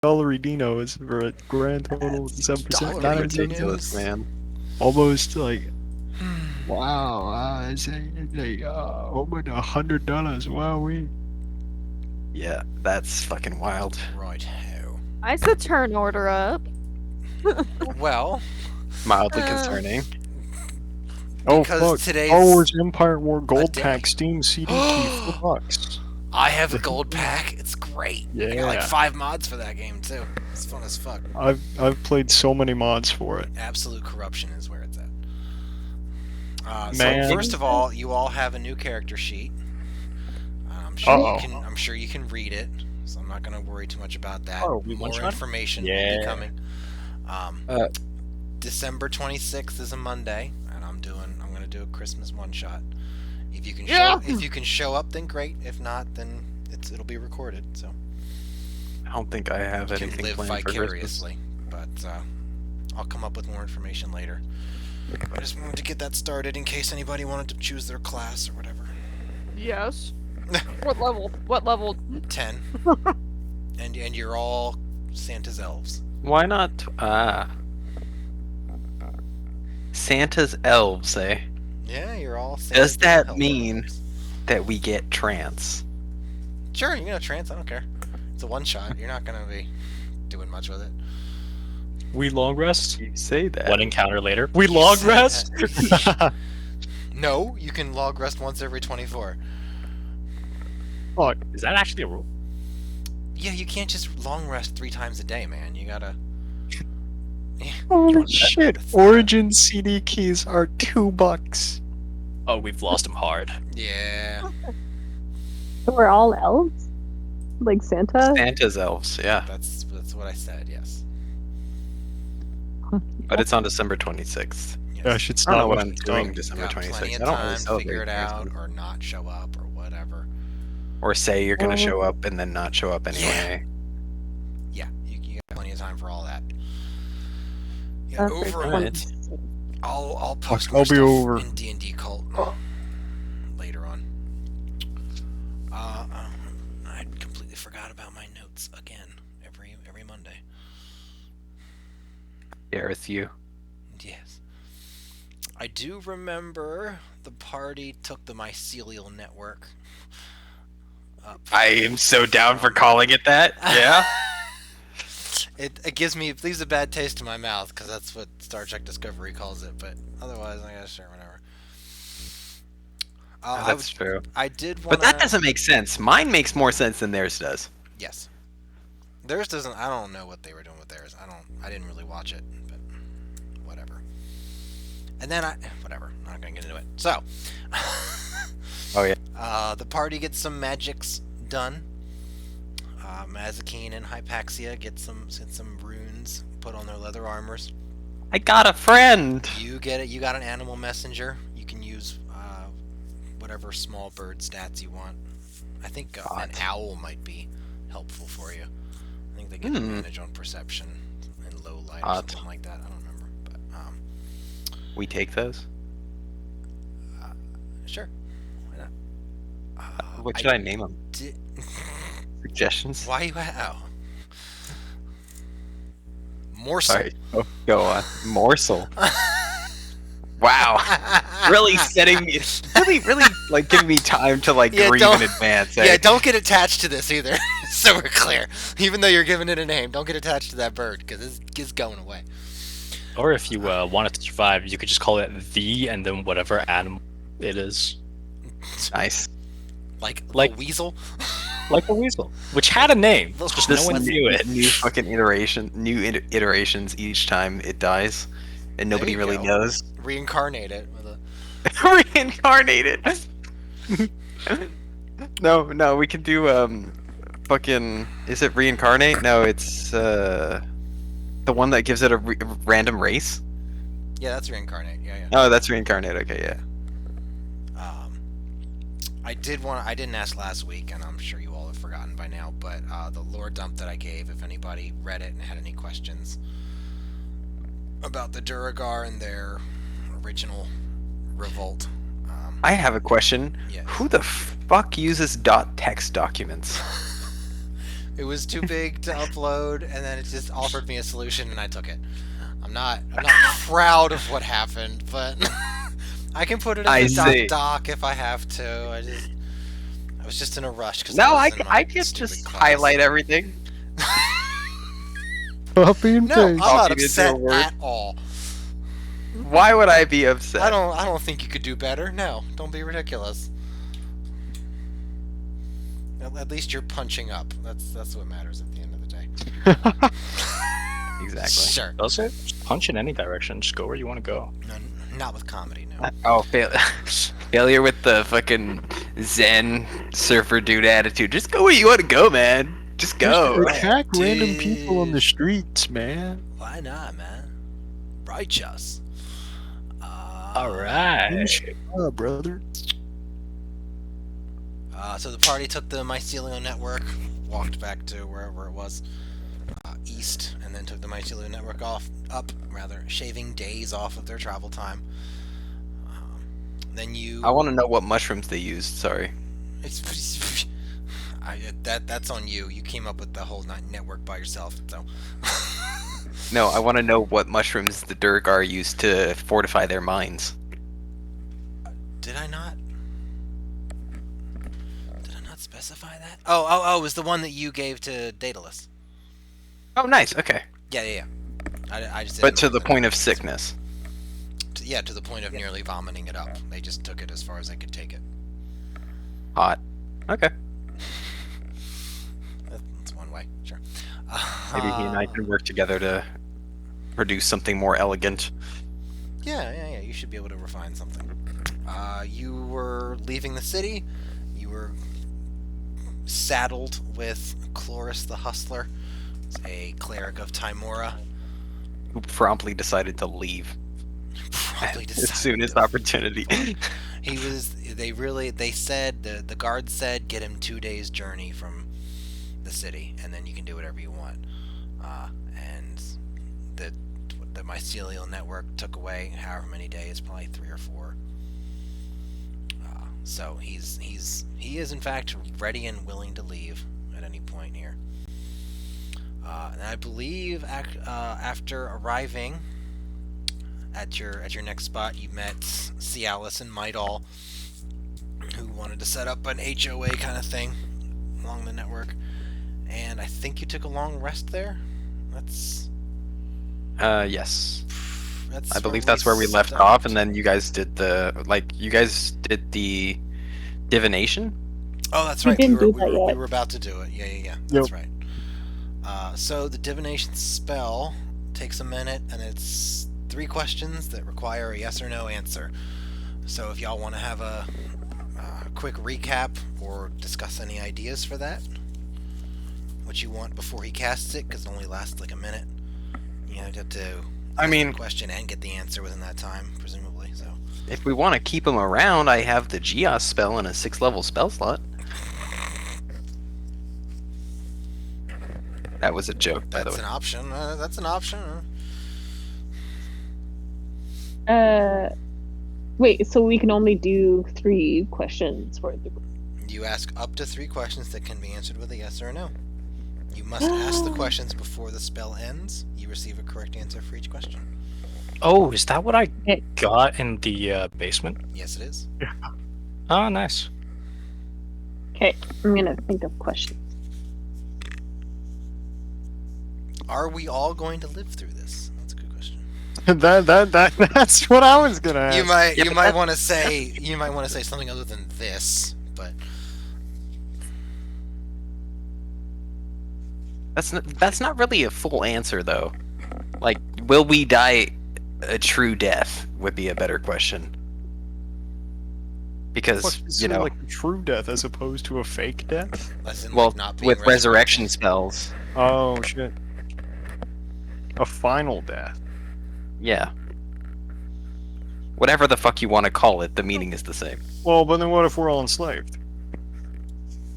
Dinos for a grand total of 7%. Dollar Ridiculous, Dinos? man. Almost like, wow, it's like over $100. Wow, Yeah, that's fucking wild. Right. I said turn order up. Well, Mildly concerning. Oh because fuck! today's Star Wars Empire War Gold day. Pack Steam CD key $4. I have a gold pack. It's great. I got like Yeah. 5 mods for that game too. It's fun as fuck. I've played so many mods for it. Absolute corruption is where it's at. Man. So first of all, you all have a new character sheet. I'm sure Uh-oh. you can read it, so I'm not going to worry too much about that. Oh, we More one-shot? information will Yeah. be coming. December 26th is a Monday, and I'm going to do a Christmas one shot. If you can show up, then great. If not, then it'll be recorded. So I don't think I have you can anything live planned for Christmas. vicariously. But I'll come up with more information later. I just wanted to get that started in case anybody wanted to choose their class or whatever. Yes. What level? What level? 10. and you're all Santa's elves. Why not? Santa's elves, eh? Yeah, you're all Santa's Does that elf mean elves. that we get trance? Sure, you can have trance, I don't care. It's a one shot. You're not gonna be doing much with it. We long rest. You say that. One encounter later. We log said rest. No, you can log rest once every 24. Fuck. Is that actually a rule? Yeah, you can't just long rest 3 times a day, man. You gotta. Holy shit! Origin CD keys are $2. Oh, we've lost him hard. Yeah, So we're all elves? Like Santa? Santa's elves, yeah. that's what I said. Yes. But it's on December 26th. Yes. Yeah, I should I don't know stop what with I'm the doing dog. December Got 26th. plenty I of don't really time to celebrate figure it out, Christmas. or not show up, or whatever. Or say you're gonna show up and then not show up anyway. Yeah, you got plenty of time for all that. Yeah, That's over pretty a Alright. month. I'll post I'll more be stuff over. in D&D Cult later on. I completely forgot about my notes again every Monday. Gareth, you. Yes. I do remember the party took the Mycelial network up. I am so down for calling it that. Yeah. It leaves a bad taste in my mouth because that's what Star Trek Discovery calls it. But otherwise, I guess sure, whatever. That's true. I did want. But that doesn't make sense. Mine makes more sense than theirs does. Yes. Theirs doesn't. I don't know what they were doing with theirs. I didn't really watch it, but whatever. And then whatever. I'm not gonna get into it. So. Oh yeah. The party gets some magics done. Mazikeen and Hypaxia get some runes put on their leather armors. I got a friend. You get it. You got an animal messenger. You can use whatever small bird stats you want. I think an owl might be helpful for you. I think they get advantage on perception in low light or something like that. I don't remember, but We take those. sure. Why not? What should I name them? Suggestions? Why you? Morsel. Sorry. Oh, go on. Morsel. Wow. Really setting me, really like giving me time to like grieve in advance. Eh? Yeah, don't get attached to this either. So we're clear. Even though you're giving it a name, don't get attached to that bird because it's going away. Or if you wanted to survive, you could just call it the and then whatever animal it is. Nice. Like a weasel. Like a weasel, which had a name. Just no one knew it. New fucking iterations each time it dies, and nobody really knows. Reincarnate it with a. Reincarnate it. No, we can do fucking. Is it reincarnate? No, it's the one that gives it a random race. Yeah, that's reincarnate. Yeah. Oh, that's reincarnate. Okay, yeah. I didn't ask last week, and I'm sure you all have forgotten by now, but the lore dump that I gave, if anybody read it and had any questions about the Duragar and their original revolt. I have a question. Yeah. Who the fuck uses .text documents? It was too big to upload, and then it just offered me a solution, and I took it. I'm not proud of what happened, but I can put it I as a see. doc if I have to. I was just in a rush because No, was in my I can stupid just class. highlight everything. Copy and No, I'm paste. not Copied into a upset Word. at all. Why would I be upset? I don't think you could do better. No, don't be ridiculous. At least you're punching up. That's what matters at the end of the day. Exactly. Sure. Does it? Just punch in any direction. Just go where you want to go. No, not with comedy. No. Oh, failure with the fucking Zen surfer dude attitude. Just go where you want to go, man. Just go. Just attack random dude. people on the streets, man. Why not, man? Righteous. All right. Oh, brother. So the party took the Mycelial network, walked back to wherever it was, east, and then took the Mycelial network up, shaving days off of their travel time. Then you. I want to know what mushrooms they used. Sorry. It's that's on you. You came up with the whole network by yourself, so. No, I want to know what mushrooms the Durgar used to fortify their minds. Did I not? Did I not specify that? Oh, it was the one that you gave to Daedalus. Oh, nice. Okay. Yeah. I just. But didn't to know the that point it of was- sickness. to the point of nearly vomiting it up. They just took it as far as they could take it. Hot. Okay. That's one way, sure. Maybe he and I can work together to produce something more elegant. Yeah. You should be able to refine something. You were leaving the city. You were saddled with Chloris the Hustler, a cleric of Timora. Who promptly decided to leave Probably as decided soon as to- opportunity. He was. They said the guard said get him 2 days journey from the city, and then you can do whatever you want. And the mycelial network took away however many days, probably 3 or 4. So he is in fact ready and willing to leave at any point here. And I believe after arriving at your next spot, you met Cialis and Mycelial, who wanted to set up an HOA kind of thing along the network. And I think you took a long rest there. Yes. That's I believe that's where we left off, and then you guys did the divination. Oh, that's We right. didn't do We that yet. were about to do it. Yeah. That's right. So the divination spell takes a minute, and it's 3 questions that require a yes or no answer. So if y'all want to have a quick recap or discuss any ideas for that, what you want before he casts it, because it only lasts like a minute. You have to I ask mean- the question and get the answer within that time, presumably. So If we want to keep him around, I have the Geos spell in a 6th-level spell slot. That was a joke, by the that's way. an option. That's an option. Wait, so we can only do 3 questions for the You ask up to 3 questions that can be answered with a yes or a no. You must ask the questions before the spell ends. You receive a correct answer for each question. Oh, is that what I Okay. got in the basement? Yes, it is. Oh, nice. Okay, I'm gonna think of questions. Are we all going to live through this? That's a good question. That's what I was gonna ask. You might Yeah, you but might that- want to say something other than this, but That's not really a full answer, though. Like, will we die a true death would be a better question. Because, Fuck, you know, like a true death as opposed to a fake death. as in, well, like, not being with resurrection resurrected. spells, Oh shit. A final death. yeah. Whatever the fuck you want to call it, the meaning is the same. Well, but then what if we're all enslaved?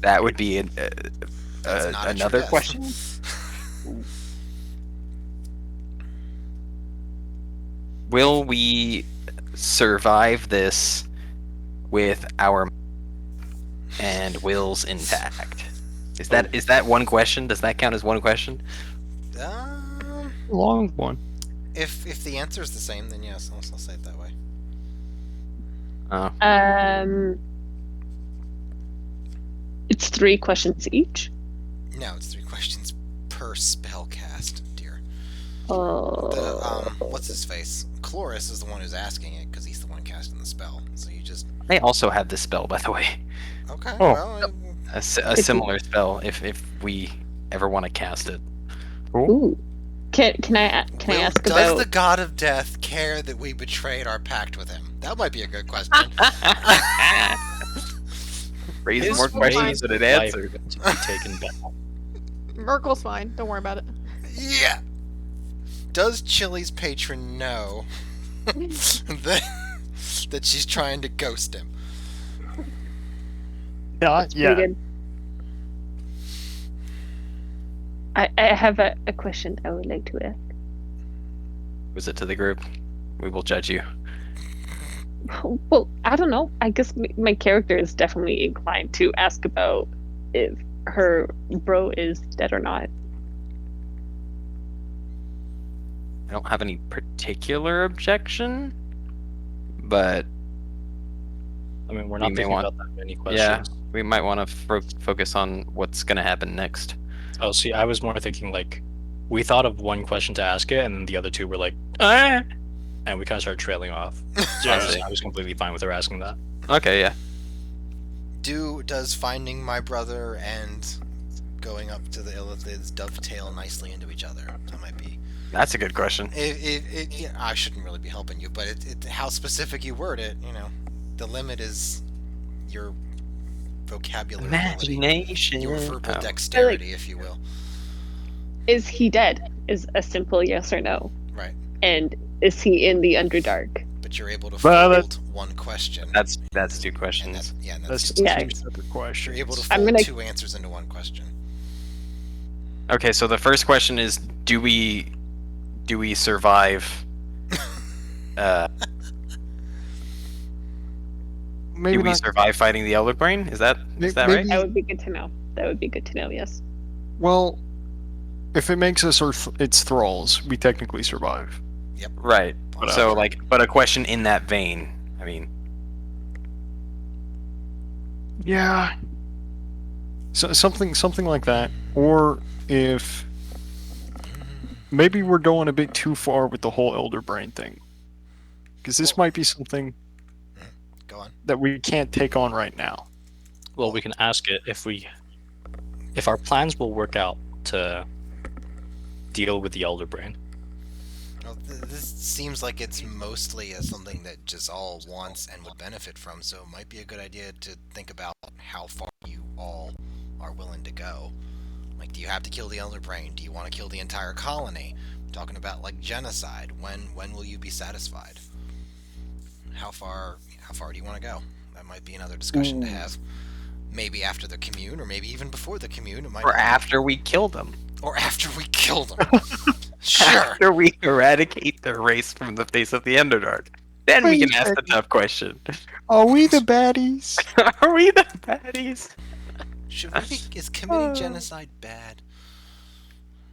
That would be That's not a true another death. question. Will we survive this with our and wills intact? Is that one question? Does that count as one question? Long one. If the answer is the same, then yes, I'll say it that way. Oh. It's 3 questions each. No, it's 3 questions per spell cast, dear. Oh. What's his face? Chloris is the one who's asking it because he's the one casting the spell. So you just I also have this spell, by the way. okay. Oh. Well, A similar spell. If we ever want to cast it. Ooh. Can I ask does about? the god of death care that we betrayed our pact with him? That might be a good question. Raise His more questions ways than it of life answered. to be taken back. Merkel's fine. Don't worry about it. Yeah. Does Chili's patron know that she's trying to ghost him? Yeah. Pretty good. I have a question I would like to ask. Was it to the group? We will judge you. Well, I don't know. I guess my character is definitely inclined to ask about if her bro is dead or not. I don't have any particular objection, but I mean, we're We not may thinking want- about that many yeah, questions. we might want to focus on what's going to happen next. Oh, see, I was more thinking like, we thought of one question to ask it, and then the other two were like, ah! And we kind of started trailing off. So I was completely fine with her asking that. Okay, yeah. Does finding my brother and going up to the Illithids dovetail nicely into each other? That might be. That's a good question. I shouldn't really be helping you, but how specific you word it, the limit is your vocabulary ability. Imagination. Your verbal Oh. dexterity, if you will. Is he dead? Is a simple yes or no. Right. And is he in the Underdark? But you're able to Well, fold one question. That's 2 and questions. that's That's Yeah. 2 separate questions. you're able to I'm fold gonna- 2 answers into one question. Okay, so the first question is, do we survive? Maybe Do we not. survive fighting the Elder Brain? Is that Maybe- right? That would be good to know. That would be good to know. Yes. Well, if it makes us its thralls, we technically survive. Right. But, So but a question in that vein. I mean, Yeah. So something like that, or if maybe we're going a bit too far with the whole elder brain thing, because this might be something Go on. that we can't take on right now. Well, we can ask it if our plans will work out to deal with the Elder Brain. Well, this seems like it's mostly something that Giselle wants and would benefit from, so it might be a good idea to think about how far you all are willing to go. Like, do you have to kill the Elder Brain? Do you want to kill the entire colony? I'm talking about, like, genocide. When will you be satisfied? How far do you want to go? That might be another discussion to have. Maybe after the commune, or maybe even before the commune. It might or be- after we kill them. Or after we kill them. Sure. After we eradicate the race from the face of the Underdark. Then we Wait can a ask the second. tough question. Are we the baddies? Are we the baddies? Is committing genocide bad?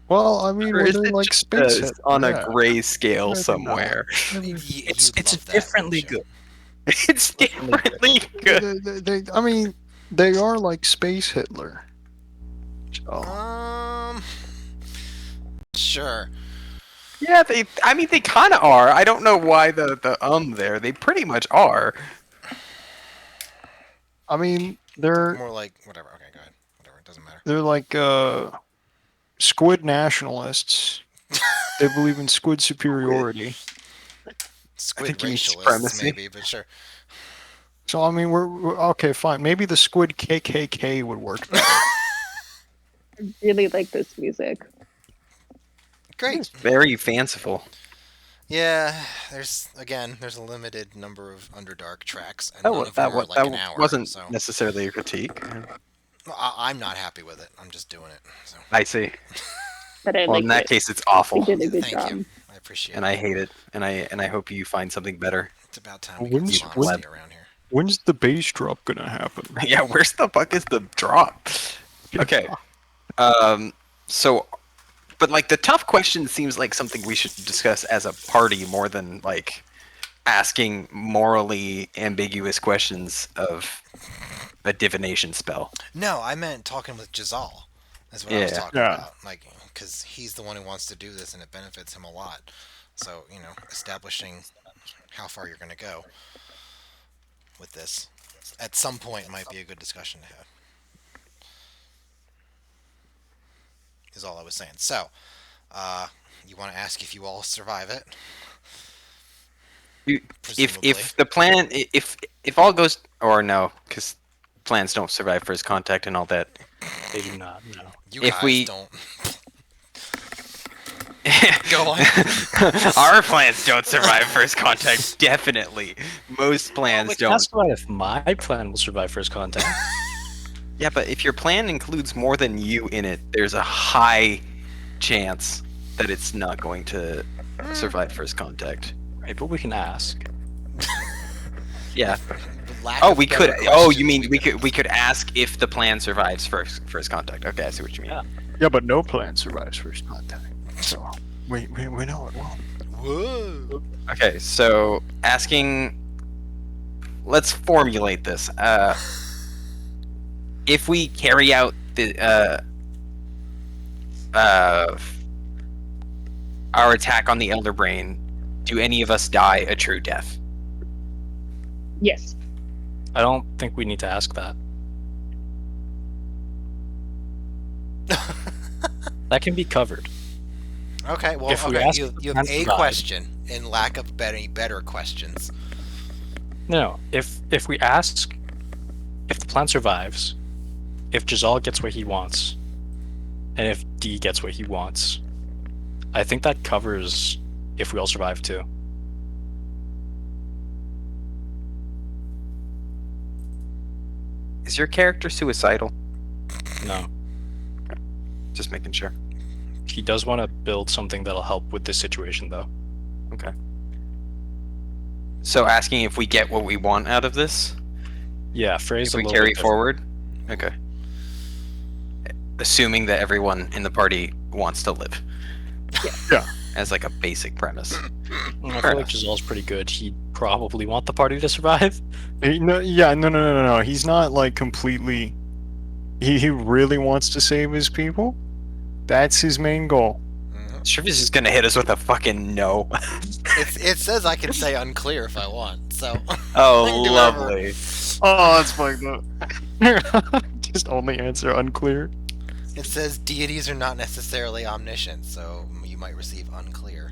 Well, I mean, Or we're is doing it like just space Hitler, on yeah. a gray scale Maybe not. somewhere? It's You'd love that, differently wouldn't you? good. It's differently good. I mean, they are like space Hitler. So, Sure. Yeah, they kind of are. I don't know why the there. They pretty much are. I mean, they're More like whatever. Okay, go ahead. Whatever. It doesn't matter. like squid nationalists. They believe in squid superiority. Squid think you mean racialists, supremacy. maybe, but sure. So I mean, we're okay, fine. Maybe the squid KKK would work better. I really like this music. Great. Very fanciful. Yeah. There's a limited number of Underdark tracks, and none of them are like that an hour. wasn't So necessarily a critique. I'm not happy with it. I'm just doing it. So I see. But I Well, like in that it. case, it's You awful, did a good thank job. you. I appreciate and it. I hate it, and I hope you find something better. It's about time we When's- get some honesty when- around here. When's the bass drop gonna happen? Yeah, where's the fuck is the drop? Okay. So, but like the tough question seems like something we should discuss as a party more than like asking morally ambiguous questions of a divination spell. No, I meant talking with Jazal. That's what I was Yeah. talking Yeah. about. Like, because he's the one who wants to do this, and it benefits him a lot. So, establishing how far you're going to go with this at some point might be a good discussion to have. Is all I was saying. So, you want to ask if you all survive it? If the plan if all goes or no, because plans don't survive first contact and all that. They do not. No. You if guys we- don't. Go on. Our plans don't survive first contact. Definitely, most plans don't. That's why if my plan will survive first contact. Yeah, but if your plan includes more than you in it, there's a high chance that it's not going to survive first contact. Right, but we can ask. Yeah. Lack Oh, of we could. better Oh, you questions, mean we could ask if the plan survives first contact? Okay, I see what you mean. Yeah. Yeah, but no plan survives first contact. So we know it won't. Whoa. Okay, so asking. Let's formulate this. If we carry out the our attack on the Elder Brain, do any of us die a true death? Yes. I don't think we need to ask that. That can be covered. Okay, well, If we okay, ask you, if the you have plan a survives- question in lack of better questions. No, if we ask if the plan survives, if Jazal gets what he wants, and if D gets what he wants, I think that covers if we all survive too. Is your character suicidal? No. Just making sure. He does want to build something that'll help with this situation though. Okay. So asking if we get what we want out of this, Yeah, phrase if a we little carry bit different. forward. Okay. Assuming that everyone in the party wants to live. Yeah. As like a basic premise. I Fair feel like enough. Jazal's pretty good. He'd probably want the party to survive. No. He's not like completely. He really wants to save his people. That's his main goal. Sure, is just gonna hit us with a fucking no. It says I can say unclear if I want, so. Oh, I can do whatever. lovely. Oh, that's fucked up. Just only answer unclear. It says deities are not necessarily omniscient, so you might receive unclear.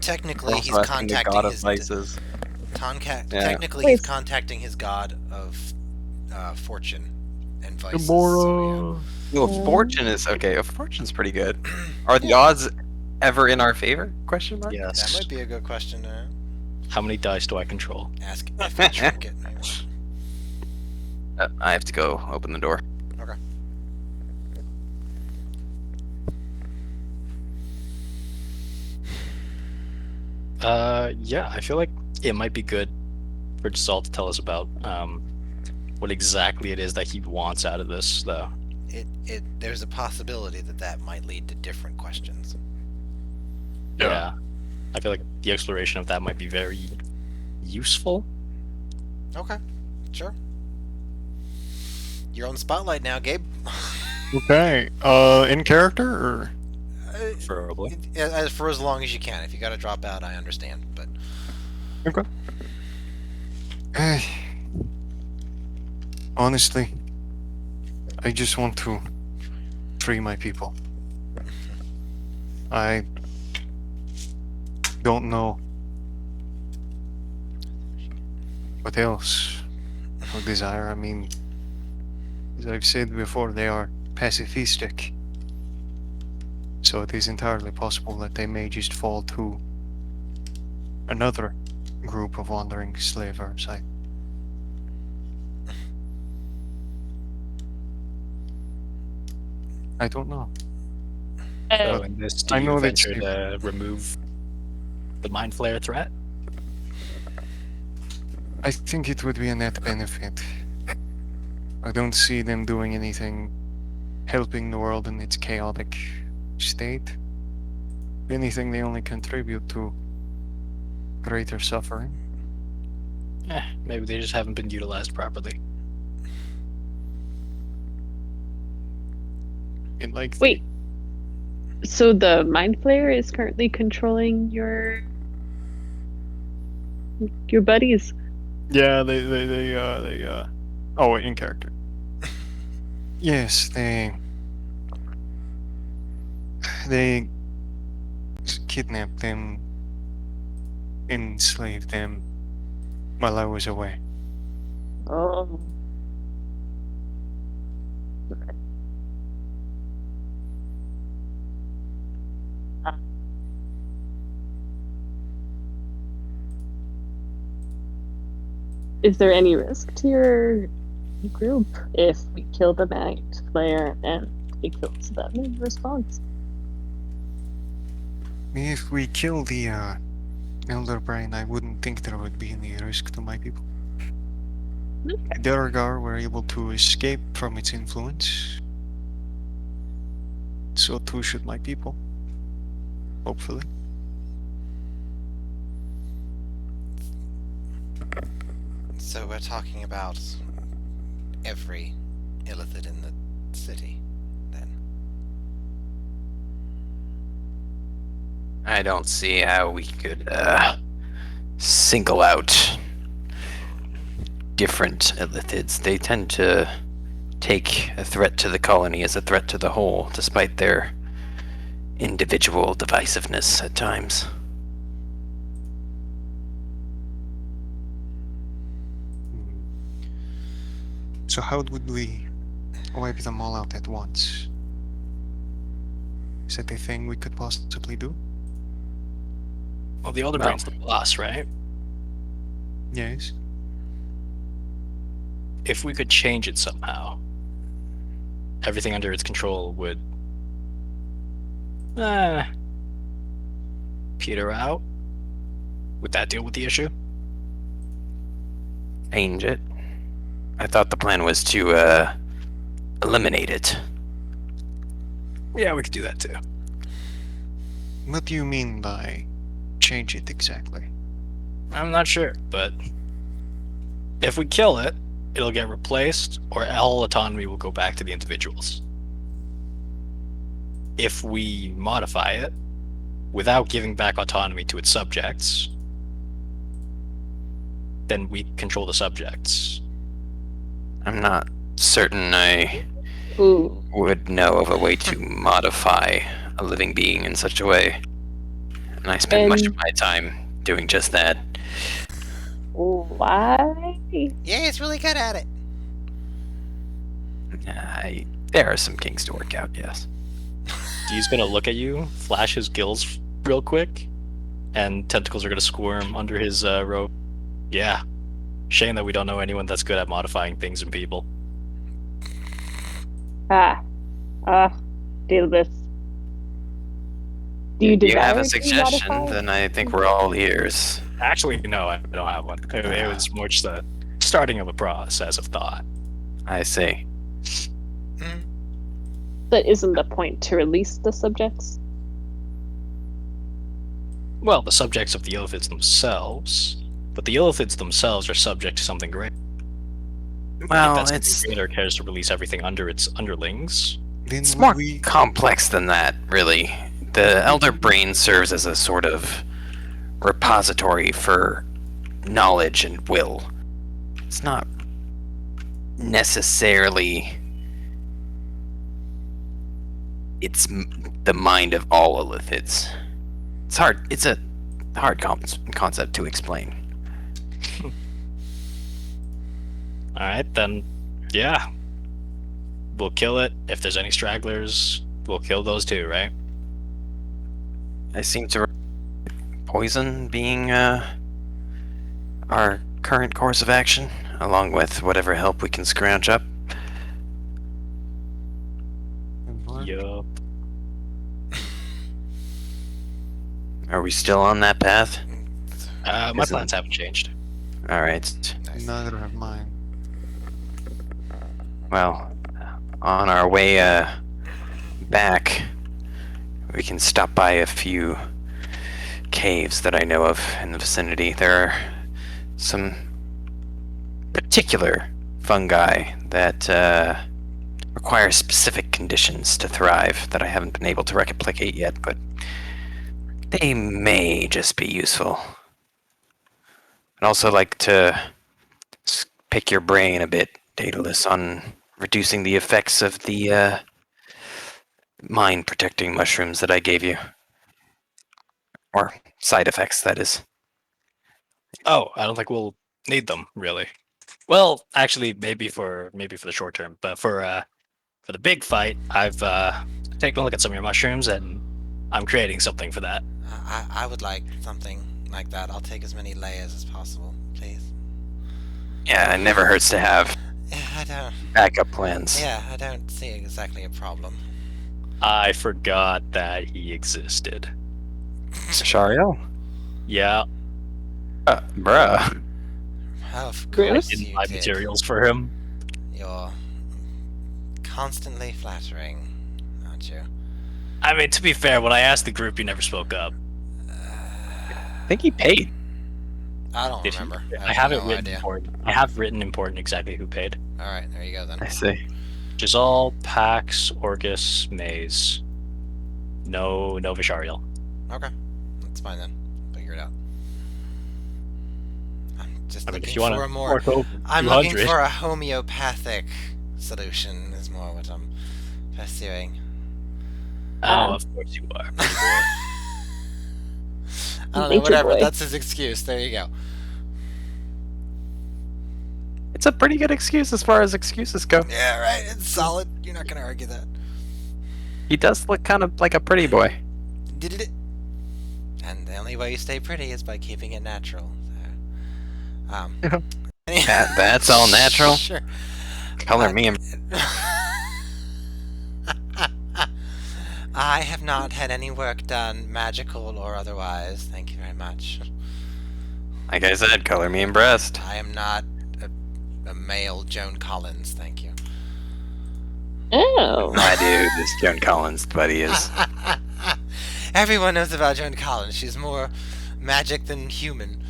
Technically, Also he's asking the god contacting of his vices. Yeah. Yeah. Technically, he's contacting his god of fortune and vices. Gamora. Well, fortune is okay. Fortune's pretty good. Are the odds ever in our favor? Question mark. So Yes. that might be a good question to How many dice do I control? ask if a trinket. Maybe. I have to go open the door. Okay. Yeah, I feel like it might be good for Jazal to tell us about what exactly it is that he wants out of this, though. There's a possibility that might lead to different questions. Yeah. I feel like the exploration of that might be very useful. Okay, sure. You're on the spotlight now, Gabe. Okay. In character or? Preferably. For as long as you can. If you got to drop out, I understand. But Okay. Honestly, I just want to free my people. I don't know what else I desire. I mean, as I've said before, they are pacifistic. So it is entirely possible that they may just fall to another group of wandering slavers. I don't know. So in this, do I you know that venture to remove the mind flare threat? I think it would be a net benefit. I don't see them doing anything helping the world in its chaotic state. If anything, they only contribute to greater suffering. Maybe they just haven't been utilized properly. And like Wait. So the Mind Flayer is currently controlling your buddies. Yeah, oh, wait, in character. Yes, they kidnapped them, enslaved them while I was away. Oh. Is there any risk to your group if we kill the Mind Flayer and he kills them in response? If we kill the Elder Brain, I wouldn't think there would be any risk to my people. Okay. Deragar were able to escape from its influence. So too should my people. Hopefully. So we're talking about every illithid in the city, then. I don't see how we could single out different illithids. They tend to take a threat to the colony as a threat to the whole, despite their individual divisiveness at times. So how would we wipe them all out at once? Is that a thing we could possibly do? Well, the Elder No. Brain's the boss, right? Yes. If we could change it somehow, everything under its control would peter out. Would that deal with the issue? Change it. I thought the plan was to eliminate it. Yeah, we could do that too. What do you mean by change it exactly? I'm not sure, but if we kill it, it'll get replaced, or all autonomy will go back to the individuals. If we modify it without giving back autonomy to its subjects, then we control the subjects. I'm not certain I Ooh. would know of a way to modify a living being in such a way. And I spend much of my time doing just that. Why? Yeah, he's really good at it. There are some kinks to work out, yes. He's gonna look at you, flash his gills real quick, and tentacles are gonna squirm under his robe. Yeah. Shame that we don't know anyone that's good at modifying things and people. Deal with. Do you If you desire have a to suggestion, modify? then I think we're all ears. Actually, no, I don't have one. It was more just the starting of a process of thought. I see. But isn't the point to release the subjects? Well, the subjects of the illithids themselves, but the illithids themselves are subject to something great. Well, If that it's something greater cares to release everything under its underlings. Then It's would more we complex than that, really. The Elder Brain serves as a sort of repository for knowledge and will. It's not necessarily. It's the mind of all illithids. It's hard. It's a hard concept to explain. Alright, then, yeah. We'll kill it. If there's any stragglers, we'll kill those too, right? I seem to poison being our current course of action, along with whatever help we can scrounge up. Yup. Are we still on that path? My Isn't- plans haven't changed. All right. Nice. Neither have mine. Well, on our way back, we can stop by a few caves that I know of in the vicinity. There are some particular fungi that require specific conditions to thrive that I haven't been able to replicate yet, but they may just be useful. I'd also like to pick your brain a bit, Daedalus, on reducing the effects of the mind-protecting mushrooms that I gave you. Or side effects, that is. Oh, I don't think we'll need them really. Well, actually, maybe for the short term, but for the big fight, I've taken a look at some of your mushrooms, and I'm creating something for that. I would like something like that. I'll take as many layers as possible, please. Yeah, it never hurts to have Yeah, I don't. backup plans. Yeah, I don't see exactly a problem. I forgot that he existed. Shariel? Yeah, Bruh. Of Bruce? course didn't you buy did. materials for him. You're constantly flattering, aren't you? I mean, to be fair, when I asked the group, you never spoke up. I think he paid. I don't Did he? remember. I have it no written idea. important. I have written important exactly who paid. All right, there you go then. I see. Giselle, Pax, Orgus, Maze. No Vishariel. Okay, that's fine then. Figure it out. I'm just I mean, looking if you want for a to more. fork over I'm looking 200. for a homeopathic solution. Is more what I'm pursuing. Oh, of course you are. pretty boy. I don't know. Nature Whatever. boy. That's his excuse. There you go. It's a pretty good excuse as far as excuses go. Yeah, right. It's solid. You're not gonna argue that. He does look kind of like a pretty boy. Did it? And the only way you stay pretty is by keeping it natural. So, That's all natural. Sure. Color me and I have not had any work done, magical or otherwise. Thank you very much. like I said, color me impressed. I am not a male Joan Collins. Thank you. Oh. My dude is Joan Collins, but he is. Everyone knows about Joan Collins. She's more magic than human.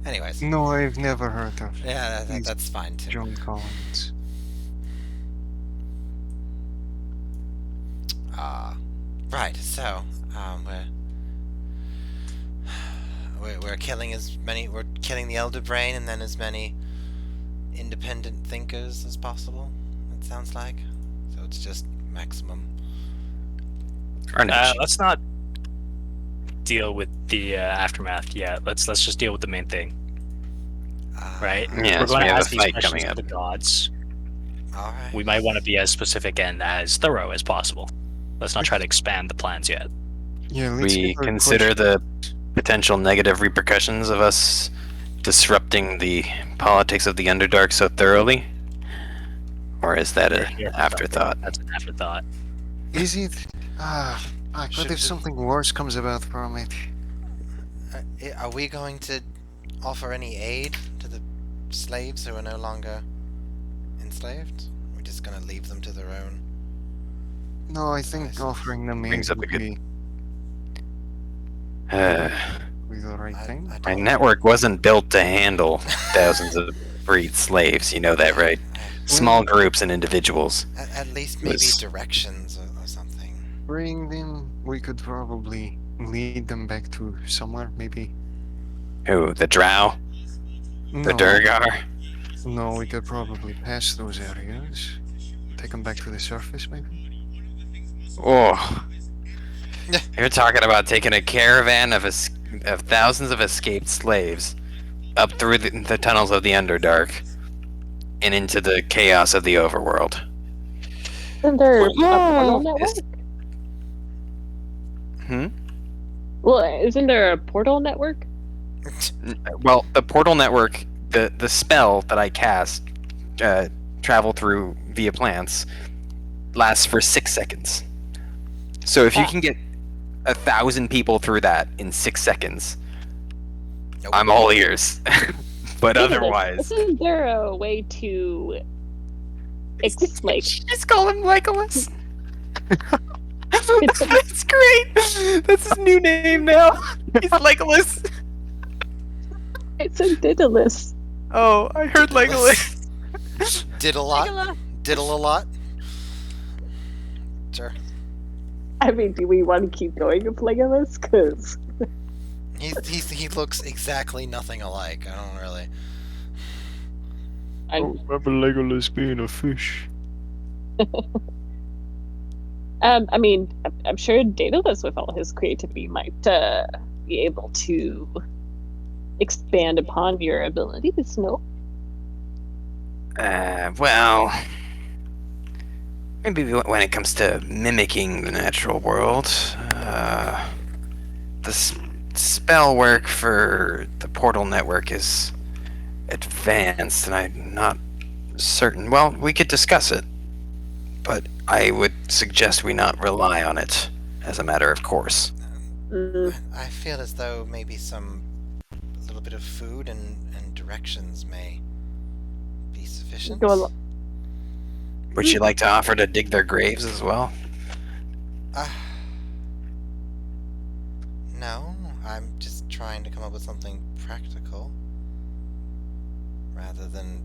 Anyways, No, I've never heard of yeah, He's that's fine too. John Collins. Right. So, we're killing as many. We're killing the Elder Brain and then as many independent thinkers as possible. It sounds like. So it's just maximum. Carnage. Let's not deal with the aftermath yet. Let's just deal with the main thing, right? Yeah, We're so going we to have a ask these fight questions coming to up. the gods. All right. We might want to be as specific and as thorough as possible. Let's not try to expand the plans yet. Yeah, let's We give her a consider question. the potential negative repercussions of us disrupting the politics of the Underdark so thoroughly? Or is that an Yeah, afterthought? That's an afterthought. Is it? What Should if we- something worse comes about from it? Are we going to offer any aid to the slaves who are no longer enslaved? We're just going to leave them to their own. No, I think Devices. offering them Brings aid up a would good- be Uh, the right thing. I my don't- network wasn't built to handle thousands of freed slaves, you know that, right? Small groups and individuals. At least maybe Was- directions or something. Bring them. We could probably lead them back to somewhere, maybe. Who? The Drow? The No, Durgar? no, we could probably pass those areas. Take them back to the surface, maybe. Oh. You're talking about taking a caravan of thousands of escaped slaves up through the tunnels of the Underdark and into the chaos of the overworld. Isn't there a portal Is- network? Hmm? Well, isn't there a portal network? Well, the portal network, the spell that I cast, travel through via plants, lasts for 6 seconds. So if you can get 1,000 people through that in 6 seconds, Nope. I'm all ears. But Wait a minute, otherwise, isn't there a way to it's like Just call him Legolas. That's great. That's his new name now. He's Legolas. it's a Daedalus. Oh, I heard Legolas. Did a lot. Legolas. Diddle a lot. Sure. I mean, do we want to keep going with Legolas? Because He looks exactly nothing alike. I don't really. I remember Legolas being a fish. I mean, I'm sure Daedalus, with all his creativity, might be able to expand upon your abilities. No, Well, maybe when it comes to mimicking the natural world, the spell work for the portal network is advanced, and I'm not certain. Well, we could discuss it, but I would suggest we not rely on it as a matter of course. I feel as though maybe a little bit of food and directions may be sufficient. go along. Would you like to offer to dig their graves as well? No, I'm just trying to come up with something practical rather than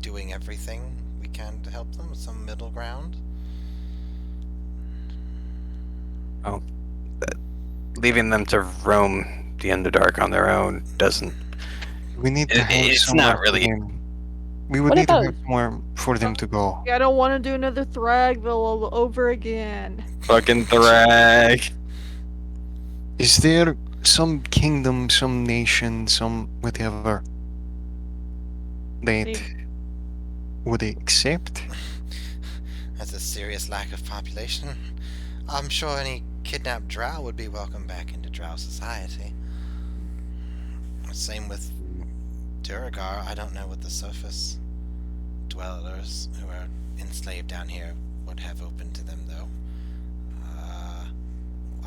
doing everything we can to help them. Some middle ground. Leaving them to roam the Underdark on their own doesn't. We need to have It's somewhere not for really. them. We would What need to about- have somewhere for them to go. I don't want to do another Thragville all over again. Fucking Thrag. Is there some kingdom, some nation, some whatever that would accept? That's a serious lack of population. I'm sure any kidnapped drow would be welcome back into drow society. Same with Duragar. I don't know what the surface dwellers who are enslaved down here would have open to them, though.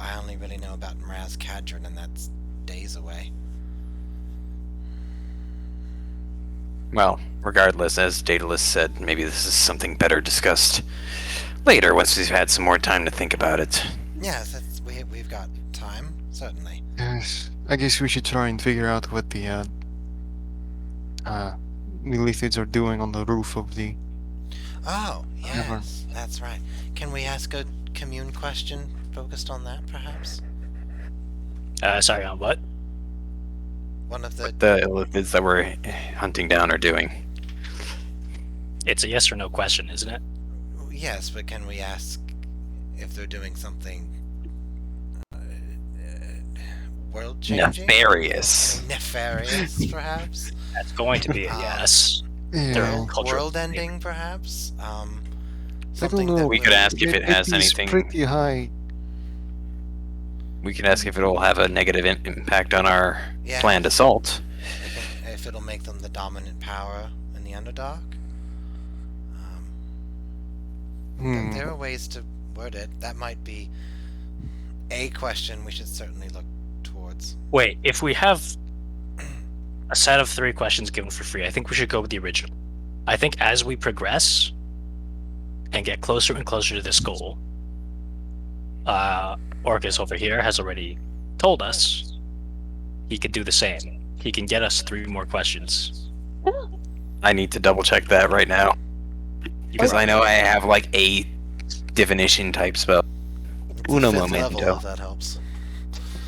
I only really know about Mraz Kadron, and that's days away. Well, regardless, as Daedalus said, maybe this is something better discussed later once we've had some more time to think about it. Yes, we've got time, certainly. Yes. I guess we should try and figure out what the Lithids are doing on the roof of the. Oh, Never. yes, that's right. Can we ask a commune question focused on that, perhaps? Sorry, on what? One of the... The Illithids that we're hunting down are doing. It's a yes or no question, isn't it? Yes, but can we ask if they're doing something world-changing? Nefarious. Nefarious, perhaps? That's going to be a yes. Yeah. Cultural World-ending, perhaps? I don't Something know. that We could would- ask if it has anything. Pretty high. We could ask if it'll have a negative impact on our Yeah. planned assault. if it'll make them the dominant power in the Underdark. Hmm. There are ways to word it. That might be a question we should certainly look towards. Wait, if we have a set of 3 questions given for free, I think we should go with the original. I think as we progress and get closer and closer to this goal, Orgus over here has already told us he could do the same. He can get us 3 more questions. I need to double check that right now. Because I know I have like a divination type spell. It's Uno a 5th level, momento. if that helps.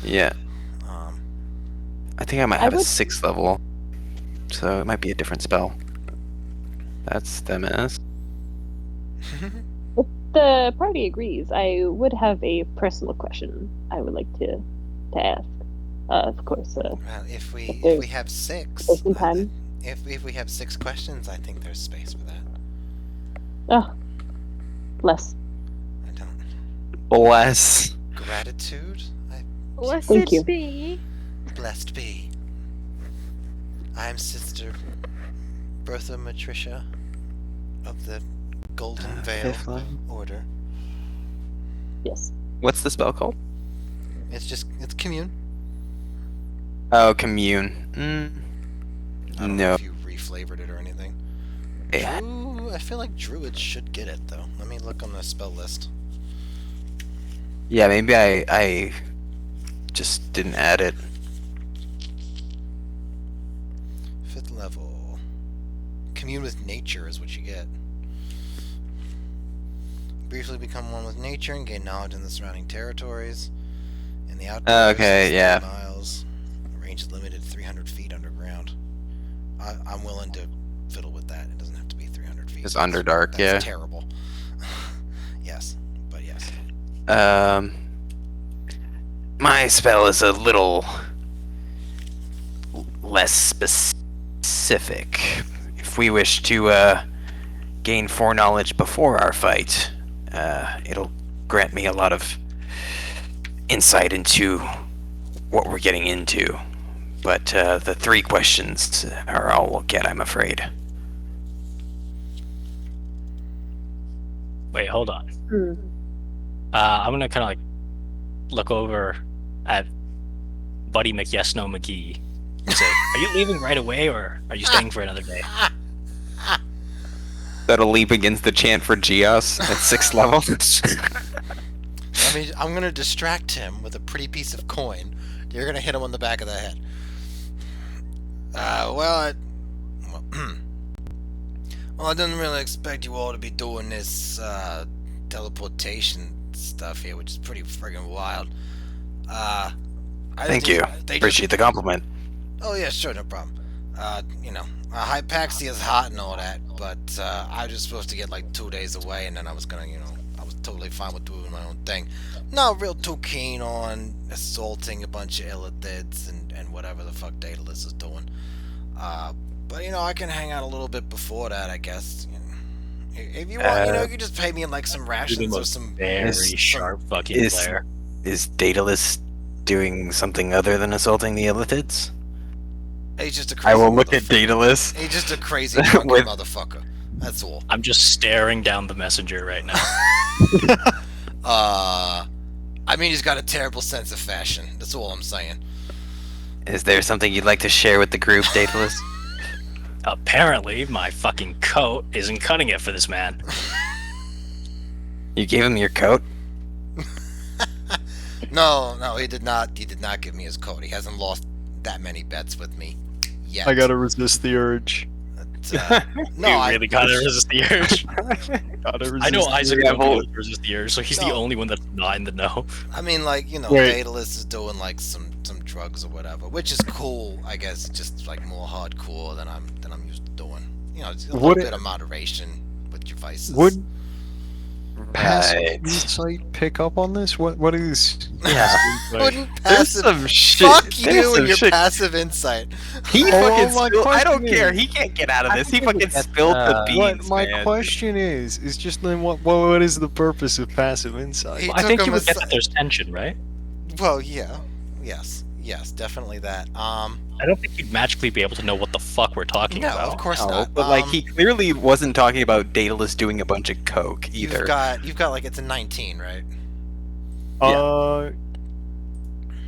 Yeah. Um, I think I might I have a would- 6th level. So it might be a different spell. That's MS. If the party agrees, I would have a personal question I would like to ask. Of course, well, if we there's- have 6, there's some time. if we have 6 questions, I think there's space for that. Oh, less. I don't. Bless. Gratitude. I Blessed Thank you. be. blessed be. I'm Sister Bertha Matricia of the Golden Veil fifth one. Order. Yes. What's the spell called? It's commune. Oh, commune. I don't know No. if you reflavored it or anything. I feel like druids should get it though. Let me look on the spell list. Yeah, maybe I just didn't add it. 5th level. Commune with nature is what you get. Briefly become one with nature and gain knowledge in the surrounding territories. In the outdoors, Okay, 60 yeah. miles. Range is limited 300 feet underground. I'm willing to fiddle with that. It doesn't have to be 300 feet. It's Underdark, That's yeah. terrible. Yes, but yes. My spell is a little less specific. If we wish to gain foreknowledge before our fight, it'll grant me a lot of insight into what we're getting into. But the 3 questions are all we'll get, I'm afraid. Wait, hold on. Hmm. I'm gonna kind of like look over at Buddy McYesno McGee and say, "Are you leaving right away, or are you staying for another day?" That'll leap against the chant for Geos at 6th level. I'm gonna distract him with a pretty piece of coin. You're gonna hit him on the back of the head. Well, I didn't really expect you all to be doing this teleportation stuff here, which is pretty friggin' wild. Thank you. Appreciate the compliment. Oh yeah, sure, no problem. Hypaxia is hot and all that, but I was just supposed to get like 2 days away, and then I was gonna, I was totally fine with doing my own thing. Not real too keen on assaulting a bunch of illithids and whatever the fuck Daedalus is doing. But I can hang out a little bit before that, I guess. If you want, you can just pay me in like some rations or some very sharp fucking player. Is Daedalus doing something other than assaulting the illithids? He's just a crazy I will look at motherfucker. Daedalus. He's just a crazy drunken With- motherfucker. That's all. I'm just staring down the messenger right now. I mean, he's got a terrible sense of fashion. That's all I'm saying. Is there something you'd like to share with the group, Daedalus? Apparently, my fucking coat isn't cutting it for this man. You gave him your coat? No, he did not. He did not give me his coat. He hasn't lost that many bets with me yet. I gotta resist the urge. But, no, You I really gotta resist the urge. Gotta resist I know the Isaac urge. won't be able to resist the urge, so he's the No. only one that's not in the know. I mean, like, Wait. Daedalus is doing like some drugs or whatever, which is cool, I guess. Just like more hardcore than I'm used to doing. It's a little Would it- bit of moderation with your vices. Would passive Right. insight pick up on this? What is? Yeah. Wouldn't There's passive? some shit. Fuck there's you some and your shit. passive insight. He Oh, fucking my spilled. I don't question care. is- He can't get out of I this. He think we fucking get, spilled the uh, beans, What my man. question is just then what is the purpose of passive insight? He Well, I took think him you would get aside- that there's tension, right? Well, yeah, yes, definitely that. I don't think you'd magically be able to know what the fuck we're talking No, about. of course No, not. but like he clearly wasn't talking about Daedalus doing a bunch of coke either. You've got like it's a 19, right?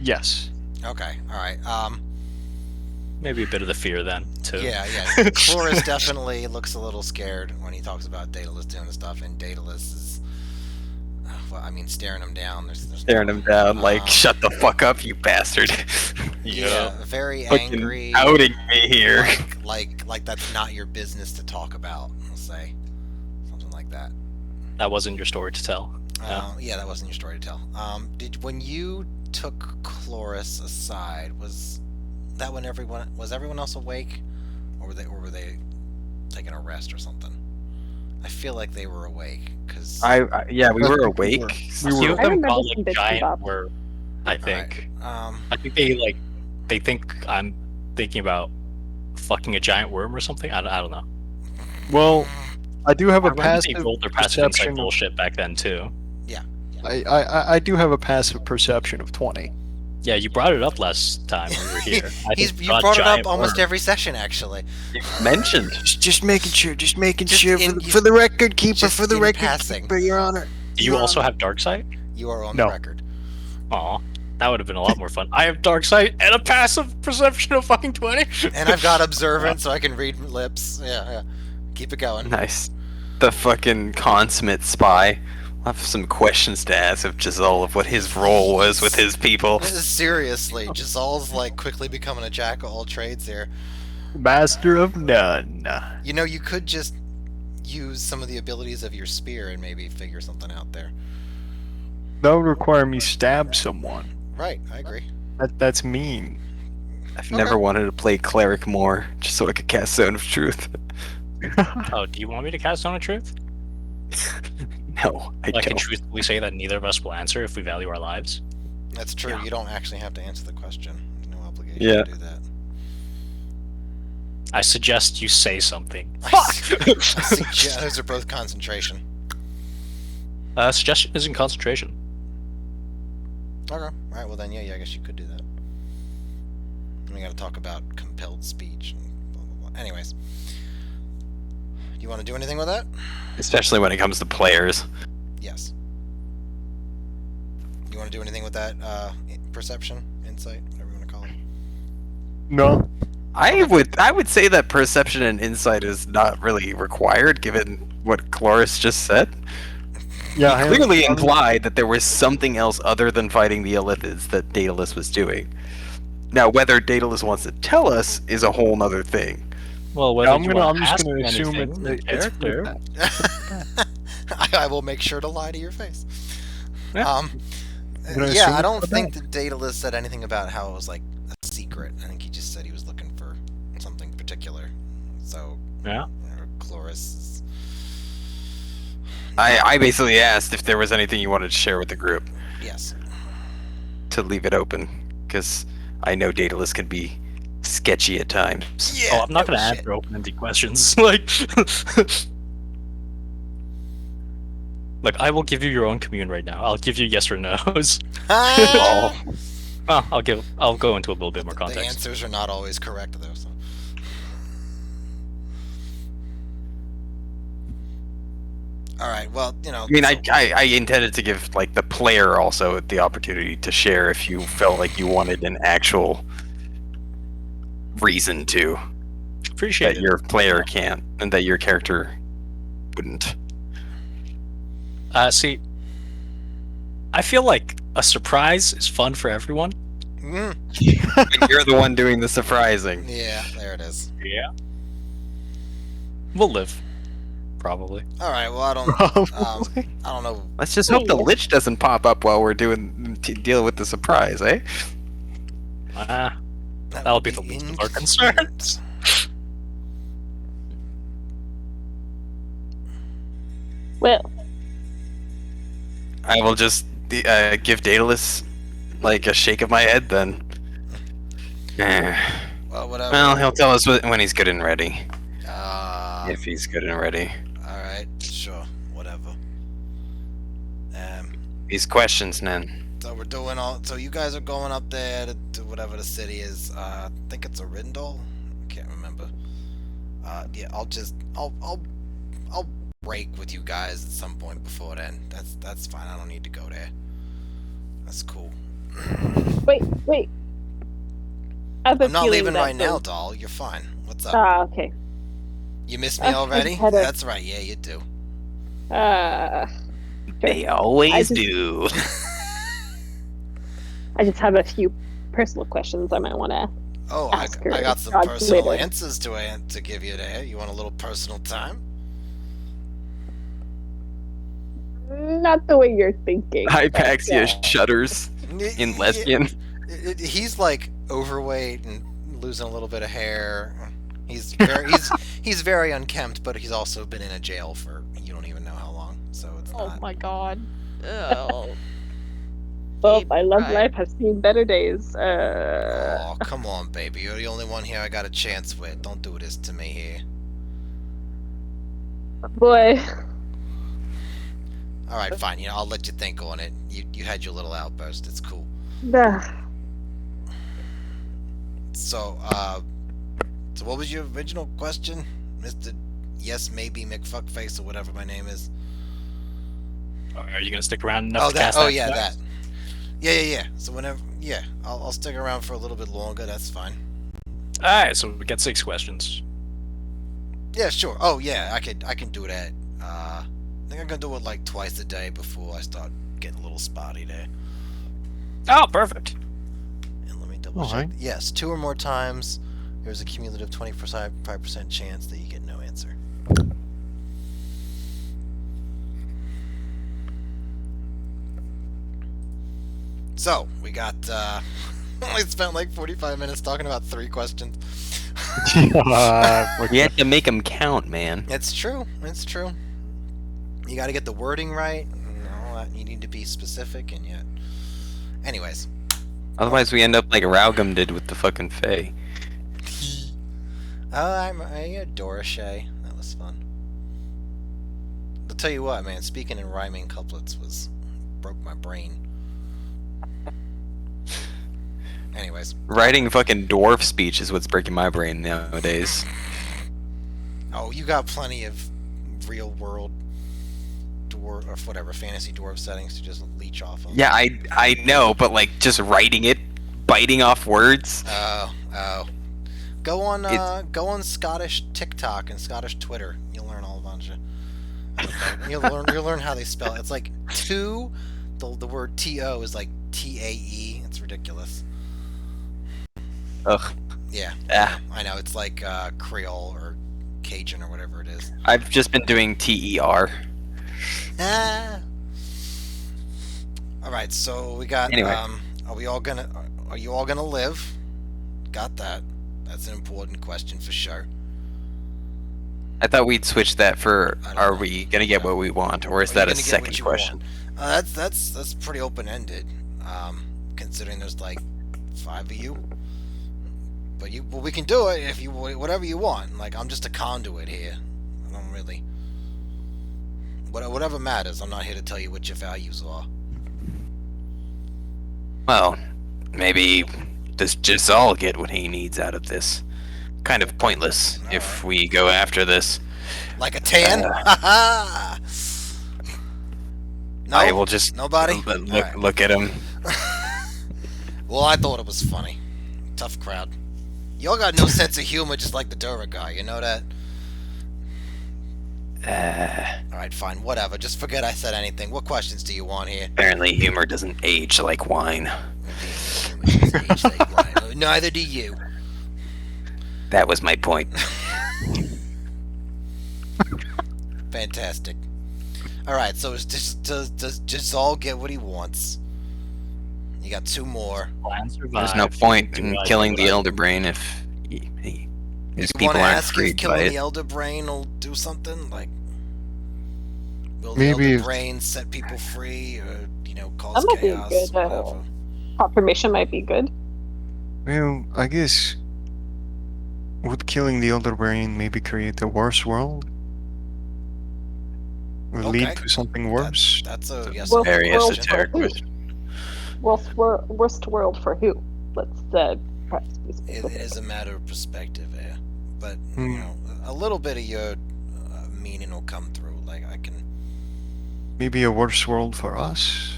Yes. Okay, all right. Maybe a bit of the fear then, too. Yeah. Chloris definitely looks a little scared when he talks about Daedalus doing the stuff, and Daedalus is, staring him down. There's Staring him down like, Um, shut the fuck up, you bastard. Yeah, very Fucking angry. outing me here. Like that's not your business to talk about. I'll say something like that. That wasn't your story to tell. Yeah, that wasn't your story to tell. When you took Chloris aside, was that when everyone else awake, or were they taking a rest or something? I feel like they were awake because Yeah, we were awake. We Few were. of I them remember call some like bits and giant bobs. were, I think. um I think they think I'm thinking about fucking a giant worm or something. I don't know. Well, I do have I a remember they passive rolled their passive insight perception. bullshit back then too. I do have a passive perception of 20. Yeah, you brought it up last time we were here. you saw a brought it up giant almost worm. every session actually. Mentioned. Just making sure. Just making Just sure in- for the record keeper. just For the in record passing. keeper, Your Honor. Do you also have dark sight? You are on No. the record. Aw, that would have been a lot more fun. I have dark sight and a passive perception of fucking 20. And I've got observant, so I can read lips. Yeah. Keep it going. Nice. The fucking consummate spy. I'll have some questions to ask of Giselle of what his role was with his people. Seriously, Giselle's like quickly becoming a jack of all trades here. Master of none. You know, you could just use some of the abilities of your spear and maybe figure something out there. That would require me stab someone. Right, I agree. That's mean. I've never wanted to play cleric more, just so I could cast Zone of Truth. Oh, do you want me to cast Zone of Truth? No, I I can don't. truthfully say that neither of us will answer if we value our lives. That's true. Yeah. You don't actually have to answer the question. There's no obligation Yeah. to do that. I suggest you say something. Those are both concentration. Suggestion is in concentration. Okay. Alright, well then, yeah, I guess you could do that. And we gotta talk about compelled speech and blah, blah, blah. Anyways. Do you want to do anything with that? Especially when it comes to players. Yes. You want to do anything with that, perception, insight, whatever you want to call it? No. I would say that perception and insight is not really required, given what Cloris just said. Yeah, He clearly implied that there was something else other than fighting the Illithids that Daedalus was doing. Now, whether Daedalus wants to tell us is a whole nother thing. Well, whether I'm you gonna- want I'm to just ask gonna me assume anything it's- in it's character. I will make sure to lie to your face. Yeah. Um, gonna yeah, assume I it's don't the think that Daedalus said anything about how it was like a secret. I think he just said he was looking for something particular. So, Yeah. Chloris is... I basically asked if there was anything you wanted to share with the group Yes. to leave it open, because I know Daedalus can be sketchy at times. Yeah. Oh, I'm not no gonna shit. answer open-ended questions. Like, look, I will give you your own commune right now. I'll give you yes or no's. Ah! Well, I'll go into a little bit more The context. answers are not always correct, though. So. All right. Well, you know. I mean, so- I intended to give like the player also the opportunity to share if you felt like you wanted an actual reason to Appreciate that it. your player can't and that your character wouldn't. See, I feel like a surprise is fun for everyone. Mm, But you're the one doing the surprising. yeah. There it is. Yeah. We'll live, probably. All right. Well, I don't. Probably. I don't know. Let's just hope the Lich doesn't pop up while we're dealing with the surprise, eh? Ah, That that'll would be the least of our concerns. Well, I will just give Daedalus like a shake of my head then. Well, whatever. Well, he'll tell us when he's good and ready. If If he's good and ready. all right. Sure. Whatever. These questions, then. So we're doing all. So you guys are going up there to whatever the city is. I think it's a Rindal. Can't remember. Yeah. I'll break with you guys at some point before then. That's fine. I don't need to go there. That's cool. wait. I have a I'm not feeling leaving that right now, the- doll. You're fine. What's up? Okay. You missed me I already? had a- That's right. Yeah, you do. They always I just- do. I just have a few personal questions I might want to. Oh, I Ask her got some God personal later. answers to give you there. You want a little personal time? Not the way you're thinking. Hypaxia Yeah. shudders in lesbian. He's like overweight and losing a little bit of hair. He's very unkempt, but he's also been in a jail for you don't even know how long. So it's Oh not. my god. Oh. Well, Deep my love fried. life has seen better days. Oh, come on, baby. You're the only one here I got a chance with. Don't do this to me here. Boy. All right, fine. You know, I'll let you think on it. You had your little outburst. It's cool. So, so what was your original question, Mister? Yes, maybe McFuckface or whatever my name is. Are you gonna stick around enough Oh, to that. cast Oh, that? yeah, next? that. Yeah. So whenever, yeah, I'll stick around for a little bit longer. That's fine. Alright, so we got 6 questions. Yeah, sure. Oh yeah, I can do that. I think I'm gonna do it like twice a day before I start getting a little spotty there. Oh, perfect. And let me double All check. right. Yes, 2 or more times, there's a cumulative 25% chance that you get no answer. So we got. Only spent like 45 minutes talking about 3 questions. You have to make them count, man. It's true. It's true. You got to get the wording right. And all that. You need to be specific, and yet. Anyways. Otherwise, we end up like Raugum did with the fucking Fae. Oh, I adore Shay. That was fun. I'll tell you what, man. Speaking in rhyming couplets broke my brain. Anyways. Writing fucking dwarf speech is what's breaking my brain nowadays. Oh, you got plenty of real world dwarf or whatever fantasy dwarf settings to just leech off of. Yeah, I know, but like just writing it, biting off words. Oh. Go on Scottish TikTok and Scottish Twitter. You'll learn all about it. You'll learn how they spell it. It's like two. The word to is like tae. It's ridiculous. Ugh. Yeah. Ah. I know. It's like Creole or Cajun or whatever it is. I've just been doing TER. Ah. All right. So we got. Anyway. Are you all gonna live? Got that. That's an important question for sure. I thought we'd switch that for I don't are know. we gonna get what we want, or is Are you that a gonna get what second you question? want? That's pretty open ended. Considering there's like 5 of you. But we can do it if you whatever you want. Like I'm just a conduit here. I don't really. Whatever matters. I'm not here to tell you what your values are. Well, maybe does Giselle get what he needs out of this? Kind of pointless if we go after this. Like a tan? No. I will just Nobody? look, Alright. look at him. Well, I thought it was funny. Tough crowd. Y'all got no sense of humor, just like the Dura guy. You know that? All right, fine, whatever. Just forget I said anything. What questions do you want here? Apparently, humor doesn't age like wine. Neither do you. That was my point. Fantastic. All right, so does Giselle get what he wants? You got 2 more. Plan survive. There's no point Do in I killing get the what I Elder want? Brain if his You people want to aren't ask if freed by killing it. the Elder Brain will do something? Like, will the Maybe Elder if- Brain set people free, or cause That might be a chaos? good, Whatever. Confirmation might be good. Well, I guess would killing the Elder Brain maybe create a worse world? Will Okay. lead to something worse? That's a yes. Well, Very well, esoteric well, question. Worst world for who? Let's perhaps be It specific. is a matter of perspective there, but Hmm. a little bit of your meaning will come through. Like I can Maybe a worse world for us?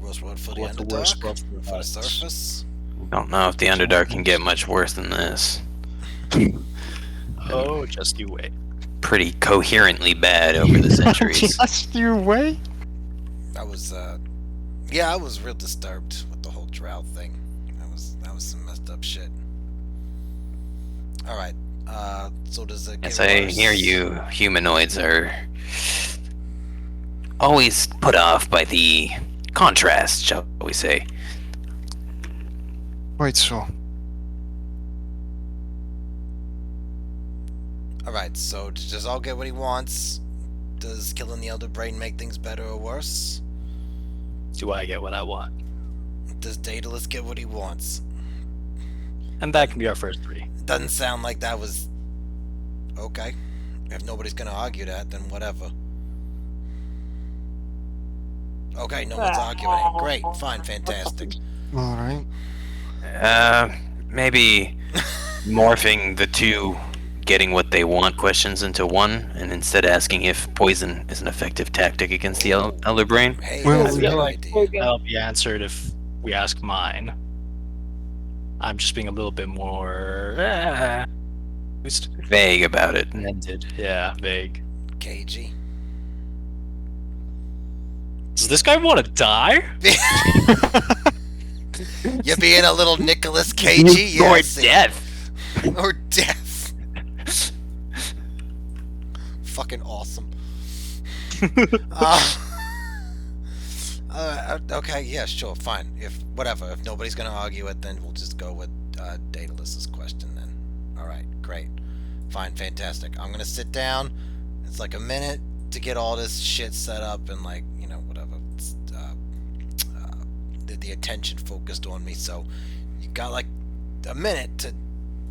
worst word for the What's the Underdark, worst world for for the us? surface. Don't know if the Underdark can get much worse than this. Oh, just you wait. Pretty coherently bad over the centuries. Just you wait. I was yeah, I was real disturbed with the whole drought thing. That was some messed up shit. All right. So does it get Yes, I worse? hear you. Humanoids are always put off by the contrast, shall we say. Quite so. All right. So does Giselle get what he wants? Does killing the Elder Brain make things better or worse? Do I get what I want? Does Daedalus get what he wants? And that can be our first 3. Doesn't sound like that was okay. If nobody's gonna argue that, then whatever. Okay, no one's arguing it. Great, fine, fantastic. Alright. Maybe morphing the 2 getting what they want questions into one, and instead asking if poison is an effective tactic against the Elder Brain. Hey, Well, that's a yeah, good like- idea. Very good. That'll be answered if we ask mine. I'm just being a little bit more. least. Vague about it. Ended. Yeah, vague. KG. Does this guy want to die? You're being a little Nicholas KG, Or yes. death. Or death. Fucking awesome. Okay, yeah, sure, fine. If nobody's gonna argue it, then we'll just go with Daedalus's question then. Alright, great. Fine, fantastic. I'm gonna sit down. It's like a minute to get all this shit set up and like, you know, whatever. The attention focused on me, so you got like a minute to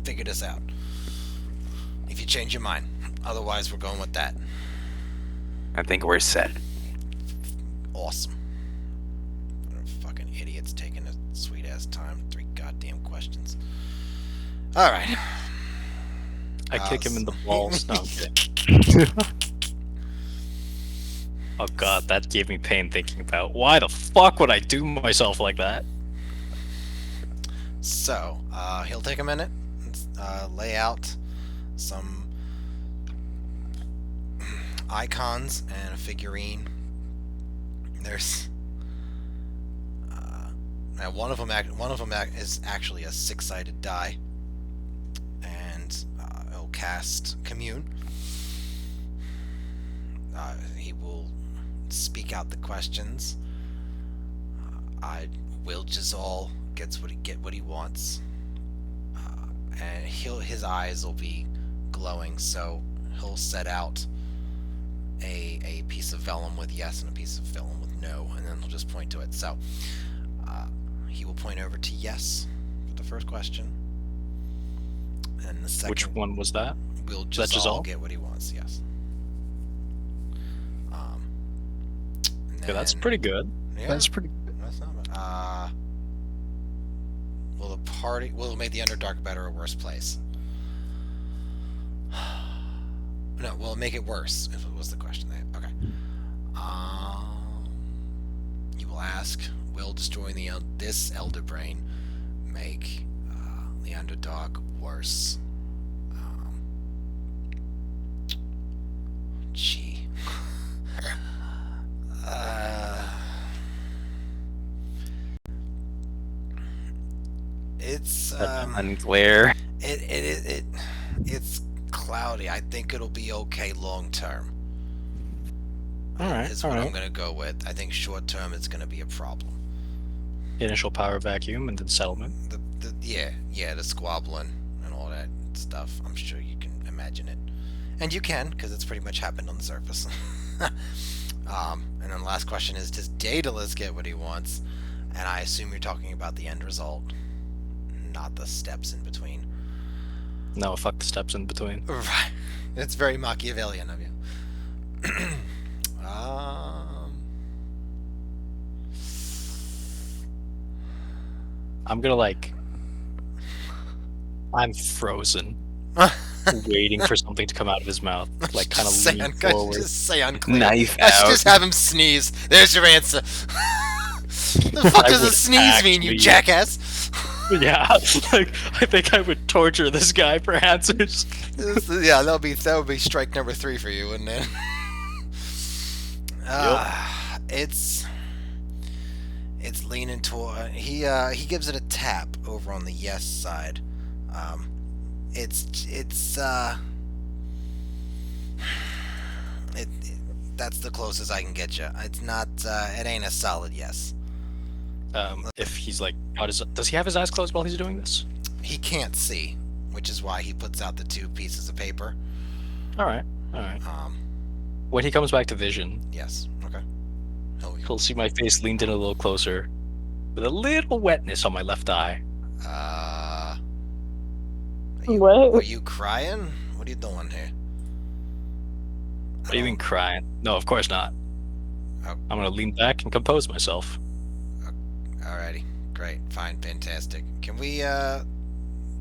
figure this out. If you change your mind. Otherwise, we're going with that. I think we're set. Awesome. Fucking idiots taking a sweet ass time. 3 goddamn questions. Alright. I kick him in the balls. No, I'm kidding. Oh god, that gave me pain thinking about why the fuck would I do myself like that? So, he'll take a minute, lay out some icons and a figurine. There's now one of them is actually a 6-sided die, and he'll cast Commune. He will speak out the questions. Will Jazal gets what he wants, and his eyes will be glowing. So he'll set out a piece of vellum with yes and a piece of vellum with no, and then he'll just point to it. So he will point over to yes for the first question, and the second. Which one was that? Will that Jazal Jazal? get what he wants? Yes. Okay, that's pretty good. Yeah, That's pretty. that's not bad. Will it make the Underdark better or worse place? No, will it make it worse? If it was the question. Okay. You will ask, will destroying this Elder Brain make the Underdark worse? Gee. It's Unclear. it's cloudy. I think it'll be okay long term. Alright, Is what I'm alright. gonna go with. I think short term it's gonna be a problem. Initial power vacuum and then settlement. The squabbling and all that stuff. I'm sure you can imagine it, and you can because it's pretty much happened on the surface. And then the last question is, does Daedalus get what he wants? And I assume you're talking about the end result, not the steps in between. No, fuck the steps in between. Right. It's very Machiavellian of you. I'm gonna I'm frozen, waiting for something to come out of his mouth, like kind of lean forward. Just say unclear. Knife I should out. just have him sneeze. There's your answer. The fuck I does a would sneeze mean, you actually- jackass? Yeah, like I think I would torture this guy for answers. Yeah, that would be strike number 3 for you, wouldn't it? It's leaning toward. He gives it a tap over on the yes side. That's the closest I can get you. It's not. It ain't a solid yes. If he's like, does he have his eyes closed while he's doing this? He can't see, which is why he puts out the 2 pieces of paper. All right. When he comes back to vision, Yes. Okay. he'll see my face leaned in a little closer, with a little wetness on my left eye. Are What? you crying? What are you doing here? What do you mean crying? No, of course not. Oh. I'm gonna lean back and compose myself. Alrighty. Great. Fine. Fantastic. Can we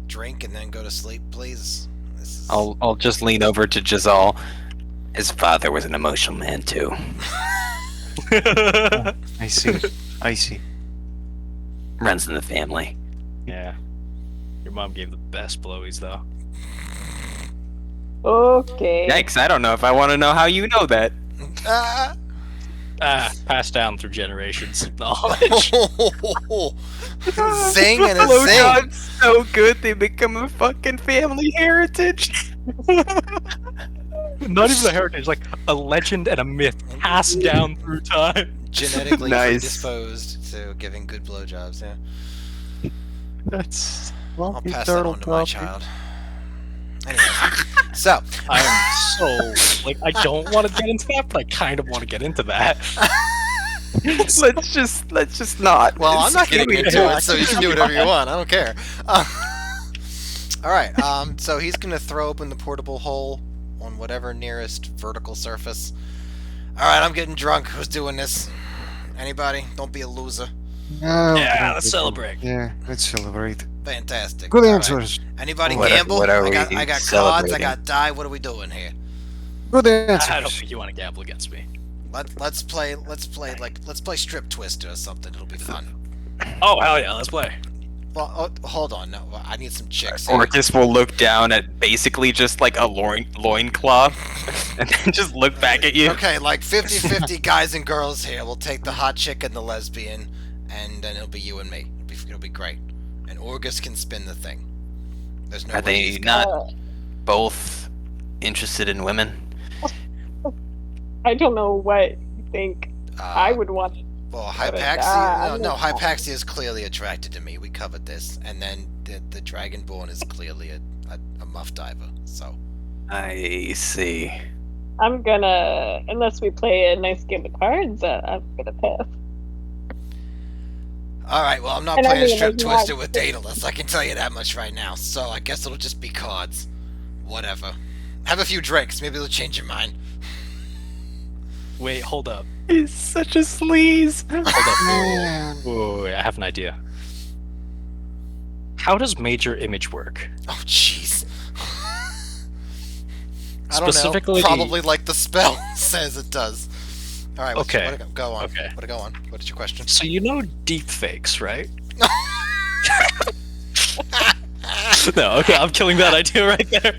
drink and then go to sleep, please? This is... I'll just lean over to Jazal. His father was an emotional man too. I see. Runs in the family. Yeah. Your mom gave the best blowies though. Okay. Yikes! I don't know if I want to know how you know that. Passed down through generations of knowledge. Zing and a zing. Blowjob's so good they become a fucking family heritage. Not even a heritage, like a legend and a myth passed down through time. Genetically Nice. predisposed to giving good blowjobs. Yeah, That's I'll pass that on to my child. Anyways, so I am so like I don't want to get into that, but I kind of want to get into that. let's just not. well, I'm not getting It's into it, so you can do whatever you want. I don't care. All right. So he's gonna throw open the portable hole on whatever nearest vertical surface. All right, I'm getting drunk. Who's doing this? Anybody? Don't be a loser. Yeah, let's celebrate. Yeah, let's celebrate. Fantastic. Good All right. answers. Anybody What are- gamble? what are I got we cards. I celebrating? got die. What are we doing here? Good I don't answers. think you want to gamble against me. Let's play Strip Twister or something. It'll be fun. Oh hell yeah, let's play. Well, hold on. No, I need some chicks. Here. Orgus will look down at basically just like a loincloth and then just look back at you. Okay, like 50-50 guys and girls here. We'll take the hot chick and the lesbian, and then it'll be you and me. It'll be great. And Orgus can spin the thing. There's no Are way they he's not both interested in women? I don't know what you think I would want. Well, But, Hypaxia. No, I'm not- Hypaxia is clearly attracted to me. We covered this, and then the Dragonborn is clearly a muff diver. So I see. I'm gonna, unless we play a nice game of cards, I'm gonna pass. all right. Well, I'm not And I playing mean, Strip like, you Twister have- with Daedalus. I can tell you that much right now. So I guess it'll just be cards. Whatever. Have a few drinks. Maybe they'll change your mind. Wait, hold up. He's such a sleaze. Hold up. Whoa, I have an idea. How does major image work? Oh, jeez. I don't Specifically- know. Probably like the spell says it does. All right. Okay. Go on. Okay. Go on. What is your question? So you know deep fakes, right? No, okay, I'm killing that idea right there.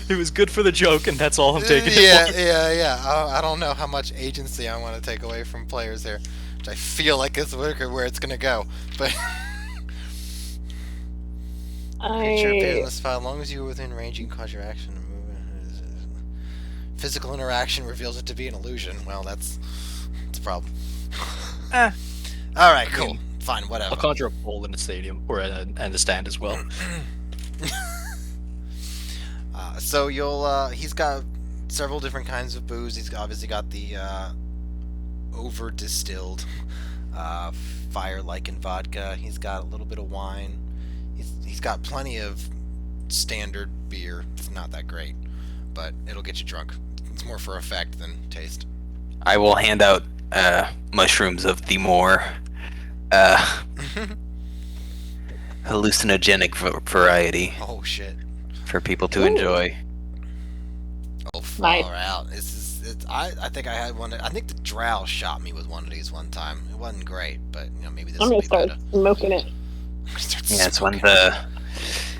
It was good for the joke, and that's all I'm taking Yeah, it for. yeah. I don't know how much agency I want to take away from players here, which I feel like is where it's gonna go. But creature appears in this file as long as you are within range, you can cause your action to move. Physical interaction reveals it to be an illusion. Well, that's a problem. All right, cool, fine, whatever. I'll conjure a pole in the stadium, or and a stand as well. So you'll he's got several different kinds of booze. He's obviously got the over distilled fire lichen vodka. He's got a little bit of wine. He's got plenty of standard beer. It's not that great, but it'll get you drunk. It's more for effect than taste. I will hand out mushrooms of the more hallucinogenic variety Oh shit. for people to Ooh. enjoy. Oh, Nice. far out. I think I had one. I think the drow shot me with one of these one time. It wasn't great, but maybe this I'm will gonna be start better. smoking it. I'm gonna start Yeah, it's when smoking. the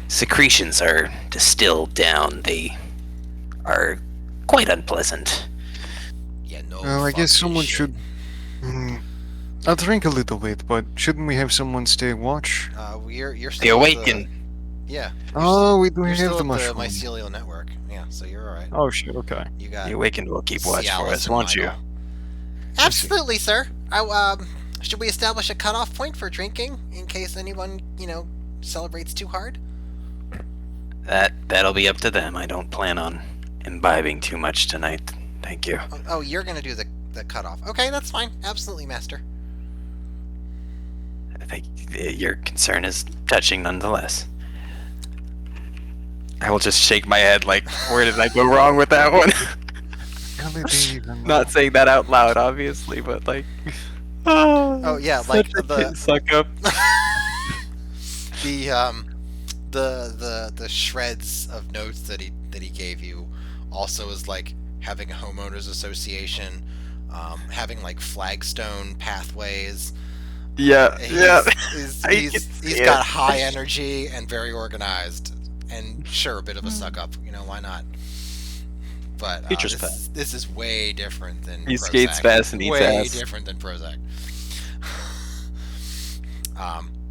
secretions are distilled down. They are quite unpleasant. Yeah, no. Well, I guess fucking someone shit. should. I'll drink a little bit, but shouldn't we have someone stay watch? You're The still awaken. Yeah. Oh, we do You're have still the at the mushroom. mycelial network. Yeah, so you're all right. Oh shit. Okay. You got. The awakened will keep watch for Cialis us, and won't you? Milo. Absolutely, sir. Should we establish a cutoff point for drinking in case anyone, celebrates too hard? That'll be up to them. I don't plan on imbibing too much tonight. Thank you. Oh, you're gonna do the cutoff. Okay, that's fine. Absolutely, master. I think your concern is touching nonetheless. I will just shake my head like, where did I go wrong with that one? Not saying that out loud, obviously, but like, Oh yeah, like such a the kid suck up. the shreds of notes that he gave you also is like having a homeowners association, having like flagstone pathways. Yeah, He's, yeah. he's, I he's, can see he's it. got high energy and very organized, and sure, a bit of a suck up. You know, why not? But Features pet. this is way different than He Prozac. skates fast and eats way ass. different than Prozac.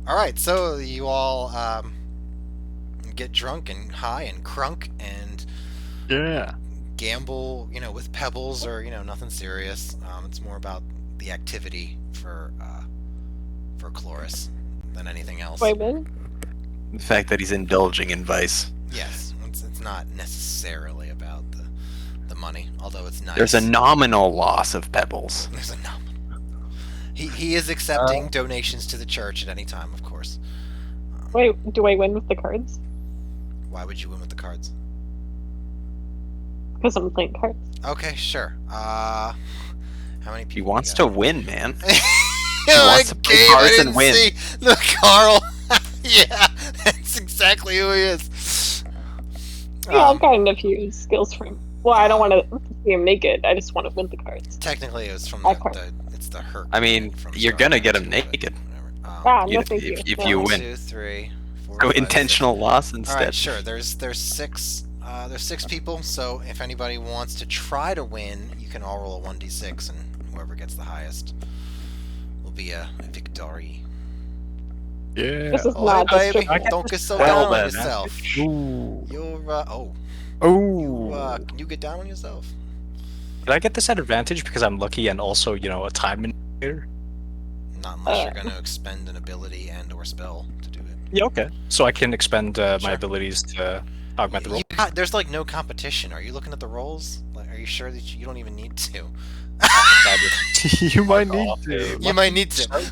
All right, so you all get drunk and high and crunk and Yeah. gamble, with pebbles or nothing serious. It's more about the activity for Chloris than anything else. Do I win? The fact that he's indulging in vice. Yes, it's not necessarily about the money, although it's nice. There's a nominal loss of pebbles. There's a nominal. He is accepting donations to the church at any time, of course. Wait, do I win with the cards? Why would you win with the cards? Because I'm playing cards. Okay, sure. How many people? He wants we to got? win, man. He wants to play cards and win. The Carl. Yeah, that's exactly who he is. Yeah, I've got enough use skills for him. Well, I don't want to see him naked. I just want to win the cards. Technically, it was from it's the Herc. I mean, from you're Star gonna Wars, get him but naked. whatever. Ah, You- no, thank you. if No. you 1, win. 2, 3, 4, Go 5, intentional loss 6. instead. All right, sure. There's 6. There's 6 people. So if anybody wants to try to win, you can all roll a 1d6, and whoever gets the highest will be a victory. Yeah. This is Oh, not hey, a baby, strip. don't get so Well down on then. yourself. Ooh. You're Oh. can you get down on yourself? Did I get this at advantage because I'm lucky and also, a time indicator? Not unless you're going to expend an ability and/or spell to do it. Yeah, okay. So I can expend my Sure. abilities to augment the roll. There's like no competition. Are you looking at the rolls? Like, are you sure that you don't even need to? You might need to. You might need to.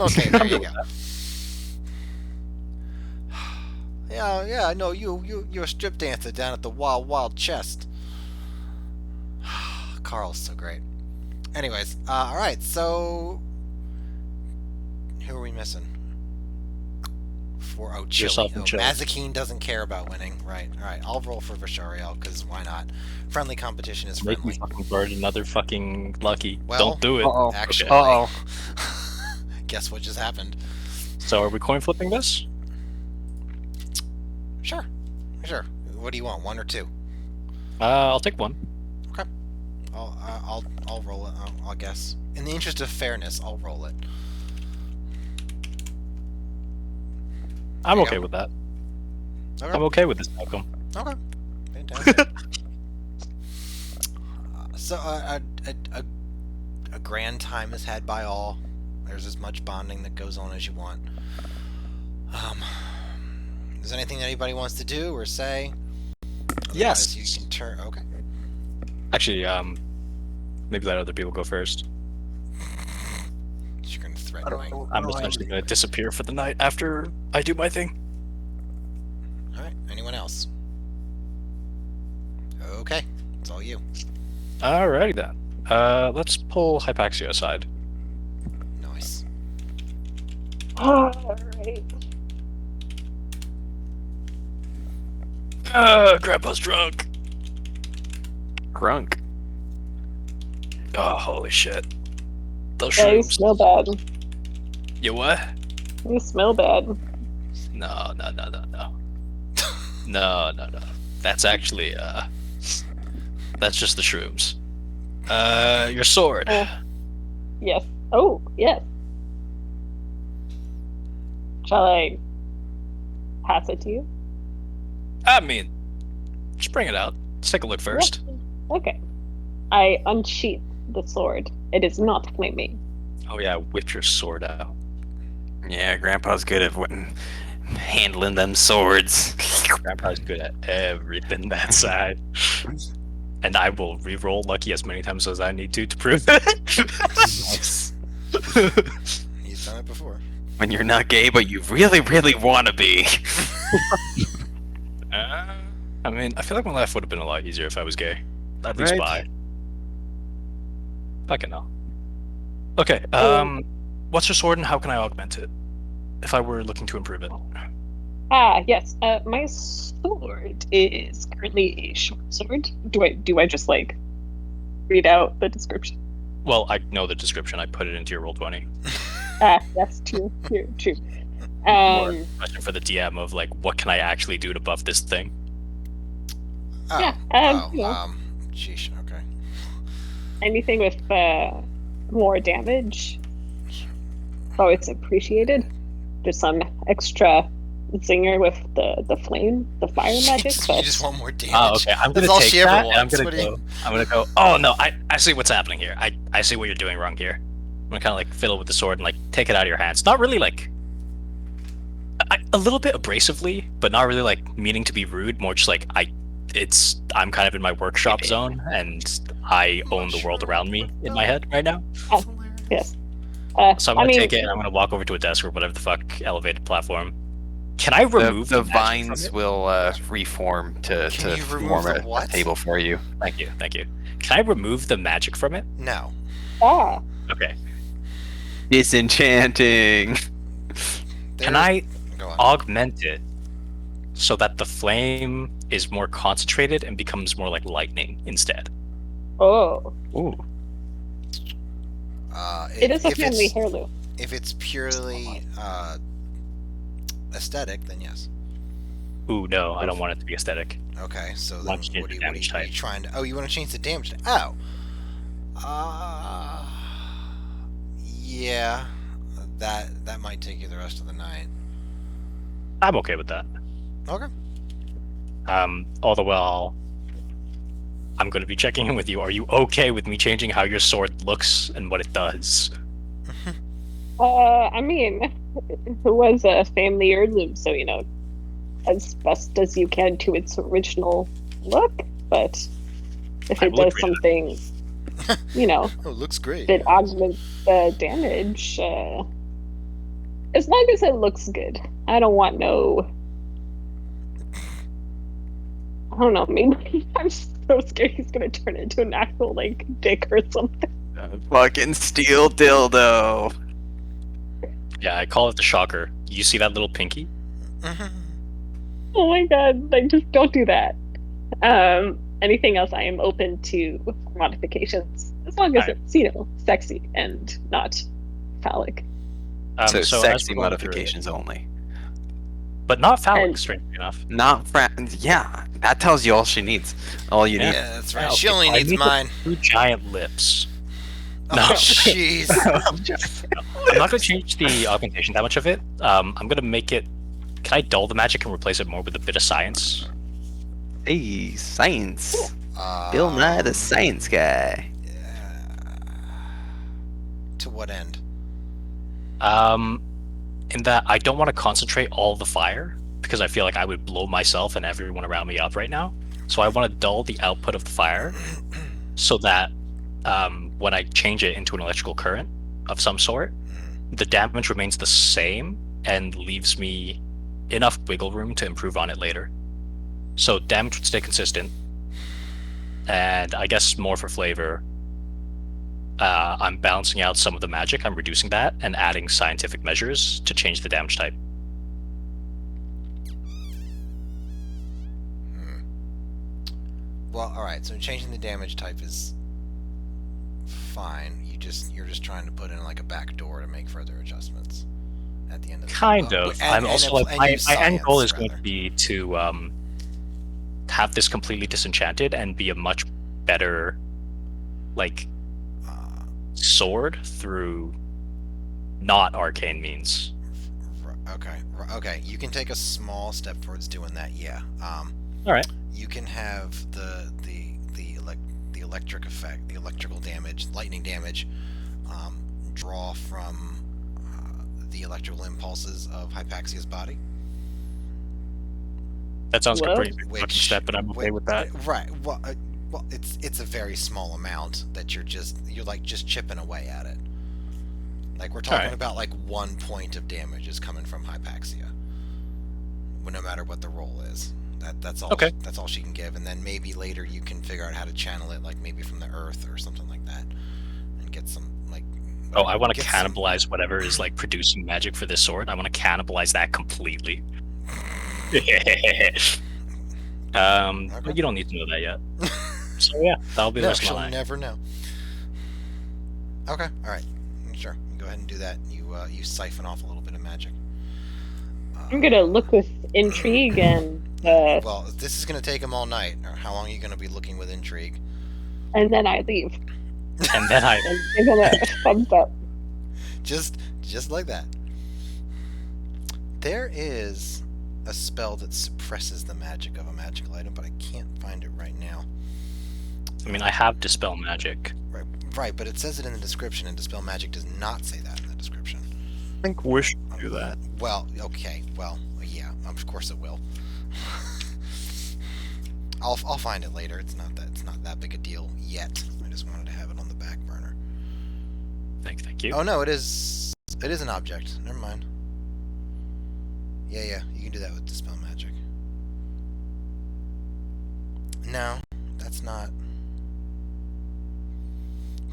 Okay, there you go. Yeah, I know you're a strip dancer down at the Wild Chest. Carl's so great. Anyways, all right. So, who are we missing? Chili. Yourself and Chili. Mazikeen doesn't care about winning. Right. All right. I'll roll for Vishariel because why not? Friendly competition is Make me friendly. fucking burn another fucking lucky. Well, Don't do it. Uh-oh. Actually, Uh-oh. guess what just happened? So are we coin flipping this? Sure. What do you want? 1 or 2? I'll take one. I'll roll it. I'll guess. In the interest of fairness, I'll roll it. I'm There you okay go. with that. Okay. I'm okay with this outcome. Okay. Fantastic. So a grand time is had by all. There's as much bonding that goes on as you want. Is there anything that anybody wants to do or say? Yes. Otherwise, you can turn. Okay. Actually, maybe let other people go first. You're gonna threaten me. I'm essentially gonna disappear for the night after I do my thing. All right. Anyone else? Okay. It's all you. Alrighty then. Let's pull Hypaxia aside. Nice. Alright. Grandpa's drunk. Grunk. Oh, holy shit. Those Yeah, you shrooms. smell bad. You what? You smell bad. No. No. That's actually, that's just the shrooms. Your sword. Yes. Oh, yes. Shall I pass it to you? I mean, just bring it out. Let's take a look first. Yes. Okay. I unsheath the sword. It is not flaming. Oh yeah, whip your sword out. Yeah, Grandpa's good at handling them swords. Grandpa's good at everything that side. And I will re-roll lucky as many times as I need to prove it. Nice. He's done it before. When you're not gay, but you really, really want to be. I mean, I feel like my life would have been a lot easier if I was gay. At least Right. bi. Fucking hell. Okay, what's your sword and how can I augment it? If I were looking to improve it. Ah, yes. My sword is currently a short sword. Do I just like read out the description? Well, I know the description. I put it into your roll 20. Ah, that's true. True. more Um, question for the DM of like, what can I actually do to buff this thing? Oh, Yeah, you know. sheesh, okay. anything with more damage, always appreciated. Just some extra zinger with the flame, the fire magic. You just want more damage. Oh, okay. I'm That's gonna all take she ever that, and wants. I'm What do gonna you- go. I'm gonna go. Oh no, I see what's happening here. I see what you're doing wrong here. I'm gonna kind of like fiddle with the sword and like take it out of your hands. Not really like a little bit abrasively, but not really like meaning to be rude. More just like I'm kind of in my workshop zone, and I own the world around me in my head right now. Oh, yes. So I'm I gonna mean, take it and I'm gonna walk over to a desk or whatever the fuck elevated platform. Can I remove The magic vines from it? will reform to Can you form remove the a what? table for you. Thank you, thank you. Can I remove the magic from it? No. Okay. Disenchanting. Can I Go on. augment it so that the flame is more concentrated and becomes more like lightning instead? oh, Ooh. it is a if family it's, heirloom. if it's purely aesthetic, then yes. Ooh, no, I don't want it to be aesthetic. Okay, so then Want to change what the are damage you type. trying to? Oh, you want to change the damage? Oh. Yeah. That might take you the rest of the night. I'm okay with that. Okay. All the while, I'm going to be checking in with you. Are you okay with me changing how your sword looks and what it does? I mean, it was a family heirloom, so as best as you can to its original look. But if I it will does agree to something, Oh, it looks great. that augments the damage, as long as it looks good, I don't want no. I don't know. Maybe I'm so scared he's gonna turn into an actual like dick or something. Fucking steel dildo. Yeah, I call it the shocker. You see that little pinky? Oh my god! Like, just don't do that. Anything else? I am open to modifications as long as Alright. it's sexy and not phallic. So as sexy we're going through modifications only. but not phallic, And- strangely enough. Not yeah, that tells you all she needs. All you need. Yeah, that's right. Yeah, She okay, only so I needs make it mine. 2 giant lips. Oh, No. jeez. I'm not going to change the augmentation that much of it. I'm going to make it. Can I dull the magic and replace it more with a bit of science? Hey, science. Bill Nye the Science Guy. To what end? In that I don't want to concentrate all the fire because I feel like I would blow myself and everyone around me up right now. So I want to dull the output of the fire so that when I change it into an electrical current of some sort, the damage remains the same and leaves me enough wiggle room to improve on it later. So damage would stay consistent, and I guess more for flavor, I'm balancing out some of the magic, I'm reducing that, and adding scientific measures to change the damage type. Well, all right. So changing the damage type is fine. You're just trying to put in like a back door to make further adjustments at the end of the Kind well, of. and- I'm and also appl- like and my use end goal is science, going to rather. be to have this completely disenchanted and be a much better like Uh, sword through not arcane means. Okay. You can take a small step towards doing that. Yeah. All right. You can have the electric effect, the electrical damage, lightning damage, draw from the electrical impulses of Hypaxia's body. That sounds like a Well, pretty big fucking step, but I'm okay with that. Right. Well, it's a very small amount that you're just chipping away at it. Like we're talking Alright. about like 1 point of damage is coming from Hypaxia. Well, no matter what the roll is. That's all. Okay. That's all she can give, and then maybe later you can figure out how to channel it, like maybe from the earth or something like that, and get some like. Oh, I want to get some- cannibalize whatever is like producing magic for this sword. I want to cannibalize that completely. But you don't need to know that yet. So yeah, that'll be the No, rest of she'll my life. never know. Okay, all right, sure. Go ahead and do that. You siphon off a little bit of magic. I'm gonna look with intrigue Well, this is gonna take him all night. Or how long are you gonna be looking with intrigue? and then I leave And then I and give him a thumbs up. Just like that. There is a spell that suppresses the magic of a magical item, but I can't find it right now. mean, I have dispel magic. Right, but it says it in the description, and dispel magic does not say that in the description. I think Wish would do that. Well, okay, well, yeah, of course it will. I'll find it later. It's not that big a deal yet. I just wanted to have it on the back burner. Thank you. Oh no, it is an object. Never mind. Yeah, you can do that with dispel magic. No, that's not.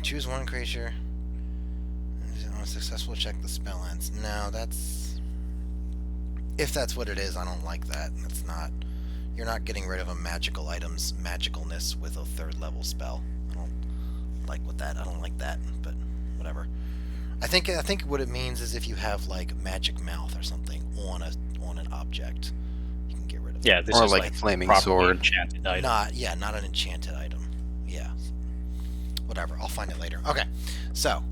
Choose one creature. On a successful check, the spell ends. No, that's... If that's what it is, I don't like that. That's not... You're not getting rid of a magical item's magicalness with a 3rd level spell. I don't like that, but whatever. I think what it means is if you have, like, magic mouth or something on an object, you can get rid of it. Yeah, this Or is like flaming properly sword. enchanted item. Not an enchanted item. Yeah. Whatever, I'll find it later. Okay, so,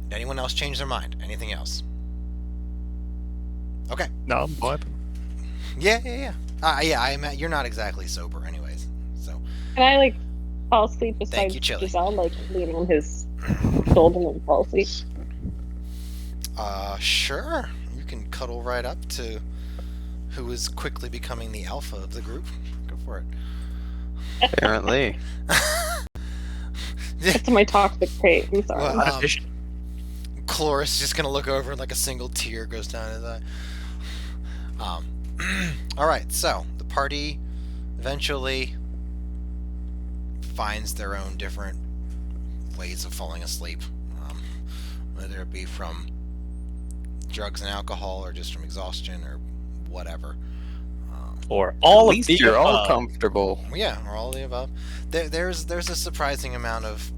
did anyone else change their mind? Anything else? Okay. No, I'm vibing. Yeah. You're not exactly sober anyways, so. Can I like fall asleep beside you, Chili. Giselle, like lean on his shoulder and fall asleep? Sure. You can cuddle right up to who is quickly becoming the alpha of the group. Go for it. Apparently. That's my toxic trait. I'm sorry. Well, Cloris is just gonna look over and like a single tear goes down his eye. Alright, so the party eventually finds their own different ways of falling asleep. Whether it be from drugs and alcohol or just from exhaustion or whatever. Or all At of least the you're all above. comfortable. Yeah, or all of the above. There's a surprising amount of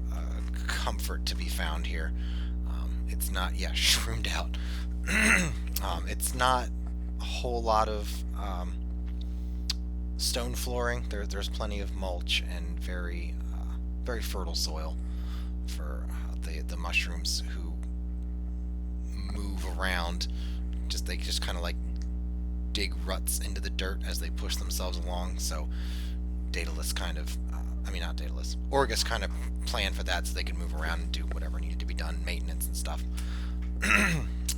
comfort to be found here. It's not, shroomed out. It's not a whole lot of stone flooring. There's plenty of mulch and very fertile soil for the mushrooms who move around. They just kind of like dig ruts into the dirt as they push themselves along. So Daedalus not Daedalus, Orgus kind of planned for that so they could move around and do whatever needed to be done, maintenance and stuff.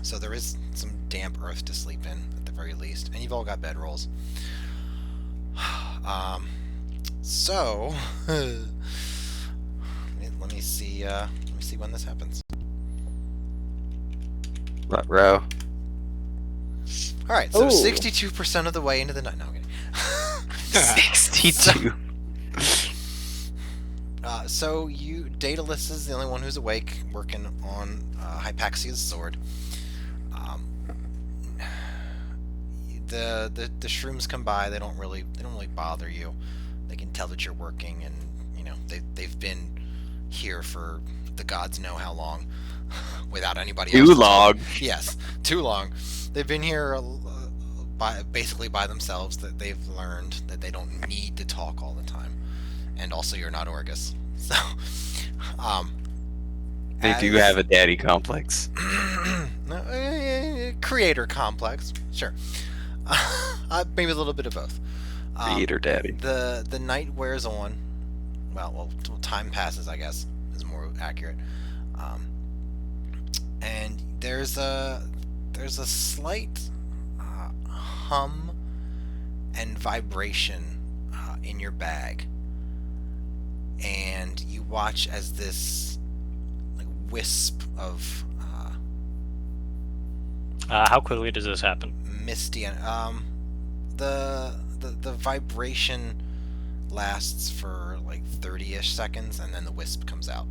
So there is some damp earth to sleep in at the very least, and you've all got bedrolls. So let me see when this happens. Row. All right, so Ooh. 62% of the way into the night. No, I'm kidding. 62. So Daedalus is the only one who's awake, working on Hypaxia's sword. The shrooms come by. They don't really bother you. They can tell that you're working, and they've been here for the gods know how long, without anybody else. Too long. Yes, too long. They've been here basically by themselves. That they've learned that they don't need to talk all the time. And also, you're not Orgus, so They do have a daddy complex. creator complex, sure. Maybe a little bit of both. Creator daddy. The night wears on. Well, time passes, I guess, is more accurate. And there's a slight hum and vibration in your bag, and you watch as this wisp of How quickly does this happen? misty and the vibration lasts for like 30-ish seconds, and then the wisp comes out.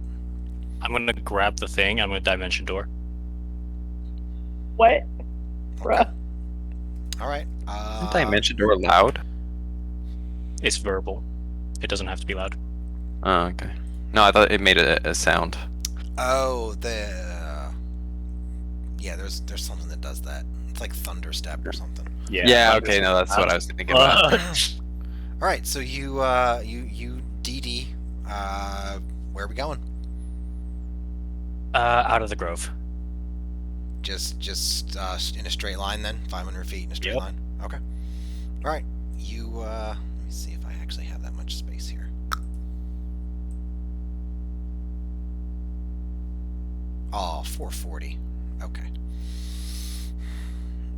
I'm gonna grab the thing. I'm gonna dimension door. What? Bruh. All right. Isn't Dimension Door loud? It's verbal. It doesn't have to be loud. Oh, okay. No, I thought it made a sound. Oh, yeah. there's something that does that. It's like thunder step or something. Yeah. Okay. No, that's what I was thinking about. All right, so you DD. Where are we going? Out of the grove. Just in a straight line then, 500 feet in a straight Yep. line. Okay. All right. You let me see if I actually have that much space here. Oh, 440. Okay.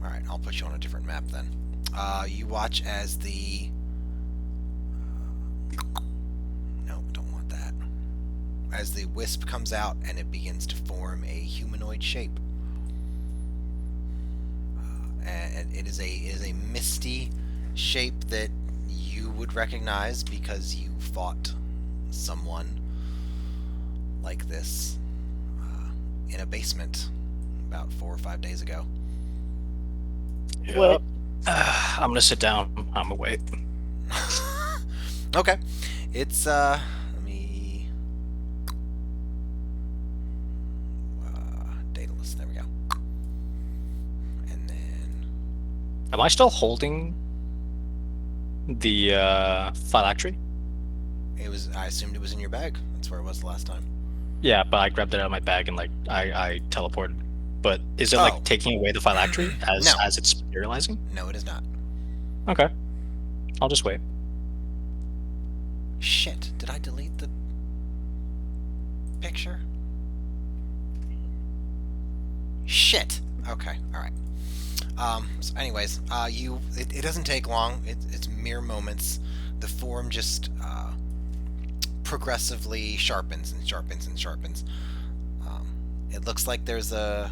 All right, I'll put you on a different map then. You watch as the. No, don't want that. As the wisp comes out and it begins to form a humanoid shape. And it is a misty shape that you would recognize because you fought someone like this in a basement about 4 or 5 days ago. What? I'm gonna sit down. I'm gonna wait. Okay, it's let me Daedalus. There we go. And then Am I still holding the phylactery? it was. I assumed it was in your bag. That's where it was the last time. Yeah, but I grabbed it out of my bag and like I teleported. But is it Oh. like taking away the phylactery as No. as it's materializing? No, it is not. Okay, I'll just wait. Shit! Did I delete the picture? Shit. Okay. All right. So anyways, it doesn't take long. It's mere moments. The form just progressively sharpens and sharpens and sharpens. It looks like there's a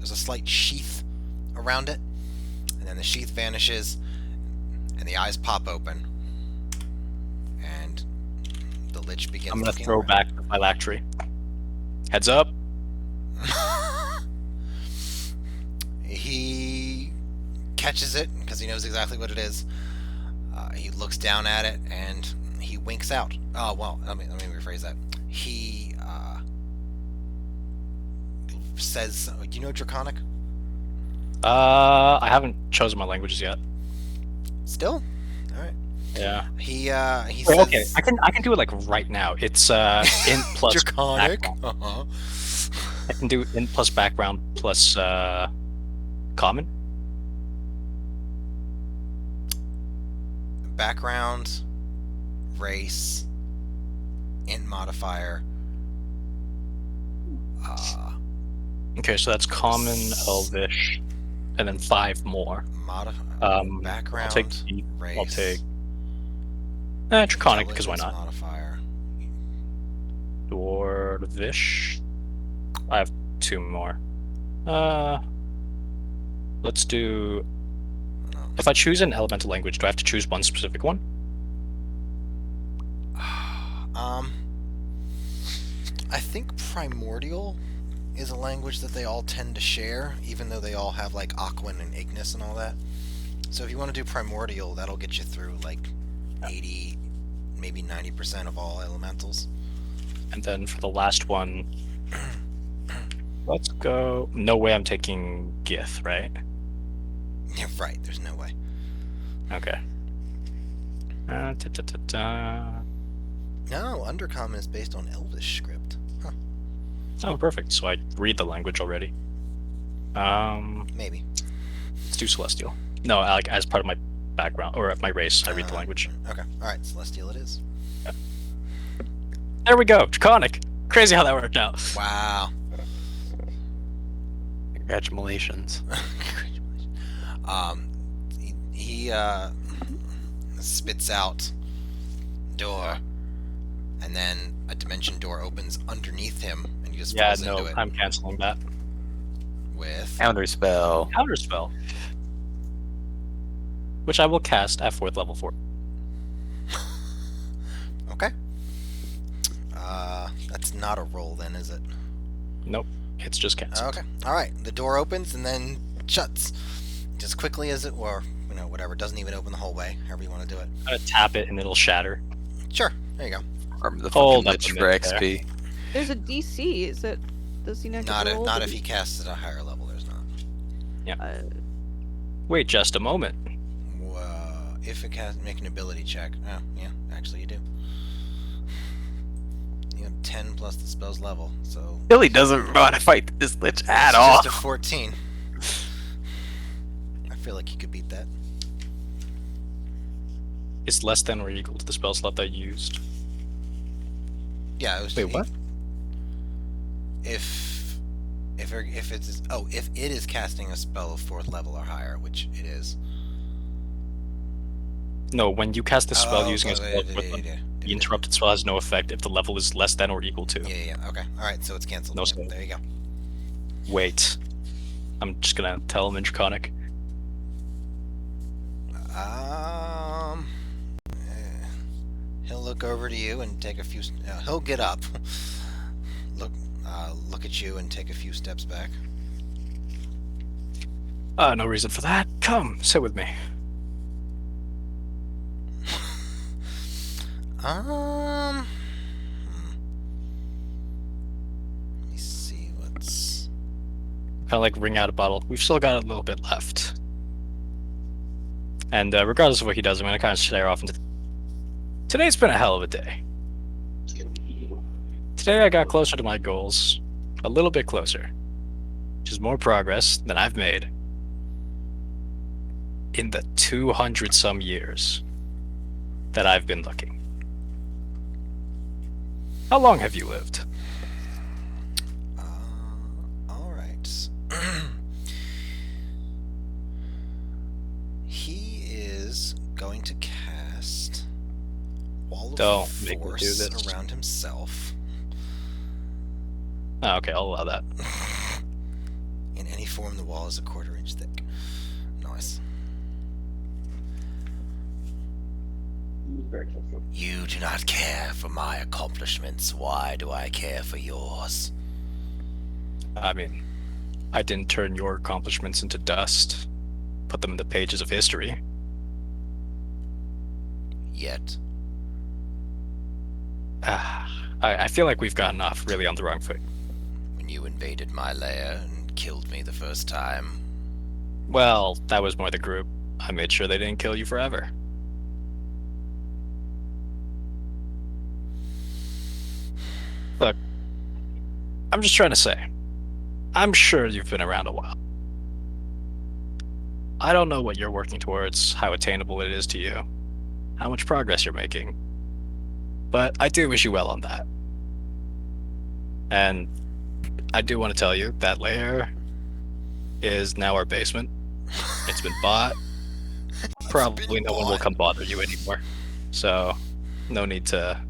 slight sheath around it, and then the sheath vanishes, and the eyes pop open, and the lich begins. I'm gonna looking throw around. back the phylactery. Heads up. He catches it because he knows exactly what it is. He looks down at it and he winks out. Oh well, let me rephrase that. He says, "Do you know Draconic?" I haven't chosen my languages yet. Still, all right. Yeah. He Wait, says, okay, I can do it like right now. It's int plus Draconic. background. I can do int plus background plus common. Background, race, int modifier. Okay, so that's common, elvish, and then 5 more. Background, I'll take the- race. I'll take draconic because why intelligence not? Modifier. Dwarvish. I have 2 more. Let's do. If I choose an elemental language, do I have to choose one specific one? I think Primordial is a language that they all tend to share, even though they all have like Aquan and Ignis and all that. So if you want to do Primordial, that'll get you through like 80, maybe 90% of all elementals. And then for the last one, let's go. No way I'm taking Gith, right? Yeah, right. There's no way. Okay. No, Undercommon is based on Elvish script. Huh. Oh, perfect. So I read the language already. Maybe. Let's do Celestial. No, like as part of my background or my race, I read the language. Okay. All right. Celestial it is. There we go. Draconic. Crazy how that worked out. Wow. Congratulations. He spits out door, and then a dimension door opens underneath him, and he just Yeah, falls no, into it I'm canceling that. with. Counter spell. Counter spell. Which I will cast at 4th level 4. Okay. That's not a roll then, is it? Nope. It's just canceled. Okay. All right. The door opens and then shuts, just quickly as it were. You know, whatever. Doesn't even open the whole way. However you want to do it. I'm gonna tap it and it'll shatter. Sure. There you go. Farm the Hold fucking up lich a for minute XP. There's a DC. Is it? Does he not Not get to roll? not Did if he casts at a higher level. There's not. Wait just a moment. If it casts, make an ability check. Oh, yeah, actually you do. You have 10 plus the spell's level, so Billy doesn't want to fight this lich at it's all. just a 14. I feel like you could beat that. It's less than or equal to the spell slot that you used. Yeah, it was. Wait, what? If it is casting a spell of 4th level or higher, which it is. No, when you cast the spell Oh, using a oh, spell, the interrupted spell has no effect if the level is less than or equal to. Yeah. Okay. All right. So it's canceled. No Yeah, spell. there you go. Wait. I'm just gonna tell him in Draconic. He'll look over to you and take a few. He'll get up. Look at you and take a few steps back. No reason for that. Come, sit with me. Let me see what's. Kind of like wring out a bottle. We've still got a little bit left. And regardless of what he does, I'm gonna kind of stare off into. Today's been a hell of a day. Today I got closer to my goals. A little bit closer. Which is more progress than I've made in the 200 some years that I've been looking. How long have you lived? All right. He is going to cast Wall of Don't make me do Force this. around himself. Oh, okay, I'll allow that. In any form, the wall is a 1/4 inch thick. Nice. You do not care for my accomplishments. Why do I care for yours? I mean, I didn't turn your accomplishments into dust, put them in the pages of history. Yet. I feel like we've gotten off really on the wrong foot. When you invaded my lair and killed me the first time. Well, that was more the group. I made sure they didn't kill you forever. Look, I'm just trying to say, I'm sure you've been around a while. I don't know what you're working towards, how attainable it is to you, how much progress you're making, but I do wish you well on that. And I do want to tell you that lair is now our basement. It's been bought. Probably no one will come bother you anymore. So, no need to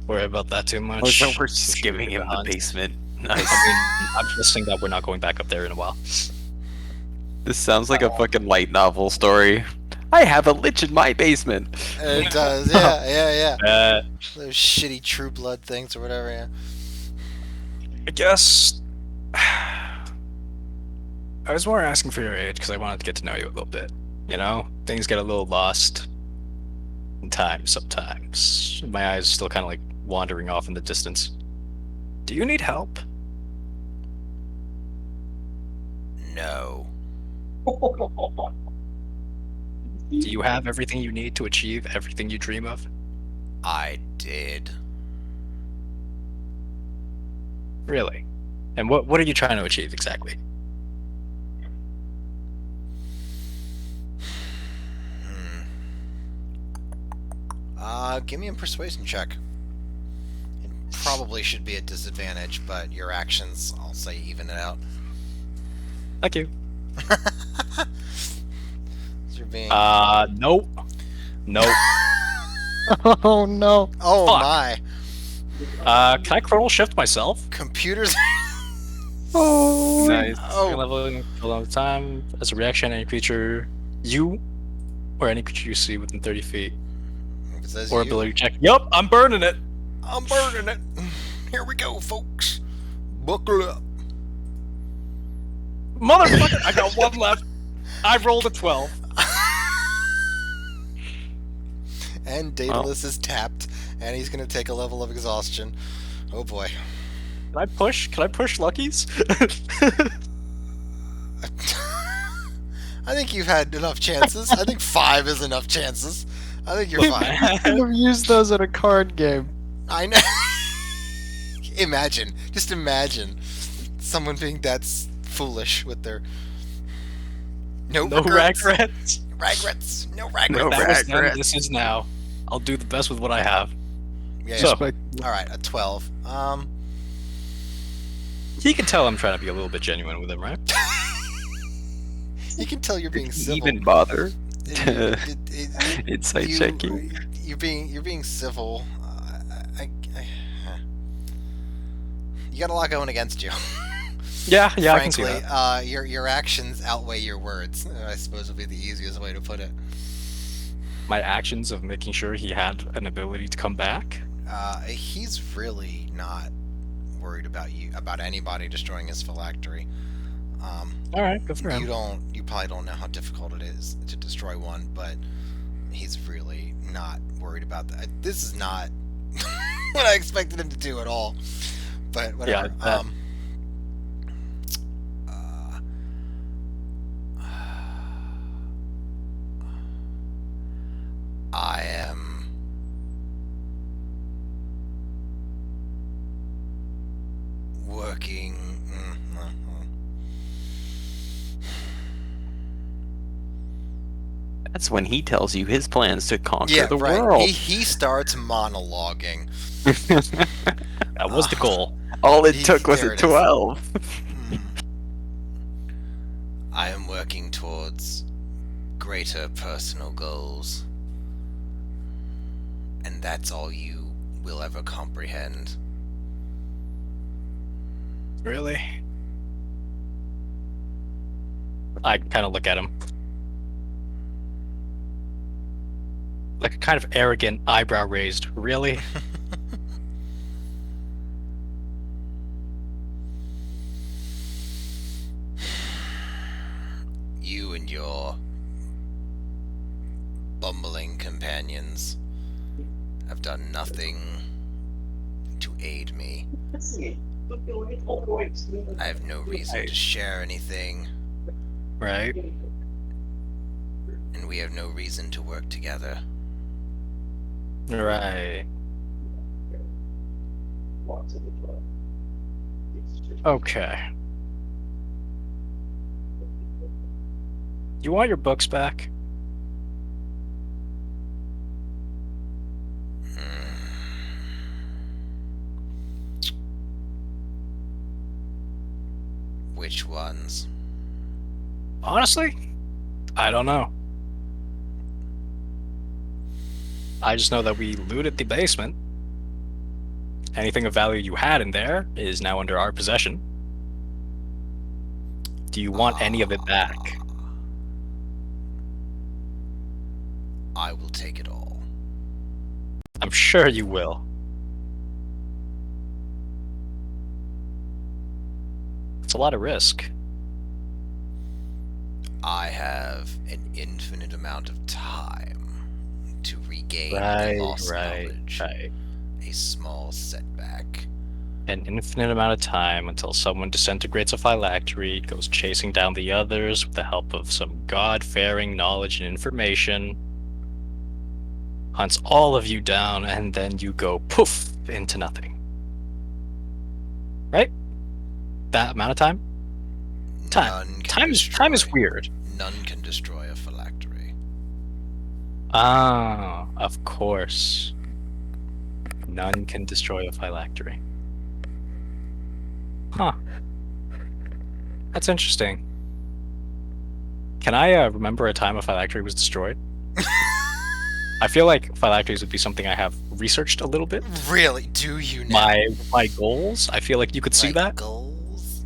worry about that too much. Oh, so we're Just just leave giving it him the behind. basement. I Nice. mean, I'm just saying that we're not going back up there in a while. This sounds like a fucking light novel story. I have a lich in my basement. It does, yeah. Uh, Those shitty True Blood things or whatever, yeah. I guess I was more asking for your age because I wanted to get to know you a little bit. You know, things get a little lost in time sometimes. My eyes still kind of like wandering off in the distance. Do you need help? No. Do you have everything you need to achieve everything you dream of? I did. Really? And what are you trying to achieve exactly? Give me a persuasion check. It probably should be a disadvantage, but your actions, I'll say, even it out. Thank you. You're being... Nope. Nope. Oh no. oh fuck. my! Can I chronal shift myself? Computers... Oh. Nice. Oh. Leveling for a long time. As a reaction, any creature you or any creature you see within 30 feet It says or you. ability check. Yup, I'm burning it. I'm burning it. Here we go, folks. Buckle up. Motherfucker, I got one left. I rolled a 12. And Daedalus is tapped, and he's gonna take a level of exhaustion. Oh boy. Can I push? Can I push Lucky's? I think you've had enough chances. I think 5 is enough chances. I think you're Look, fine. man. Could have used those in a card game. I know. Imagine, just imagine, someone being that foolish with their no No regrets. regrets. Regrets. No No regrets. That was then, regrets. this is now. I'll do the best with what I have. Yeah. So- Respect- All right, a 12. He can tell I'm trying to be a little bit genuine with him, right? You can tell you're being civil. Even bother? It- Insight you- checking. You're being civil. You got a lot going against you. Yeah, I can see Frankly, that. your actions outweigh your words. I suppose would be the easiest way to put it. My actions of making sure he had an ability to come back. He's really not worried about anybody destroying his phylactery. All right, good for him. You probably don't know how difficult it is to destroy one, but he's really not worried about that. This is not what I expected him to do at all. But whatever. Yeah, I am working. That's when he tells you his plans to conquer Yeah, the right. world. He starts monologuing. That was the goal. All it He- took was there a it is. 12. I am working towards greater personal goals. And that's all you will ever comprehend. Really? I kind of look at him. Like a kind of arrogant eyebrow raised. Really? You and your bumbling companions have done nothing to aid me. I have no reason to share anything, Right? and we have no reason to work together. Right. Okay. You want your books back? Which ones? Honestly, I don't know. I just know that we looted the basement. Anything of value you had in there is now under our possession. Do you want any of it back? I will take it all. I'm sure you will. It's a lot of risk. I have an infinite amount of time to regain the Right, lost right, knowledge. right. A small setback. An infinite amount of time until someone disintegrates a phylactery, goes chasing down the others with the help of some god-fearing knowledge and information, hunts all of you down, and then you go poof into nothing. Right? That amount of time? None can Time is destroy- weird. None can destroy a phylactery. Ah, of course. None can destroy a phylactery. Huh. That's interesting. Can I remember a time a phylactery was destroyed? I feel like phylacteries would be something I have researched a little bit. Really? Do you now? My goals, I feel like you could see My that. goals?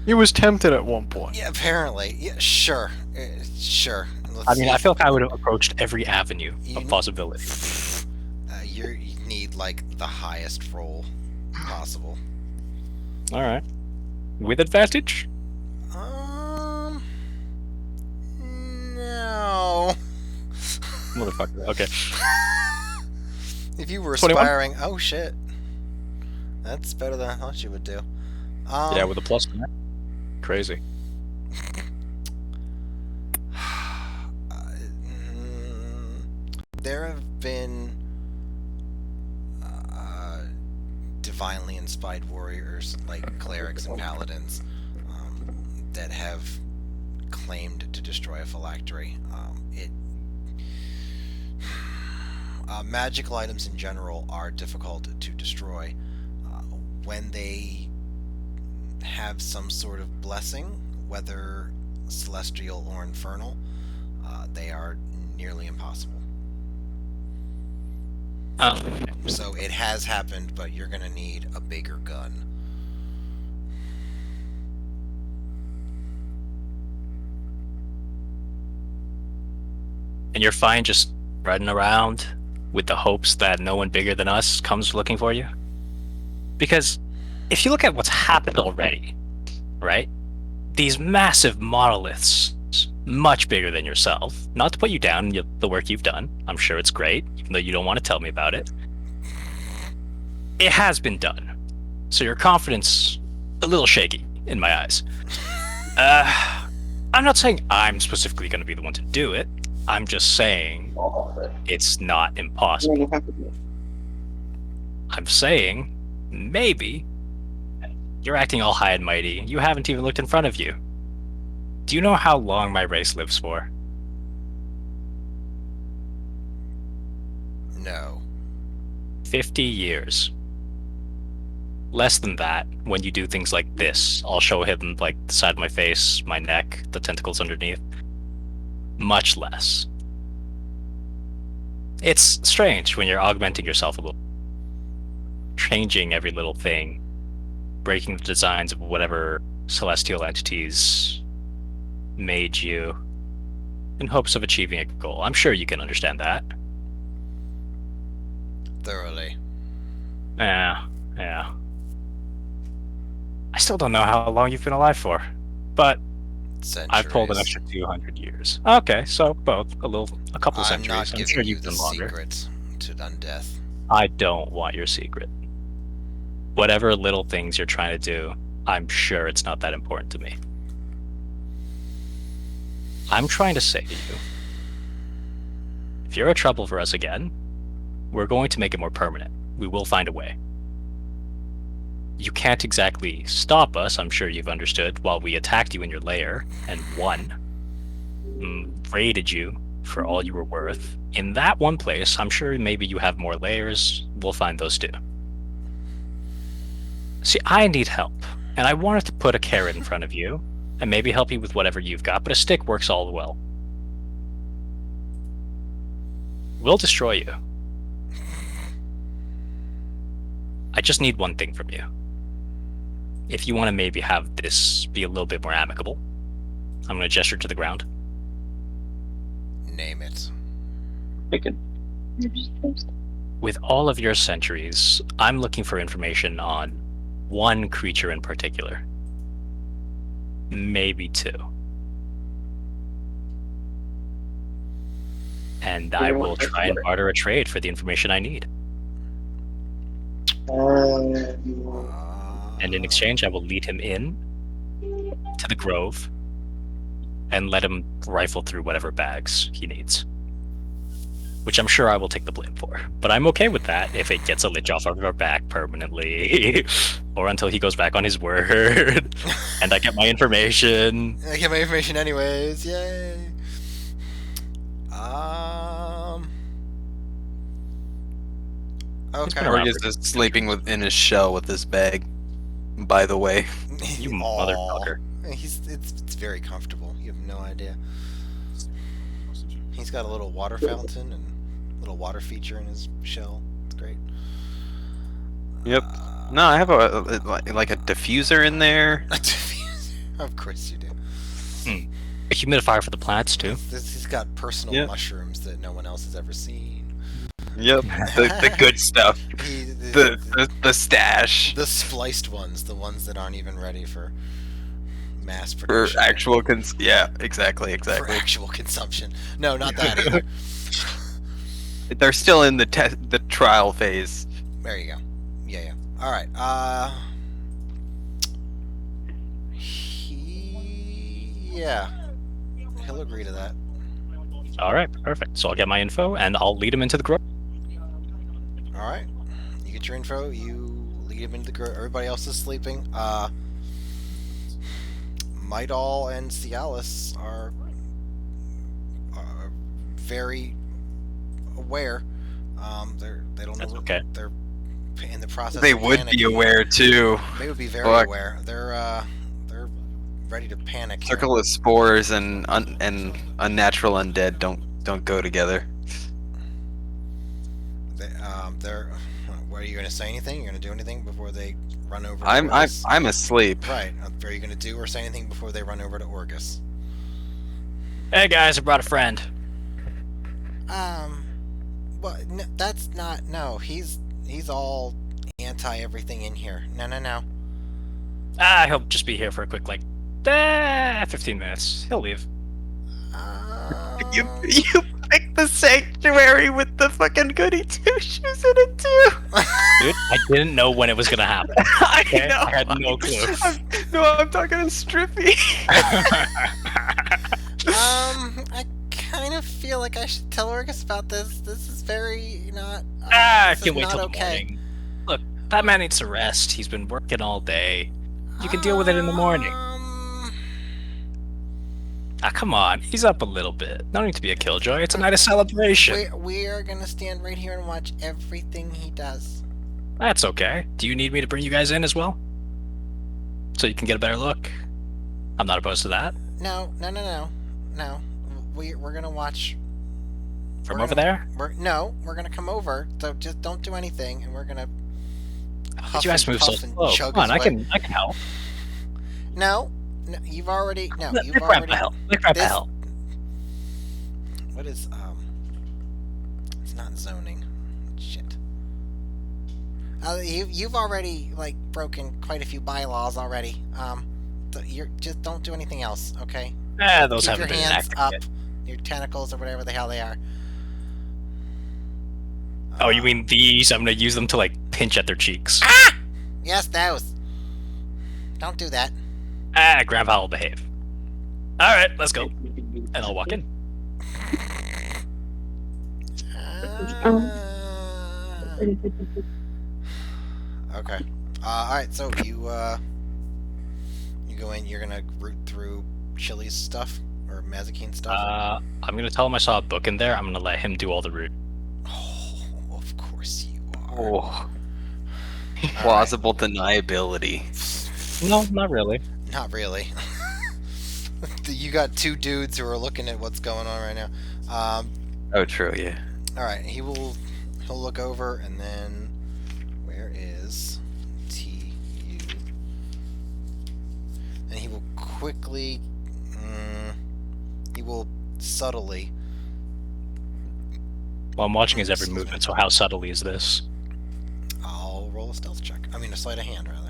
He was tempted at one point. Yeah, apparently. Yeah, sure. Sure. Let's I mean, see. I feel like I would have approached every avenue You- of possibility. You need like the highest roll possible. All right. With advantage? No. Motherfucker. Okay. If you were 21? aspiring, oh shit. That's better than I thought you would do. Yeah, with a plus. Crazy. There have been divinely inspired warriors like clerics and paladins that have claimed to destroy a phylactery. Magical items in general are difficult to destroy. When they have some sort of blessing, whether celestial or infernal, they are nearly impossible. So it has happened, but you're gonna need a bigger gun. And you're fine just running around with the hopes that no one bigger than us comes looking for you? Because if you look at what's happened already, right? These massive monoliths, much bigger than yourself. Not to put you down, the work you've done. I'm sure it's great, even though you don't want to tell me about it. It has been done. So your confidence, a little shaky in my eyes. I'm not saying I'm specifically going to be the one to do it. I'm just saying it's not impossible. I'm saying maybe you're acting all high and mighty. You haven't even looked in front of you. Do you know how long my race lives for? No. 50 years. Less than that when you do things like this. I'll show him like the side of my face, my neck, the tentacles underneath. Much less. It's strange when you're augmenting yourself a little. Changing every little thing. Breaking the designs of whatever celestial entities made you in hopes of achieving a goal. I'm sure you can understand that. Thoroughly. Yeah. I still don't know how long you've been alive for, but Centuries. I've pulled an extra 200 years. Okay, so both a couple I'm centuries. not I'm giving sure you you've the been longer. secret to undeath. I don't want your secret. Whatever little things you're trying to do, I'm sure it's not that important to me. I'm trying to say to you, if you're a trouble for us again, we're going to make it more permanent. We will find a way. You can't exactly stop us, I'm sure you've understood, while we attacked you in your lair and won. Raided you for all you were worth. In that one place, I'm sure maybe you have more layers. We'll find those too. See, I need help, and I wanted to put a carrot in front of you, and maybe help you with whatever you've got, but a stick works all well. We'll destroy you. I just need one thing from you. If you want to maybe have this be a little bit more amicable, I'm going to gesture to the ground. Name it. With all of your centuries, I'm looking for information on one creature in particular. Maybe two. And I will try and barter a trade for the information I need. And in exchange, I will lead him in to the grove and let him rifle through whatever bags he needs. Which I'm sure I will take the blame for. But I'm okay with that if it gets a lich off of our back permanently. Or until he goes back on his word. And I get my information. I get my information anyways. Yay. Okay. Orgus is sleeping in his shell with this bag. By the way, You Aw. motherfucker. It's very comfortable. You have no idea. He's got a little water fountain and a little water feature in his shell. It's great. Yep. No, I have a like a diffuser in there. A diffuser. Of course you do. A humidifier for the plants, too. He's got personal Yep. mushrooms that no one else has ever seen. Yep, the good stuff. The stash The spliced ones, the ones that aren't even ready for mass for production. actual yeah, exactly. For actual consumption. No, not that either. They're still in the trial phase. There you go. Yeah. All right. Yeah, he'll agree to that. All right, perfect. So I'll get my info and I'll lead him into the grove. All right. You get your info. You lead him into the grove. Everybody else is sleeping. Mycelial and Cialis are very aware. They don't That's know. okay. They're in the process. They of would be panicking. aware too. They would be very Fuck. aware. They're ready to panic. Here. Circle of spores and unnatural undead don't go together. They're. What are you going to say? Anything? You're going to do anything before they run over? To I'm Orgus? asleep. Right. Are you going to do or say anything before they run over to Orgus? Hey guys, I brought a friend. Well, no, that's not. No, he's all anti everything in here. No. He'll just be here for a quick 15 minutes. He'll leave. You picked the sanctuary with the fucking goody two shoes in it too. Dude, I didn't know when it was gonna happen. I Okay? know. I had no clue. I'm talking to Strippy. I kind of feel like I should tell Orgus about this. This is very not. I this can't is wait till not the okay. morning. Look, that man needs to rest. He's been working all day. You can deal with it in the morning. Come on, ease up a little bit. No need to be a killjoy. It's a night of celebration. We are gonna stand right here and watch everything he does. That's okay. Do you need me to bring you guys in as well? So you can get a better look? I'm not opposed to that. No. We're gonna watch From over there? We're gonna come over. So just don't do anything, and we're gonna. Did you guys move so slow? Come on, I can help. No, you've already. No, Let you've grab already. the help. Let grab the this- help. What is It's not zoning. Shit. You've already broken quite a few bylaws already. You're just don't do anything else, okay? Those Keep your haven't been hands enacted up, yet. your tentacles or whatever the hell they are. Oh, you mean these? I'm gonna use them to pinch at their cheeks. Yes, those. Don't do that. Grandpa will behave. All right, let's go. And I'll walk in. Okay. All right. So you go in. You're gonna root through Chili's stuff or Mazikeen stuff. I'm gonna tell him I saw a book in there. I'm gonna let him do all the root. Oh, of course you are. Oh. Plausible deniability. No, not really. Not really. You got two dudes who are looking at what's going on right now. Oh, true. Yeah. All right. He'll look over and then where is TU? And he will quickly. He will subtly. Well, I'm watching his every Excuse me. movement. So how subtly is this? I'll roll a stealth check. I mean, a sleight of hand, rather.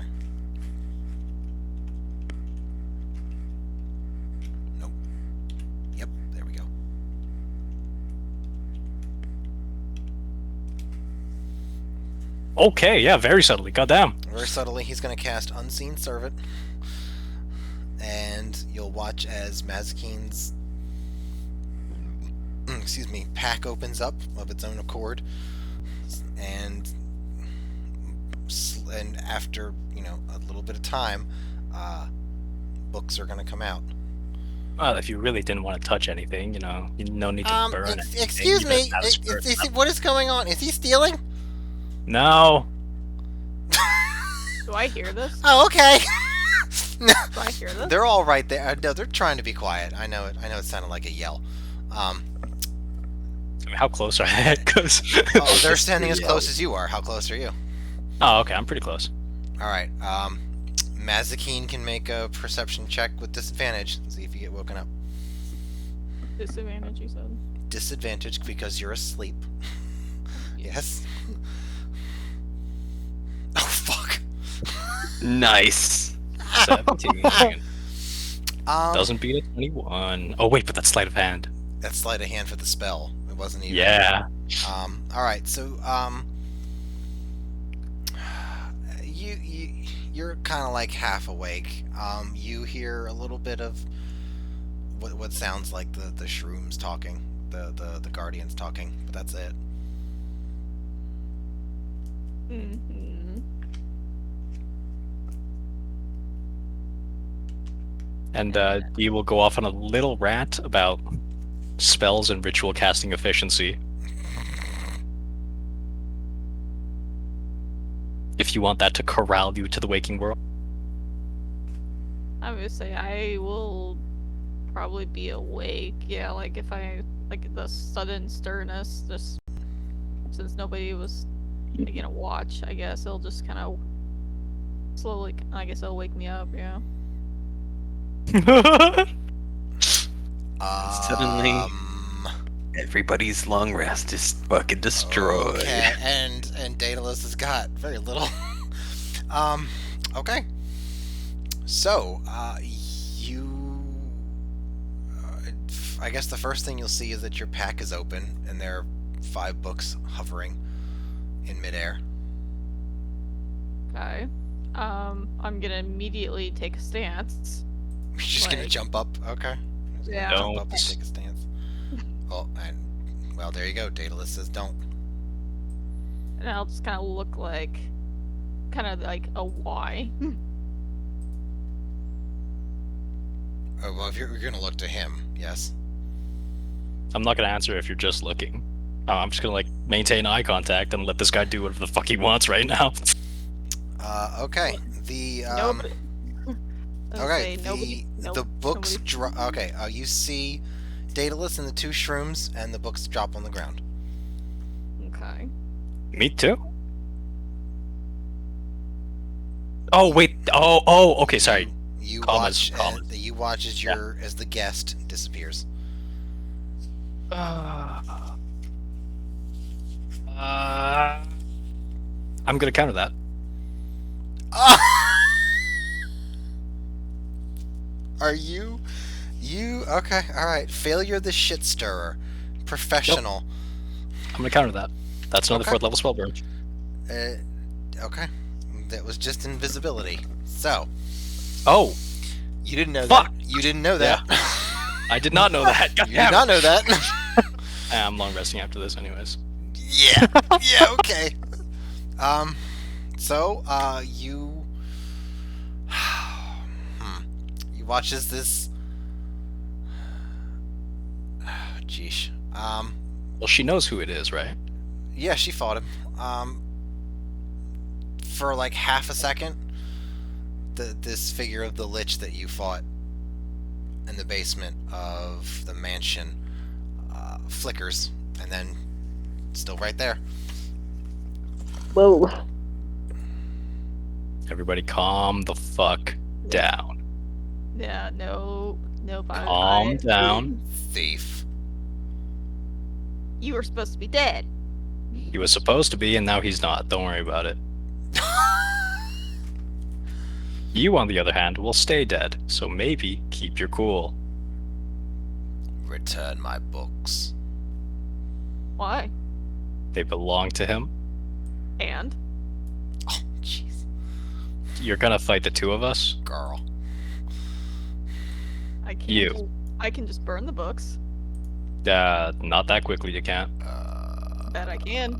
Nope. Yep, there we go. Okay, yeah, very subtly. Goddamn. Very subtly, he's going to cast Unseen Servant. And you'll watch as Mazikeen's pack opens up of its own accord. And after, a little bit of time, books are going to come out. Well, if you really didn't want to touch anything, no need to burn it. Excuse me, what is going on? Is he stealing? No. Do I hear this? Oh, okay. No, Do I hear this? they're all right there. No, they're trying to be quiet. I know it. I know it sounded like a yell. I mean, how close are they? Because They're standing as close as you are. How close are you? Oh, okay, I'm pretty close. All right. Mazikeen can make a perception check with disadvantage. See if you get woken up. Disadvantage, you said. Disadvantage because you're asleep. Yes. Oh fuck. Nice. 17. Um, Doesn't beat a 21. Oh wait, but that's sleight of hand. That's sleight of hand for the spell. It wasn't even. Yeah. All right. So you're kind of like half awake. You hear a little bit of what sounds like the shrooms talking, the guardians talking, but that's it. Mm-hmm. And Dee will go off on a little rant about spells and ritual casting efficiency. If you want that to corral you to the waking world. I would say I will probably be awake. Yeah, like if I like the sudden sternness, just since nobody was gonna watch, I guess it'll just kind of slowly. I guess it'll wake me up. Yeah. Suddenly- Everybody's long rest is fucking destroyed. Okay, and Daedalus has got very little. Okay. So, you. I guess the first thing you'll see is that your pack is open, and there are 5 books hovering in midair. Okay. I'm gonna immediately take a stance. You're just gonna Like- jump up? Okay. Yeah. Jump up and Don't. take a stance. Well, there you go. Daedalus says don't. And I'll just kind of look like, kind of like a Y. Oh, well, if you're gonna look to him, yes. I'm not gonna answer if you're just looking. I'm just gonna like maintain eye contact and let this guy do whatever the fuck he wants right now. Okay. The Nobody. I was Okay. gonna say, The books nobody- drop. Okay. You see Daedalus and the 2 shrooms, and the books drop on the ground. Okay. Me too. Oh wait. Oh. Okay. Sorry. You Commas, watch. commas. You watch as as the guest disappears. I'm gonna counter that. Are you? Okay? All right. Failure the shit stirrer. Professional. I'm gonna counter that. That's another Okay. 4th level spell burn. Okay. That was just invisibility. So Oh, you didn't know Fuck. that. You didn't know that. I did not know that. God You damn did it. not know that. I'm long resting after this, anyways. Yeah. Yeah. Okay. So, you. You watch as this. Jeesh. Well, she knows who it is, right? Yeah, she fought him. For like half a second, this figure of the Lich that you fought in the basement of the mansion flickers, and then still right there. Whoa. Everybody, calm the fuck down. Yeah. No. Calm down. Thief. You were supposed to be dead. He was supposed to be, and now he's not. Don't worry about it. You, on the other hand, will stay dead, so maybe keep your cool. Return my books. Why? They belong to him. And Oh, jeez, You're gonna fight the 2 of us? girl. I can't. You. I can just burn the books. Not that quickly, you can't. Bet I can.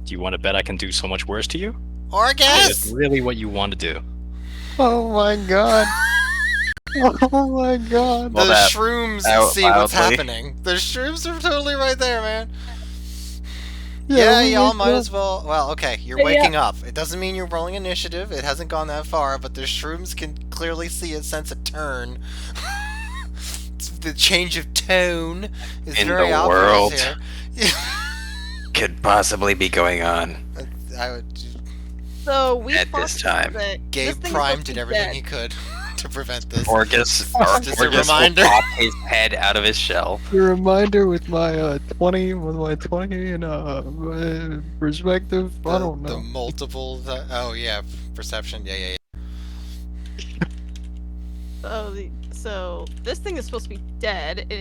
Do you want to bet I can do so much worse to you? Is Orgus! it really what you want to do? Oh my god. Oh my god. Well, the that shrooms out see what's loudly. happening. The shrooms are totally right there, man. Yeah, Yeah, we y'all wake might up. as well. Well, okay, you're Yeah. waking up. It doesn't mean you're rolling initiative. It hasn't gone that far, but the shrooms can clearly see a sense of turn. The change of tone is In very the obvious world. here. Could possibly be going on. I would. So we At fought this time. that Gabe this thing is Prime supposed to did be everything dead. he could to prevent this. Orgus, Just a Orgus reminder. will pop his head out of his shell. A reminder with my 20 and perspective. I don't The know. multiple. Oh yeah, perception. Yeah. So this thing is supposed to be dead, and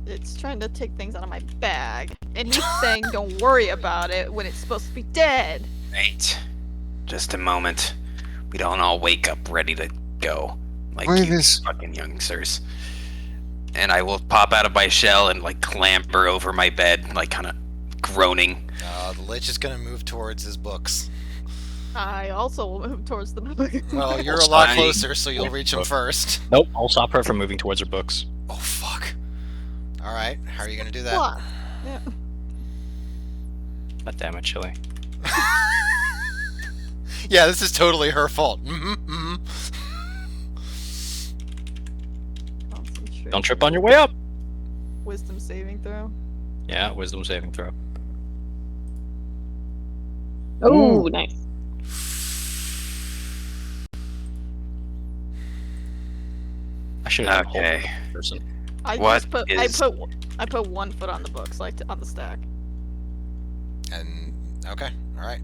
it's trying to take things out of my bag, and he's saying don't worry about it when it's supposed to be dead. Right. just a moment. We don't all wake up ready to go like Why you this- fucking youngsters. And I will pop out of my shell and like clamber over my bed, like kind of groaning. The Lich is gonna move towards his books. I also will move towards the book. Well, you're a lot Fine. closer, so you'll reach him first. Nope, I'll stop her from moving towards her books. Oh, fuck. Alright, how are you gonna do that? What? Yeah. God damn it, Chili. Yeah, this is totally her fault. Concentration. Don't trip on your way up! Wisdom saving throw. Yeah, wisdom saving throw. Oh, nice. I should have Okay. person. I What just put is- I put 1 foot on the books, like on the stack. And, okay, alright.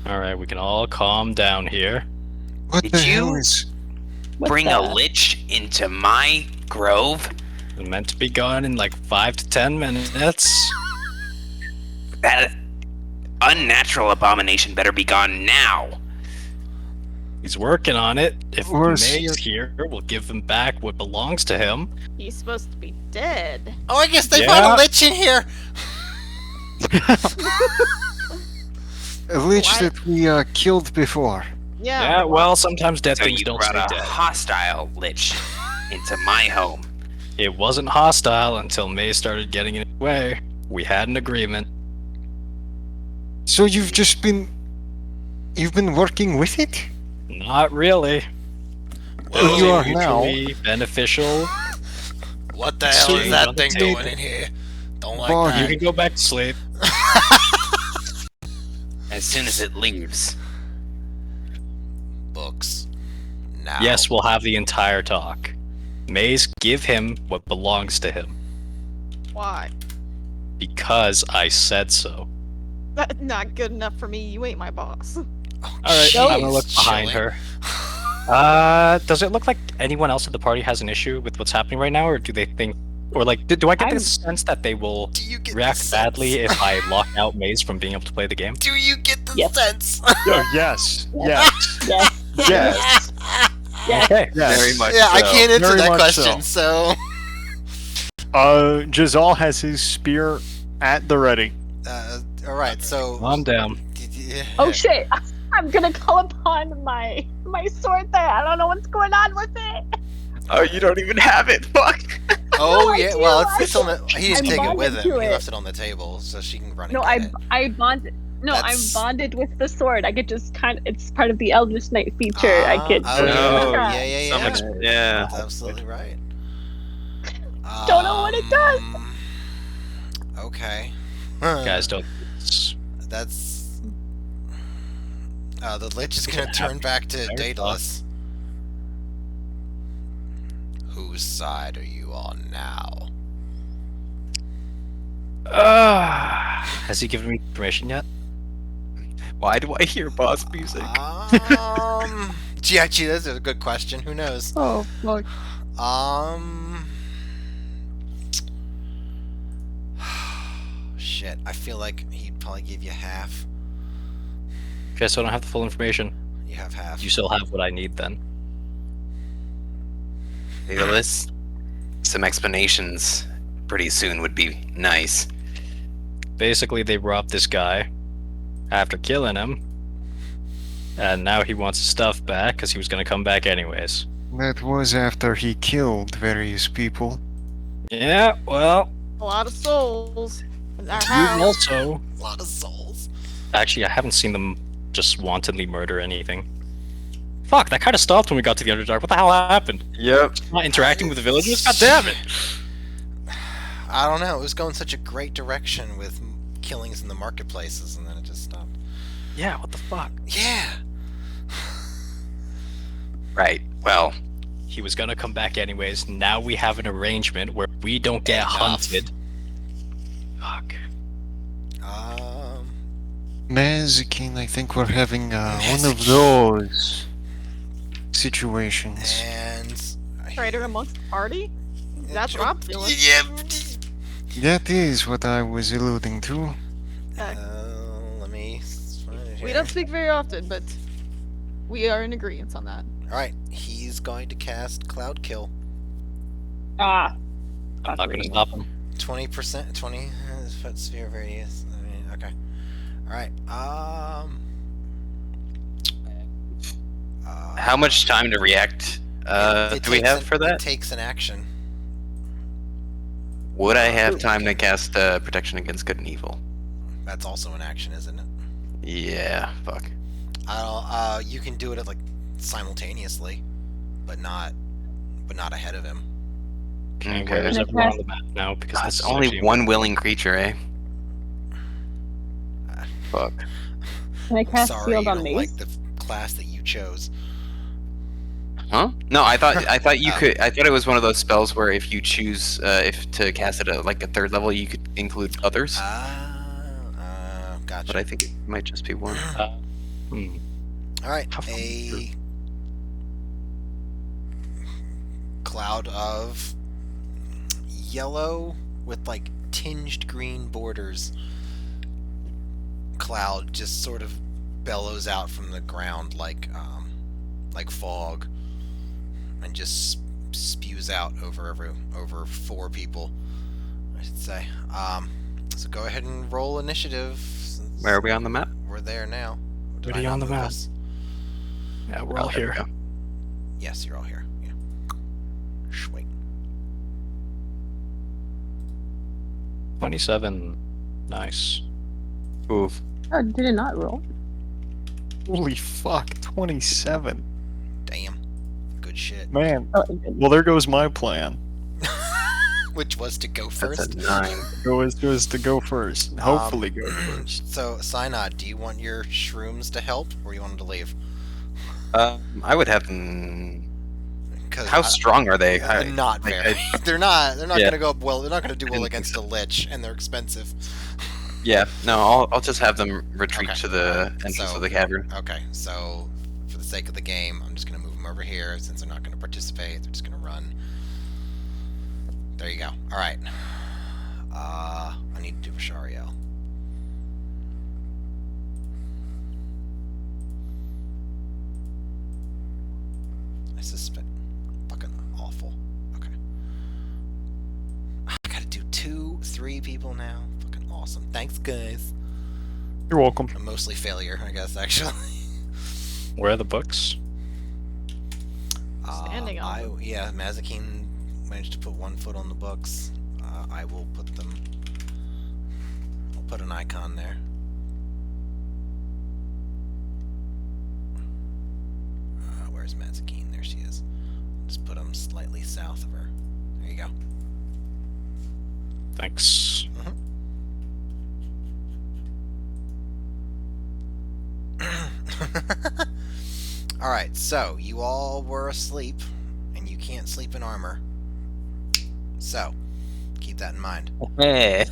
Alright, we can all calm down here. What Did the you- hell is? What's Bring that? a lich into my grove? It's meant to be gone in like 5 to 10 minutes. That unnatural abomination better be gone now. He's working on it. If Where's- May's here, we'll give him back what belongs to him. He's supposed to be dead. Oh, I guess they Yeah. found a Lich in here! A lich Why- that we killed before. Yeah. Yeah, well, sometimes dead So things you don't brought stay a dead. hostile lich into my home. It wasn't hostile until May started getting in the way. We had an agreement. So you've been working with it? Not really. Well, you are now. Mutually beneficial. What the hell is Sweet. that thing Sweet. doing in here? Don't like Bargain. You that. can go back to sleep. As soon as it leaves. Books. Now. Yes, we'll have the entire talk. Maze, give him what belongs to him. Why? Because I said so. That's not good enough for me. You ain't my boss. Oh, Alright, jeez, I'm gonna look behind chilling. her. Does it look like anyone else at the party has an issue with what's happening right now, or do they think, or like, do I get the sense that they will Do you get react the sense? badly if I lock out Maze from being able to play the game? Do you get the Yes. sense? Oh, yes. Yes. Yes. Yes. Yes. Okay. Yes. Very much Yeah, I so. can't answer Very that much question, so. Jazal has his spear at the ready. Alright, so. Calm down. Oh shit! I'm gonna call upon my sword there. I don't know what's going on with it. Oh, you don't even have it. Fuck. Oh, No, I yeah, do, well, I it's on the. He didn't I'm take it bonded with him. to He it. left it on the table, so she can run and No, get it. I bonded. No, That's- I'm bonded with the sword. I could just it's part of the Eldritch Knight feature. I could. Oh, No. yeah, yeah, So yeah. much. Yeah. That's absolutely right. Don't know what it does. Okay. Guys, don't. That's. The Lich is gonna turn back to Fair Daedalus. Whose side are you on now? Has he given me information yet? Why do I hear boss music? Gee, actually, that's a good question. Who knows? Oh, fuck. Shit. I feel like he'd probably give you half. Okay, so I don't have the full information. You have half. You still have what I need then. Daedalus, some explanations pretty soon would be nice. Basically, they robbed this guy after killing him, and now he wants his stuff back because he was going to come back anyways. That was after he killed various people. Yeah, well, A lot of souls. In our you house. also. A lot of souls. Actually, I haven't seen them just wantonly murder anything. Fuck, that kind of stopped when we got to the Underdark. What the hell happened? Yep. Not interacting with the villagers? God damn it! I don't know. It was going such a great direction with killings in the marketplaces, and then it just stopped. Yeah, what the fuck? Yeah. Right. Well, He was gonna come back anyways. Now we have an arrangement where we don't get Enough. hunted. Fuck. Mazikin, I think we're having one of Mazikin. those situations. And. Traitor amongst the party? That's what I'm feeling. Yeah. That is what I was alluding to. Let me We don't speak very often, but we are in agreement on that. Alright, he's going to cast Cloud Kill. Ah. I'm not going to stop him. 20%, 20 foot sphere radius. I mean, okay. Alright, How much time to react it do we takes have an- for It that? takes an action. Would I have time to cast Protection Against Good and Evil? That's also an action, isn't it? Yeah, fuck. You can do it like simultaneously, but not ahead of him. Okay, Okay. where is Can I everyone on cast- the map now? Because God, this it's is only actually- one willing creature, eh? Fuck. Can I cast Sorry, Sealed you on don't Mace? like the class that you chose. Huh? No, I thought you Oh. could. I thought it was one of those spells where if you choose if to cast it at like a third level, you could include others. Gotcha. But I think it might just be one. Hmm. All right, How far a cloud of yellow with like tinged green borders. Cloud just sort of bellows out from the ground like fog, and just spews out over 4 people, I should say. So go ahead and roll initiative. Since Where are we on the map? we're there now. Did Already I not on the move map. us? Yeah, we're Oh, all there we here. go. Yes, you're all here. Yeah. Sweet. 27. Nice. Oof. Oh, did it not roll? Holy fuck, 27. Damn. Good shit. Man. Oh, it did. Well, there goes my plan. Which was to go That's first. a 9. Goes to go first. Hopefully go first. So, Synod, do you want your shrooms to help, or you want them to leave? I would have them. 'Cause How strong are they? not like, very. They're not Yeah. gonna go well. They're not gonna do well Didn't against a lich, and they're expensive. Yeah, no, I'll just have them retreat Okay. to the entrance So- of the cavern. Okay, so for the sake of the game, I'm just gonna move them over here. Since they're not gonna participate, they're just gonna run. There you go. All right. I need to do Vishariel. I suspect. Fucking awful. Okay. I gotta do 2, 3 people now. Fucking awesome. Thanks, guys. You're welcome. I'm mostly failure, I guess, actually. Where are the books? Standing on them. Yeah, Mazikeen managed to put 1 foot on the books. I will put them. I'll put an icon there. Where's Mazikeen? There she is. Just put them slightly south of her. There you go. Thanks. Alright, so you all were asleep, and you can't sleep in armor. So, keep that in mind. Hey,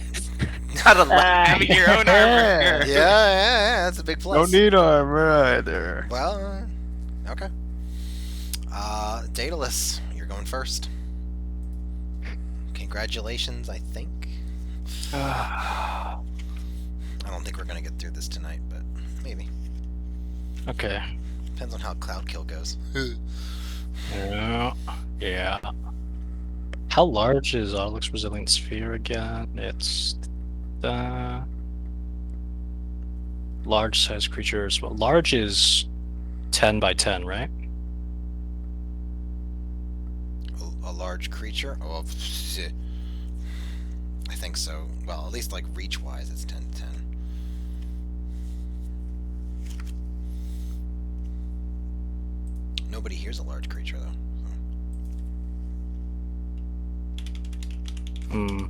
gotta let having your own armor. Yeah, that's a big plus. Don't need armor either. Well, okay. Daedalus, you're going first. Congratulations, I think. I don't think we're gonna get through this tonight, but maybe. Okay. Depends on how Cloud Kill goes. Yeah. Yeah. How large is Orgus Resilient Sphere again? It's large size creatures. Well, large is 10 by 10, right? A large creature? Oh, shit. I think so. Well, at least like reach-wise, it's 10 to 10. Nobody here's a large creature, though. Hmm.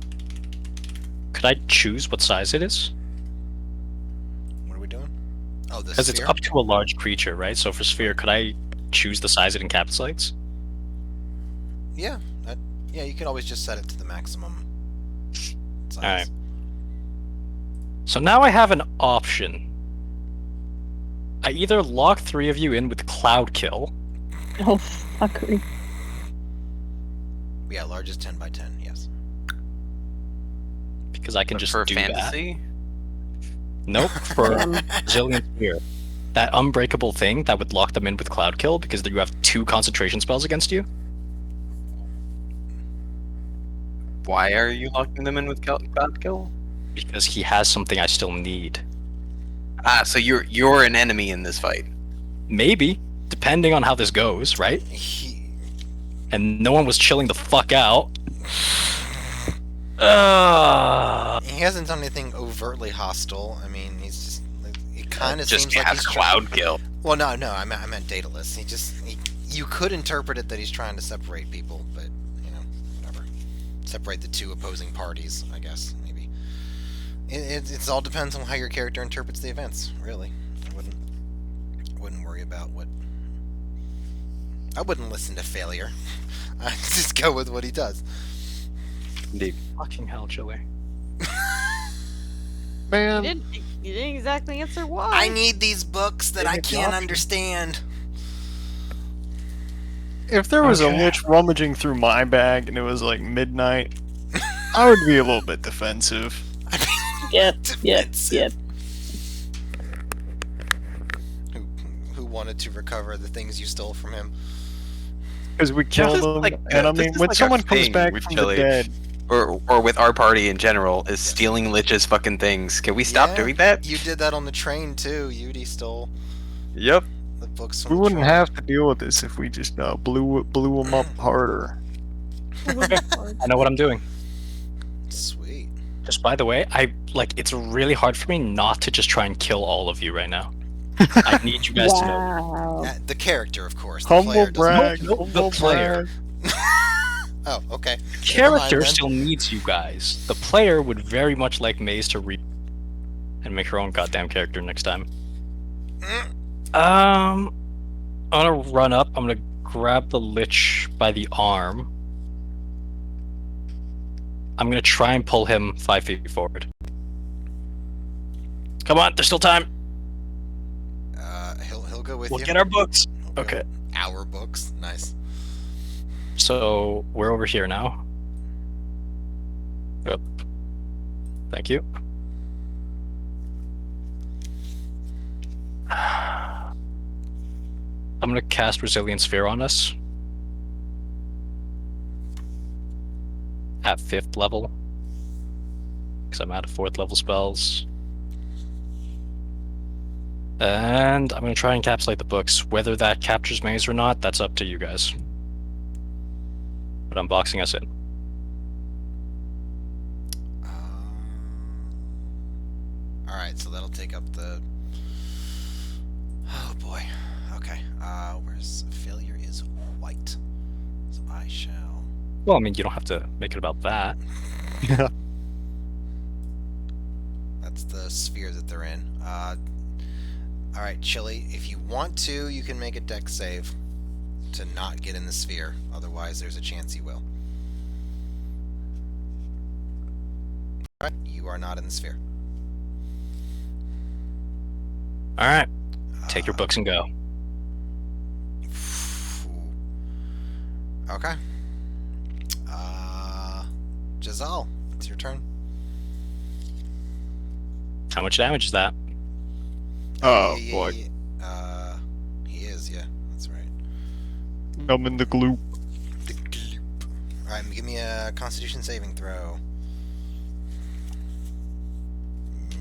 Could I choose what size it is? What are we doing? Oh, the Because it's sphere? up to a large creature, right? So for sphere, could I choose the size it encapsulates? Yeah, yeah. You can always just set it to the maximum size. Alright. So now I have an option. I either lock 3 of you in with Cloud Kill, Oh, fuckery. Yeah, large is 10 by 10. Yes. because I can But just for do fantasy, Nope, for Zillion Sphere. That unbreakable thing that would lock them in with Cloud Kill because you have 2 concentration spells against you. Why are you locking them in with Cloud Kill? Because he has something I still need. Ah, so you're an enemy in this fight. Maybe, depending on how this goes, right? He, And no one was chilling the fuck out. he hasn't done anything overtly hostile. I mean, he's just. Like, it kind of Just seems like has he's Cloud Kill. Well, no, I meant Daedalus. You could interpret it that he's trying to separate people, but you know, whatever. Separate the 2 opposing parties, I guess, maybe. It all depends on how your character interprets the events, really. I wouldn't worry about what. I wouldn't listen to failure. I just go with what he does. Indeed. Fucking hell, Chili. Man, You didn't exactly answer why. I need these books that I Give me the can't option. understand. if there was a Okay. lich rummaging through my bag and it was like midnight, I would be a little bit defensive. Yep, yep, Defensive. yep. Who wanted to recover the things you stole from him? Because we This killed is them, like and I this mean, is when like a someone comes thing back with from Chili. the dead, Or with our party in general, is stealing Lich's fucking things. Can we stop Yeah, doing that? You did that on the train too. Yudi stole Yep. the books from we the wouldn't train. have to deal with this if we just blew them up harder. I know what I'm doing. Sweet. Just by the way, it's really hard for me not to just try and kill all of you right now. I need you guys to know. Wow. The character, of course. The Humble player doesn't. brag, Nope, the humble player. brag. Oh, okay. Character then. still needs you guys. The player would very much like Maze to and make her own goddamn character next time. I'm gonna run up. I'm gonna grab the Lich by the arm. I'm gonna try and pull him 5 feet forward. Come on, there's still time. He'll go with We'll you. get our books. He'll go Okay. Our books. Nice. So we're over here now. Yep. Thank you. I'm gonna cast Resilient Sphere on us. At 5th level. Because I'm out of 4th level spells. And I'm gonna try and encapsulate the books. Whether that captures Maze or not, that's up to you guys. But I'm boxing us in. All right, so that'll take up the. Oh boy. Okay. Where's failure is white, so I shall. Well, I mean, you don't have to make it about that. Yeah. That's the sphere that they're in. All right, Chili. If you want to, you can make a dex save to not get in the sphere. Otherwise, there's a chance you will. All right, you are not in the sphere. All right, take your books and go. Okay. Giselle, it's your turn. How much damage is that? Oh He- boy, he is. Yeah, that's right. I'm in the gloop. The gloop. All right, give me a Constitution saving throw.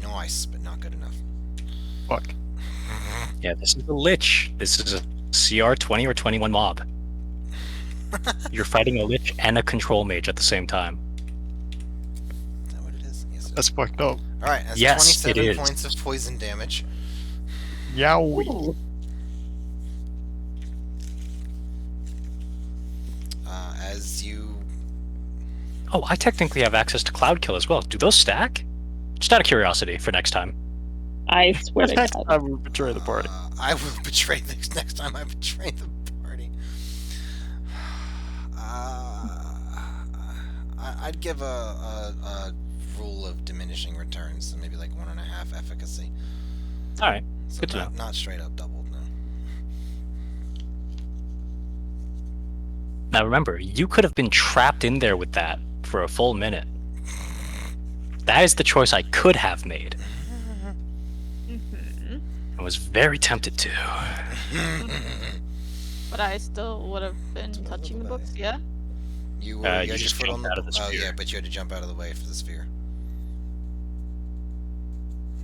Nice, but not good enough. Fuck. Yeah, this is a Lich. This is a CR 20 or 21 mob. You're fighting a Lich and a Control Mage at the same time. Is that what it is? Yes. That's fucked up. All right, that's Yes, it 27 is. points of poison damage. Yowie. As you. Oh, I technically have access to Cloud Kill as well. Do those stack? Just out of curiosity for next time. I swear to Next God. time we betray the party. I will betray next time I betray the party. I'd give a rule of diminishing returns, so maybe like 1.5 efficacy. All right. So Good to not straight up doubled, no. Now remember, you could have been trapped in there with that for a full minute. That is the choice I could have made. I was very tempted to. But I still would have been It's a touching the little books, bit. yeah? You You had your just foot on jumped the. out of the Oh yeah, sphere. but you had to jump out of the way for the sphere.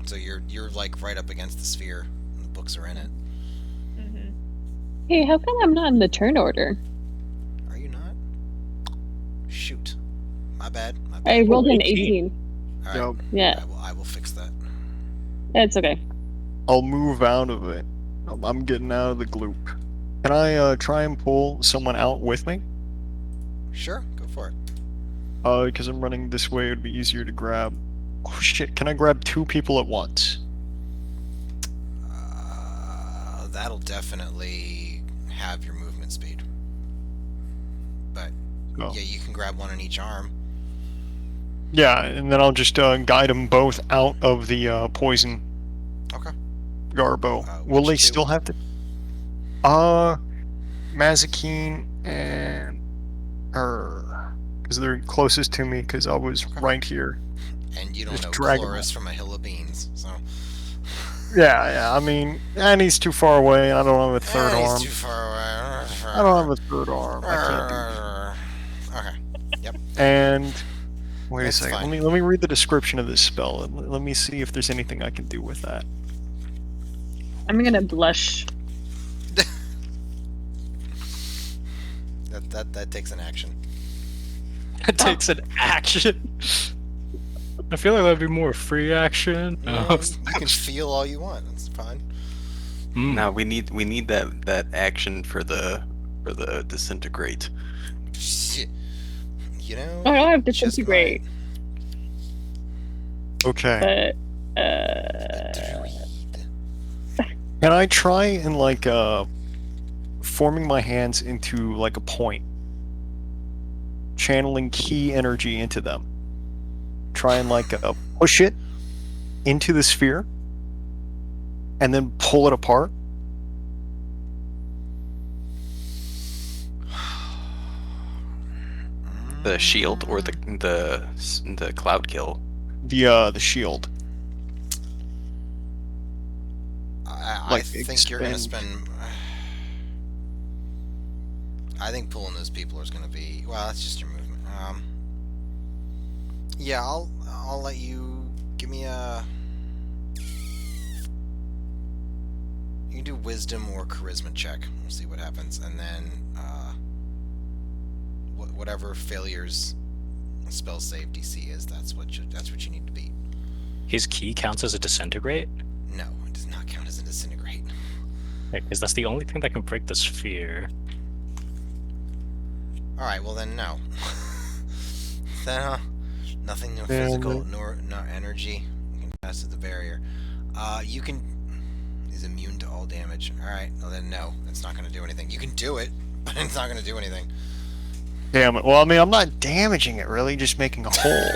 So you're like right up against the sphere, and the books are in it. Mm-hmm. Hey, how come I'm not in the turn order? Are you not? Shoot, my bad. My I bad. rolled an 18. 18. All Yep. right, Yeah, I will fix that. it's okay. I'll move out of it. I'm getting out of the gloop. Can I try and pull someone out with me? Sure, go for it. Because I'm running this way, it'd be easier to grab. Oh shit! Can I grab 2 people at once? That'll definitely have your movement speed. But Oh. yeah, you can grab one on each arm. Yeah, and then I'll just guide them both out of the poison Okay. garbo. Will Which they two? still have to? Mazikeen and her, because they're closest to me. Because I was Okay. right here. And you don't Just know drag 'em Chloris from a hill of beans, so. Yeah. I mean, and he's too far away. I don't have a third He's arm. too far away. I don't have a third arm. I can't do. Okay. Yep. And wait That's a second. fine. Let me read the description of this spell. Let me see if there's anything I can do with that. I'm gonna blush. That takes an action. It takes an action. I feel like that'd be more free action. You can feel all you want. That's fine. Mm. No, we need that action for the disintegrate. You know. I don't have just disintegrate, Okay. but Can I try and like forming my hands into like a point, channeling key energy into them. Try and like push it into the sphere, and then pull it apart. The shield or the cloud kill. The shield. I Like, think you're gonna expand. spend. I think pulling those people is gonna be. Well, that's just your movement. Yeah, I'll let you give me a. You can do wisdom or charisma check. We'll see what happens, and then whatever failures spell save DC is, that's what you need to beat. His key counts as a disintegrate? No, it does not count as a disintegrate. Because that's the only thing that can break the sphere. All right, well then no. Then nothing, no Then- physical, nor energy. You can pass through the barrier. You can is immune to all damage. All right, well then no, it's not going to do anything. You can do it, but it's not going to do anything. Damn it. Well, I mean, I'm not damaging it really, just making a hole.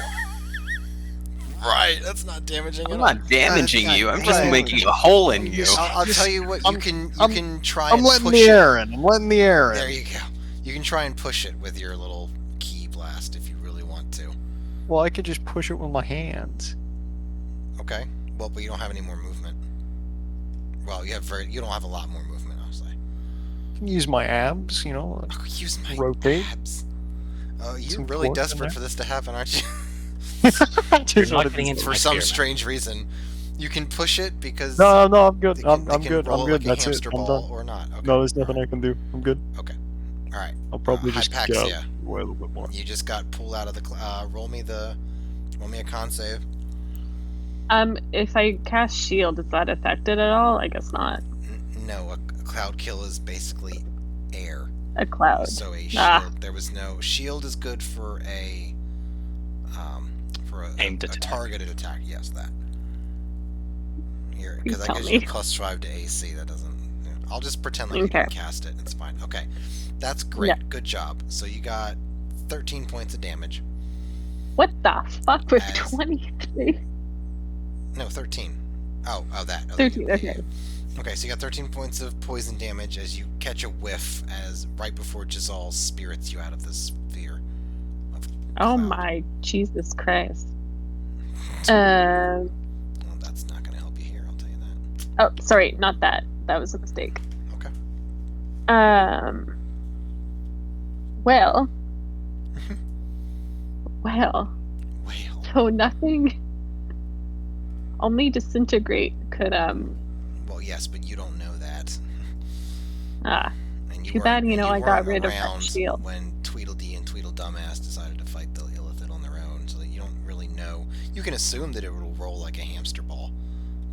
Right, that's not damaging. I'm at not all. damaging That's you. not I'm just damaging. making a hole in you. I'll tell you what. You I'm- can I'm- try I'm and letting push the it. air in. I'm letting the air in. There you go. You can try and push it with your little key blast if you really want to. Well, I could just push it with my hands. Okay. Well, but you don't have any more movement. Well, you don't have a lot more movement, I'll say. I can use my abs, you know. Oh, use my Rotate. abs. Oh, you're Some really torque in desperate there. for this to happen, aren't you? You're not getting into For my some sphere, man. strange reason. You can push it because No, I'm good. they can, I'm they can good. roll I'm it good. like a That's it. hamster I'm ball done. or not. Okay. No, there's nothing I can do. I'm good. All right. I'll probably just Hypaxia. away a little bit more. You just got pulled out of the. Roll me a con save. if I cast shield, is that affected at all? I guess not. No, a cloud kill is basically air. A cloud. So a shield. Ah. There was no shield is good for a Aimed a attack. targeted attack. Yes, that. Here, because I tell gives you me. +5 to AC. That doesn't. I'll just pretend like you Okay. didn't cast it. It's fine. Okay, that's great. Yeah. Good job. So you got 13 points of damage. What the fuck with As- 23? No, 13. Oh, that. Oh, 13, yeah, okay. yeah. Okay, so you got 13 points of poison damage as you catch a whiff as right before Giselle spirits you out of this sphere. Of Oh cloud. my Jesus Christ. Well, that's not going to help you here, I'll tell you that. Oh, sorry, not that. That was a mistake. Okay. Well. Well. Whale. So nothing. Only disintegrate could Well, yes, but you don't know that. And you Too bad, weren't- and I got weren't rid of that around shield. when Tweedledee and Tweedledumbass decided to fight the Illithid on their own, so that you don't really know. You can assume that it will roll like a hamster ball,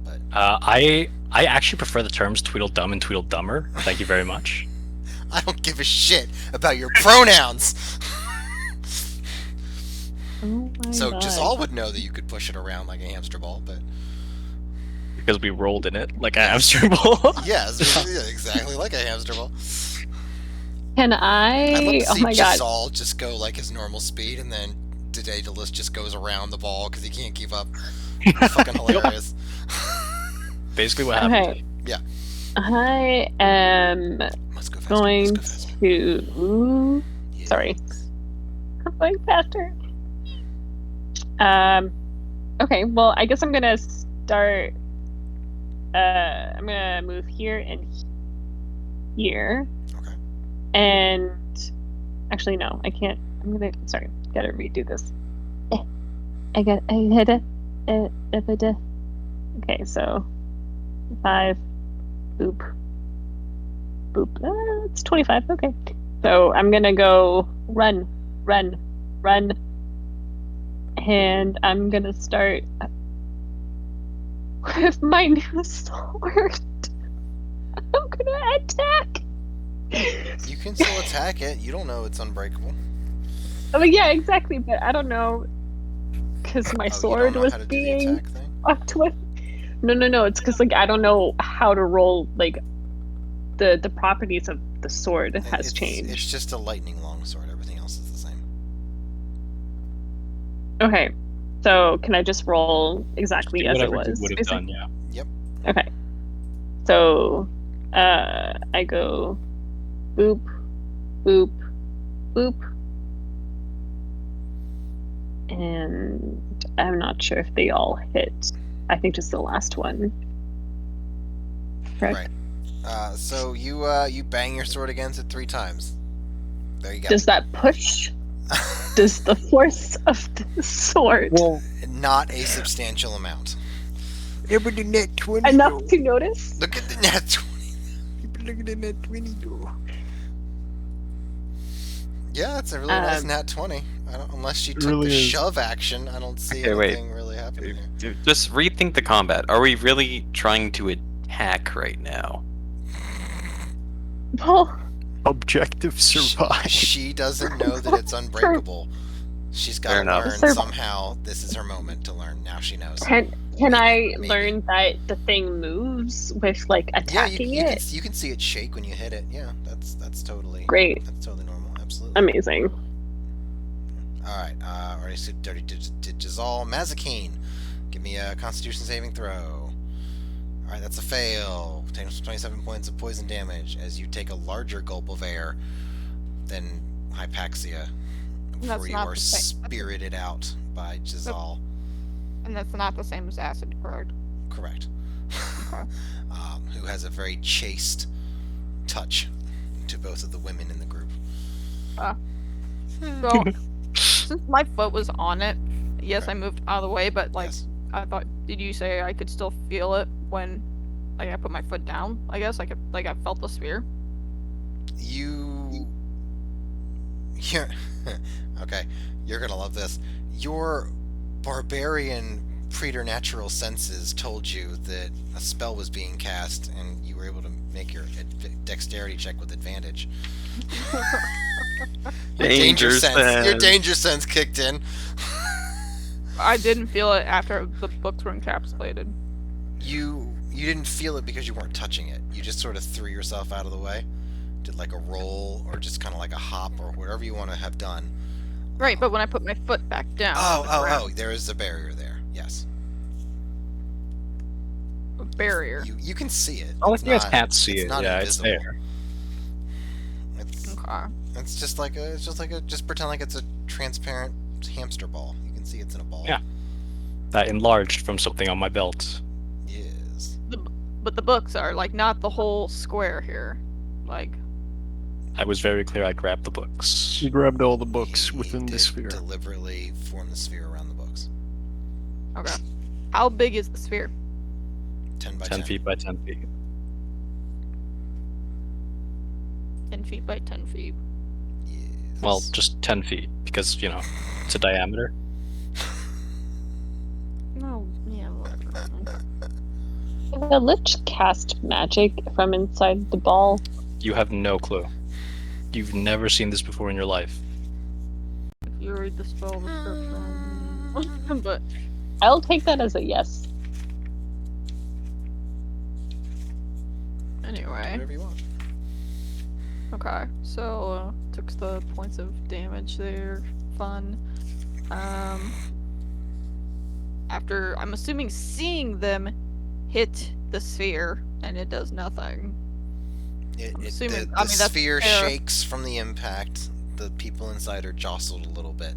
but I actually prefer the terms Tweedledum and Tweedledummer. Thank you very much. I don't give a shit about your pronouns. Oh my So god. Giselle would know that you could push it around like a hamster ball, but Because we rolled in it like a hamster ball. yes, yeah, exactly like a hamster ball. Can I'd love I? to Oh see my god. Giselle just go like his normal speed, and then Daedalus just goes around the ball because he can't keep up. It's fucking hilarious. Basically what happened. Okay. Yeah. I am Must go faster. going Must go faster. to. Yeah. Sorry. I'm going faster. Okay, well, I guess I'm gonna start. I'm gonna move here and here. Okay. And actually, no, I can't. Sorry, gotta redo this. I had a. Okay, so 5, boop, boop. It's 25. Okay, so I'm gonna go run, and I'm gonna start with my new sword. I'm gonna attack. You can still attack it. You don't know it's unbreakable. Oh yeah, exactly. But I don't know because my Oh, you sword don't know was how to do the being attack thing? fucked with. No. It's because I don't know how to roll. The properties of the sword has changed. It's just a lightning longsword. Everything else is the same. Okay, so can I just roll exactly as it Whatever you was? would have done, yeah. Okay. So, I go boop, boop, boop. And I'm not sure if they all hit. I think just the last one. Correct? Right. So you bang your sword against it 3 times. There you go. Does that push? Does the force of the sword Not a substantial amount. Look at the net 20. enough to notice? Look at the net 20. Look at the net 20 though. Yeah, it's a really nice nat 20. Unless she took really the is. shove action, I don't see Okay, wait. anything really happening here. Just rethink the combat. Are we really trying to attack right now? Well, Objective survive. She doesn't know that it's unbreakable. She's got Fair to enough. learn Survive. somehow. This is her moment to learn. Now she knows. can I Maybe. learn that the thing moves with Yeah, attacking you it? can see it shake when you hit it. Yeah, that's totally Great, That's totally normal. Absolutely. amazing. All right. Already said dirty Giselle Mazikeen. Give me a Constitution saving throw. All right, that's a fail. Take 27 points of poison damage as you take a larger gulp of air than Hypaxia before That's you not are the same. spirited out by Giselle. And that's not the same as acid, correct? Correct. Okay. Who has a very chaste touch to both of the women in the group. So, since my foot was on it, yes, I moved out of the way, but Yes. I thought, did you say I could still feel it when I put my foot down? I guess I felt the sphere. You're okay. You're gonna love this. Your barbarian preternatural senses told you that a spell was being cast, and you were able to make your dexterity check with advantage. Your Danger sense. Your danger sense kicked in. I didn't feel it after the books were encapsulated. You didn't feel it because you weren't touching it. You just sort of threw yourself out of the way, did like a roll or just kind of like a hop or whatever you want to have done. Right, but when I put my foot back down, on the ground, There is a barrier there. Yes, a barrier. you can see it. Oh, It's you guys not- can't see it's it. not Yeah, invisible. it's there. It's Okay. just pretend like it's a transparent hamster ball. You can see it's in a ball. Yeah. That enlarged from something on my belt. Yes. But the books are like not the whole square here. Like I was very clear. I grabbed the books. You grabbed all the books He within the did sphere. deliberately form the sphere around the books. okay. How big is the sphere? 10 by 10 feet by 10 feet. 10 feet by 10 feet. Yes. Well, just 10 feet because it's a diameter. No, yeah, whatever. Can the Lich cast magic from inside the ball? You have no clue. You've never seen this before in your life. If you read the spell description. But I'll take that as a yes. anyway. Whatever you want. Okay, so took the points of damage there. Fun. After I'm assuming seeing them hit the sphere and it does nothing. I'm assuming- The I mean, that's sphere fair. shakes from the impact. The people inside are jostled a little bit,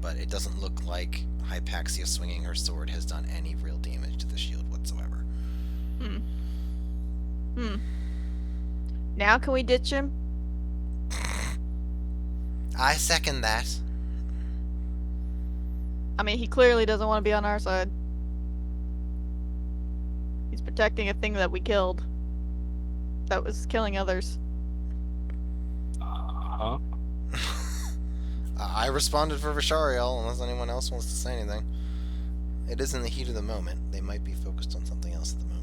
but it doesn't look like Hypaxia swinging her sword has done any real damage to the shield whatsoever. Now can we ditch him? I second that. I mean, he clearly doesn't want to be on our side. He's protecting a thing that we killed. That was killing others. Uh-huh. I responded for Vishariel, unless anyone else wants to say anything. It is in the heat of the moment. They might be focused on something else at the moment.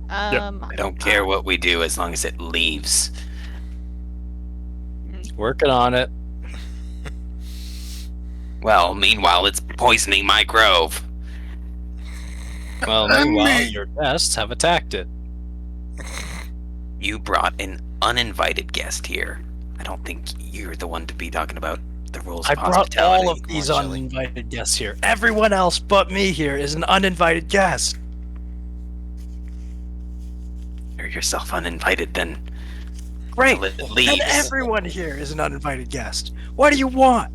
I don't care what we do as long as it leaves. Working on it. Well, meanwhile, it's poisoning my grove. Well, meanwhile, your guests have attacked it. You brought an uninvited guest here. I don't think you're the one to be talking about the rules I of brought hospitality. all of these Come on, Shelly. uninvited guests here. Everyone else but me here is an uninvited guest. You're yourself uninvited, then. Great, it leaves. And everyone here is an uninvited guest. What do you want?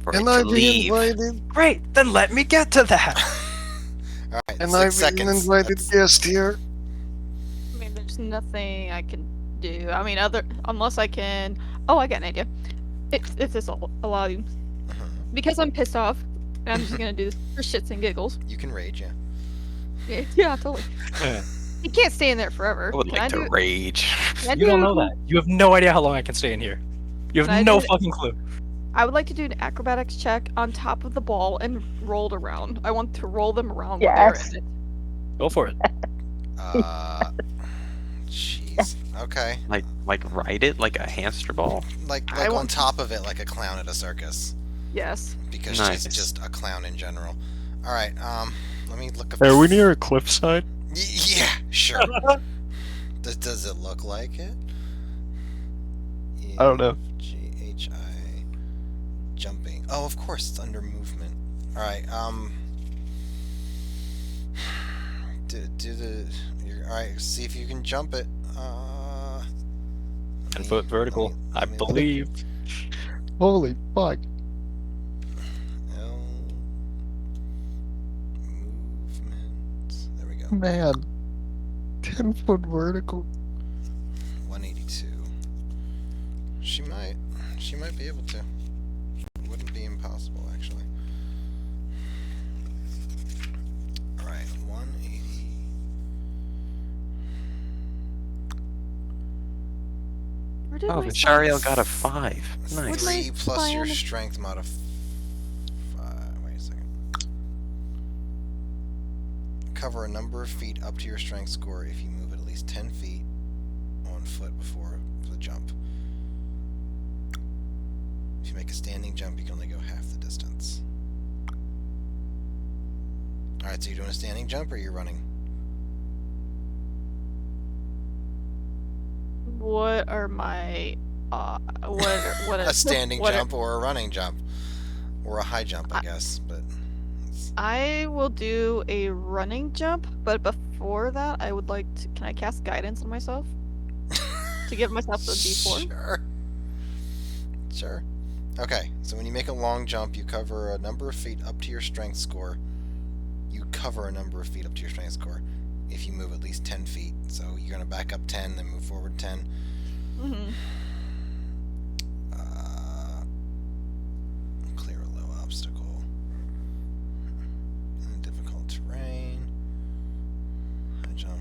For it And to I've been leave. invited. Great, then let me get to that. Alright, And 6 I've been seconds. an invited That's- guest here. I mean, there's nothing I can do. I mean, unless I can. Oh, I got an idea. If this will allow you, because I'm pissed off, and I'm just gonna do this for shits and giggles. You can rage, yeah. Yeah, totally. He can't stay in there forever. I would Can like to do- rage. can I You don't do- know that. You have no idea how long I can stay in here. You Can I have no do it? fucking clue. I would like to do an acrobatics check on top of the ball and roll it around. I want to roll them around when they're Yes. in it. Go for it. Jeez. Okay. Like ride it like a hamster ball. Like I on want- top of it, like a clown at a circus, Yes. because Nice. she's just a clown in general. All right. Let me look up. Are we near a cliffside? Yeah, sure. Does it look like it? I don't know. GHI jumping. Oh, of course, it's under movement. All right. All right. See if you can jump it. 10-foot vertical. I believe. Holy fuck. L movement. There we go. Man. 10-foot vertical. 182. She might be able to. It wouldn't be impossible, actually. Alright, 180. Where did Oh, my Vishariel got a 5. Nice. 3 plus your plan- strength modifier. Wait a second. Cover a number of feet up to your strength score if you move at least 10 feet on foot before the jump. If you make a standing jump, you can only go half the distance. Alright, so you're doing a standing jump or you're running? What are my what A standing what are- jump or a running jump? Or a high jump, I guess, but I will do a running jump, but before that, I would like to. Can I cast guidance on myself to give myself the D4? Sure. Sure. Okay, so when you make a long jump, you cover a number of feet up to your strength score you cover a number of feet up to your strength score if you move at least 10 feet. So you're going to back up 10, then move forward 10. Mm-hmm. Clear a low obstacle. Difficult terrain. High jump.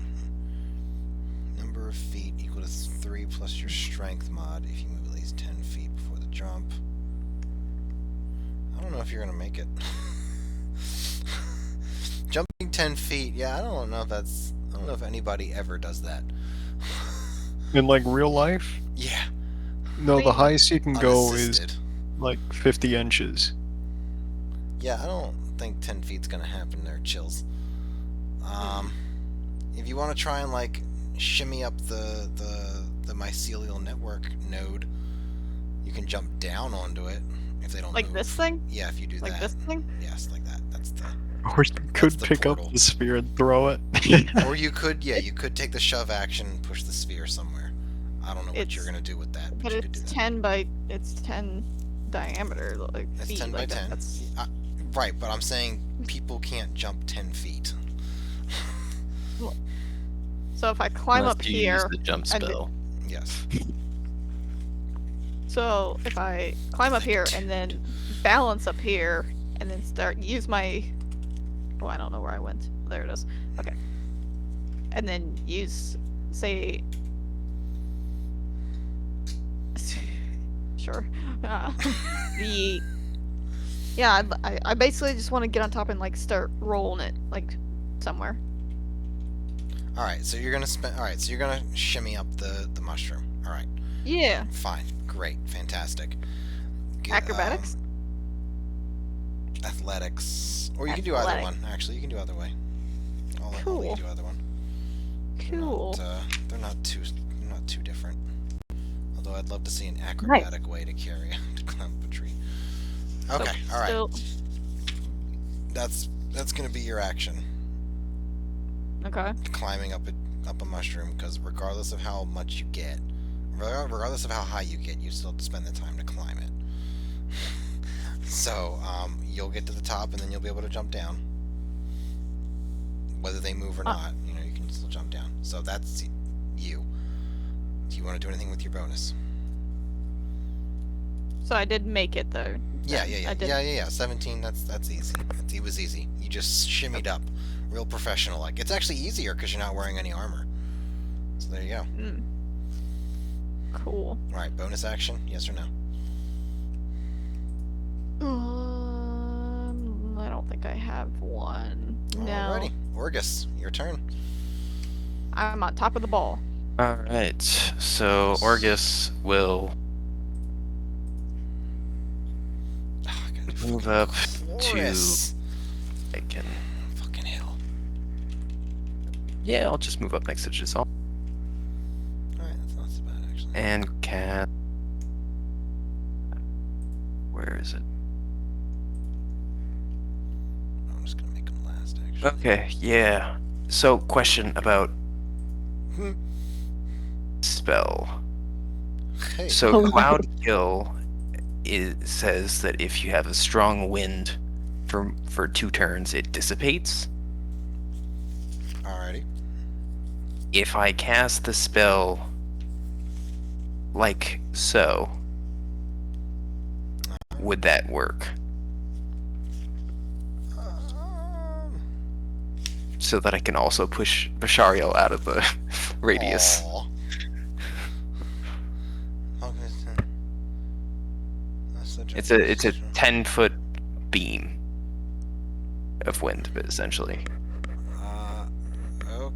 Number of feet equal to 3 plus your strength mod if you move at least 10 feet before the jump. I don't know if you're going to make it. Jumping 10 feet, yeah, I don't know if anybody ever does that. In like real life, Yeah, no, the mean, highest you can go is unassisted. like 50 inches. Yeah, I don't think 10 feet's gonna happen there, chills. If you want to try and like shimmy up the mycelial network node, you can jump down onto it if they don't Like move. this thing? Yeah, if you do Like that. this thing? Yes, like that. That's the. Or you could the pick up portal. the sphere and throw it. Or you could take the shove action and push the sphere somewhere. I don't know what you're It's- gonna do with that, but But you could do it's that. 10 by... It's 10 diameter, like, It's feet. 10 by like, 10. That's... Right, but I'm saying people can't jump 10 feet. So if I climb Unless up you use here... the jump and- spell. Yes. So if I climb up here and then balance up here and then use my... Oh, I don't know where I went. There it is. Okay. And then use, say... Sure. The... Yeah, I basically just want to get on top and like start rolling it like somewhere. All right, so you're gonna spend. All right, so you're gonna shimmy up the mushroom. All right, Yeah. fine, great, fantastic. Acrobatics? Athletics, or you can do either Athletic. one. Actually, you can do either way. I'll let you Cool. do either one. Cool. They're not too different. Although I'd love to see an acrobatic way to carry to climb up a tree. Okay, all right. Still... That's gonna be your action. Okay. Climbing up a mushroom, because regardless of how much you get, regardless of how high you get, you still have to spend the time to climb it. So you'll get to the top and then you'll be able to jump down. Whether they move or not, you know, you can still jump down. So that's you. Do you want to do anything with your bonus? So I did make it though. Yeah. I did. 17. That's easy. It was easy. You just shimmied up, real professional. Like it's actually easier because you're not wearing any armor. So there you go. Cool. All right, bonus action, yes or no? I don't think I have one. No. Alrighty, Orgus, your turn. I'm on top of the ball. Alright, so Orgus will Oh, I gotta do move fucking up chorus. I can. Fucking hell. Yeah, I'll just move up next to Giselle Alright, that's not so bad actually. and cast. Where is it? I'm just gonna make him last actually. Okay, yeah. So, question about spell. Hey. So, Cloud Kill says that if you have a strong wind for 2 turns, it dissipates. Alrighty. If I cast the spell like so, would that work? So that I can also push Bashariel out of the radius. Aw. Okay, that's the It's a 10-foot beam of wind, but essentially. Oh.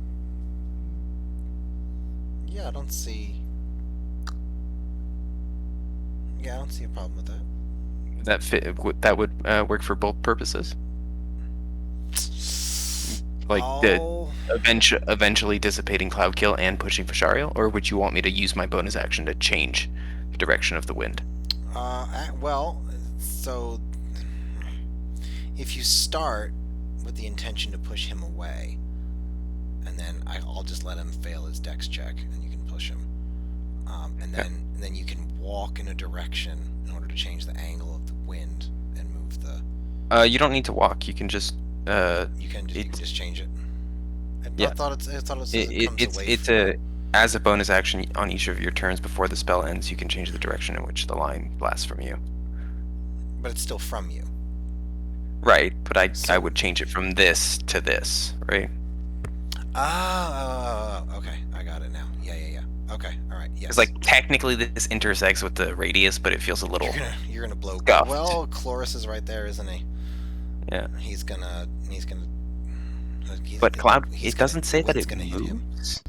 Yeah, I don't see. Yeah, I don't see a problem with that. That would work for both purposes. Like the Oh. eventually dissipating Cloud Kill and pushing Bashariel, or would you want me to use my bonus action to change the direction of the wind? Well, so if you start with the intention to push him away, and then I'll just let him fail his dex check, and you can push him, and then you can walk in a direction in order to change the angle of the wind and move the. You don't need to walk. You can just You can just change it. I Yeah. thought it says It, it comes away it's from a as a bonus action on each of your turns before the spell ends, you can change the direction in which the line blasts from you. but it's still from you. Right, but I So- would change it from this to this, right? Okay, I got it now. Yeah. Okay, all right. Yes. It's like technically this intersects with the radius, but it feels a little. you're gonna blow. scuffed. Well, Chloris is right there, isn't he? Yeah. He's gonna. But Cloud, he's it gonna- doesn't say that wind's it gonna hit him. moves.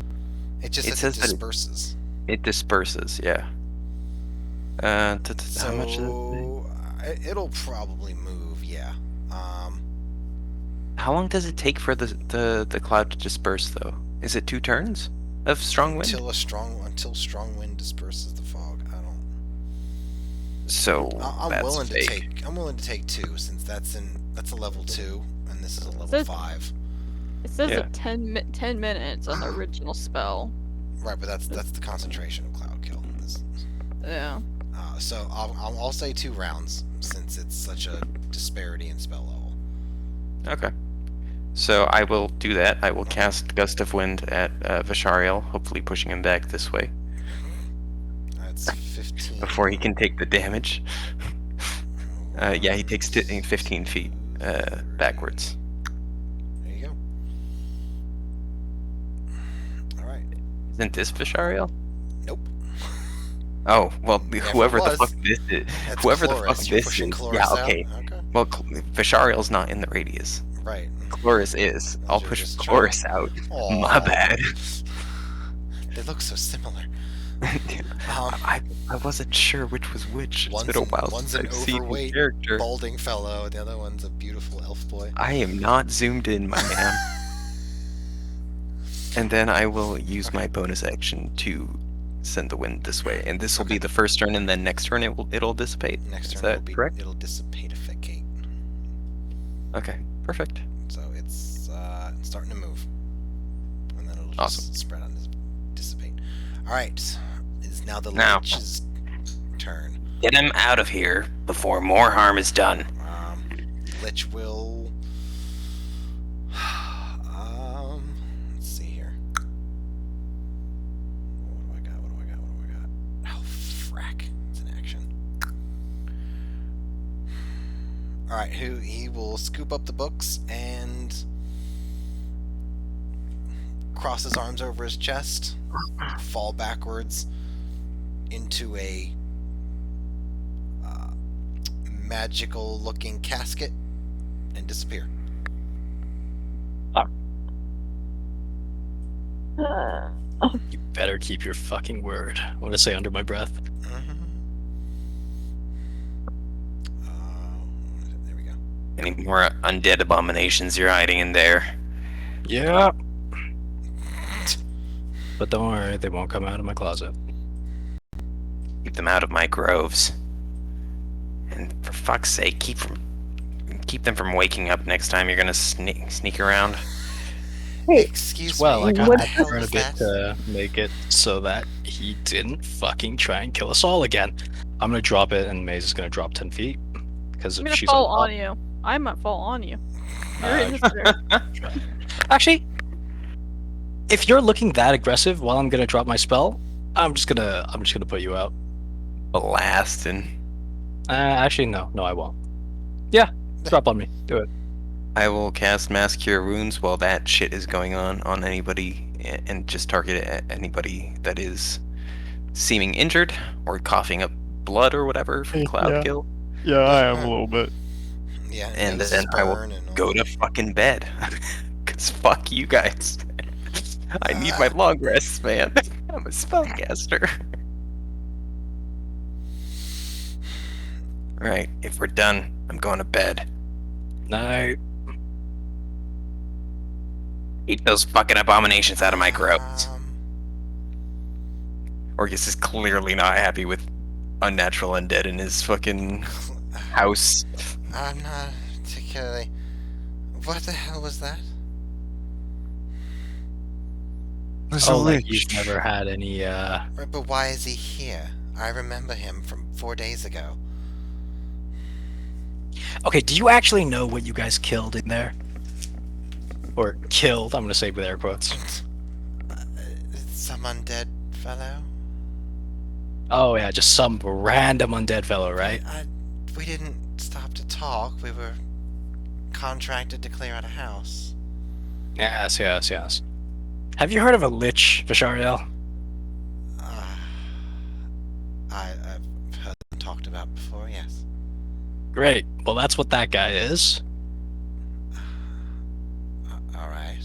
It just It says says it that disperses. It disperses, yeah. How much does it say? So it'll probably move. Yeah. How long does it take for the cloud to disperse, though? Is it 2 turns of strong wind? Until strong wind disperses the fog. I don't. So I'm that's willing fake. to take. I'm willing to take 2 since that's a level 2 and this is a level Says- 5. It says Yeah. it 10 minutes on the original spell. Right, but that's the concentration of cloud kill. Yeah. So I'll say 2 rounds since it's such a disparity in spell level. Okay. So I will do that. I will cast Gust of Wind at Vishariel, hopefully pushing him back this way That's 15. before he can take the damage. Yeah, he takes 15 feet backwards. There you go. All right. Isn't this Vishariel? Nope. Oh, well, if it whoever the was, fuck this is. That's Whoever the Chloris. fuck You're this pushing is. Chloris Yeah, out? okay. Okay. Well, Vishariel's not in the radius. Right. Chloris is. I'll You're push just Chloris out. Aw. My bad. They look so similar. I wasn't sure which was which. It's been a while One's since an I've seen his overweight, character. balding fellow. The other one's a beautiful elf boy. I am not zoomed in, my man. And then I will use my bonus action to send the wind this way, and this will be the first turn, and then next turn it'll dissipate. Next Is turn that it'll be correct? it'll dissipate. Okay, perfect. So it's starting to move, and then it'll just Awesome. spread on this dissipate. All right, it's now the Now. Lich's turn. Get him out of here before more harm is done. Lich will. Let's see here. What do I got? Oh, frack! It's an action. All right, he will scoop up the books and cross his arms over his chest, fall backwards into a magical-looking casket, and disappear. You better keep your fucking word. I'm gonna say under my breath. There we go. Any more undead abominations you're hiding in there? Yeah. But don't worry, they won't come out of my closet. Keep them out of my groves. And for fuck's sake, keep them from waking up next time you're gonna sneak around. Excuse Well, me. I got what my the hell turn a is bit that? to make it so that he didn't fucking try and kill us all again. I'm gonna drop it, and Maze is gonna drop 10 feet because I'm if gonna she's fall on on you. I might fall on you. You're in top- there. Actually, if you're looking that aggressive while I'm gonna drop my spell, I'm just gonna put you out. Blasting. Actually, no, I won't. Yeah, drop on me. Do it. I will cast Mass Cure Wounds while that shit is going on anybody, and just target it at anybody that is seeming injured or coughing up blood or whatever from Cloud Yeah. Kill. Yeah, I am a little bit. Yeah, And noses then I will burn and all Go that. to fucking bed. Cause fuck you guys. I need my long rests, man. I'm a spellcaster. Right, if we're done, I'm going to bed. Night. Keep those fucking abominations out of my groves. Orgus is clearly not happy with unnatural undead in his fucking house. I'm not particularly. What the hell was that? Oh, like you've never had any, Right, but why is he here? I remember him from 4 days ago. Okay, do you actually know what you guys killed in there? Or killed, I'm gonna say with air quotes. Some undead fellow. Oh yeah, just some random undead fellow, right? We didn't stop to talk. We were contracted to clear out a house. Yes, yes, yes. Have you heard of a lich, Vishariel? I've heard them talked about before, yes. Great. Well, that's what that guy is. Alright.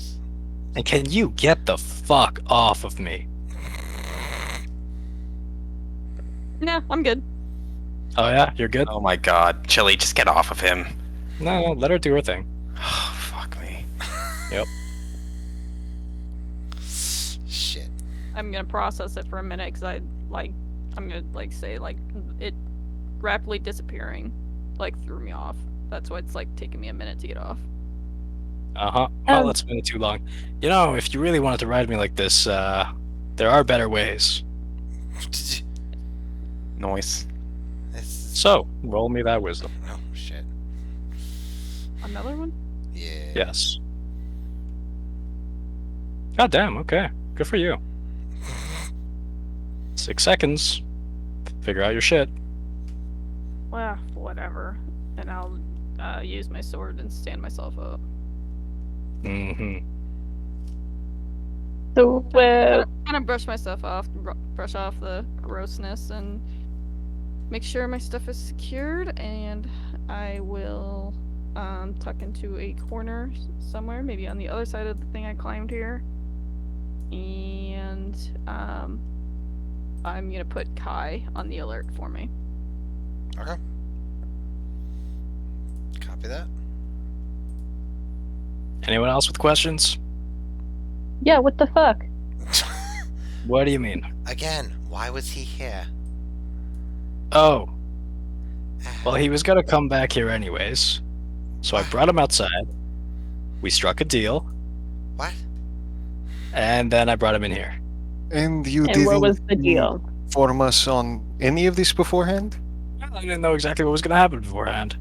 And can you get the fuck off of me? Nah, I'm good. Oh yeah, you're good? Oh my god. Chili, just get off of him. No, let her do her thing. Oh, fuck me. Yep. Shit. I'm gonna process it for a minute because I'm gonna say it rapidly disappearing threw me off. That's why it's taking me a minute to get off. Uh-huh. Well, that's been too long. You know, if you really wanted to ride me like this, there are better ways. Noise. So, roll me that wisdom. Oh, shit. Another one? Yeah. Yes. God damn, okay. Good for you. 6 seconds. Figure out your shit. Well, whatever. And I'll use my sword and stand myself up. Mm-hmm. So, Kind of brush myself off, brush off the grossness, and make sure my stuff is secured. And I will tuck into a corner somewhere, maybe on the other side of the thing I climbed here. And I'm gonna put Kai on the alert for me. Okay. Copy that. Anyone else with questions? yeah, what the fuck? What do you mean? Again, why was he here? Oh. Well, he was gonna come back here anyways. So I brought him outside. We struck a deal. What? And then I brought him in here. And you And didn't what was the deal? inform us on any of this beforehand? I didn't know exactly what was gonna happen beforehand.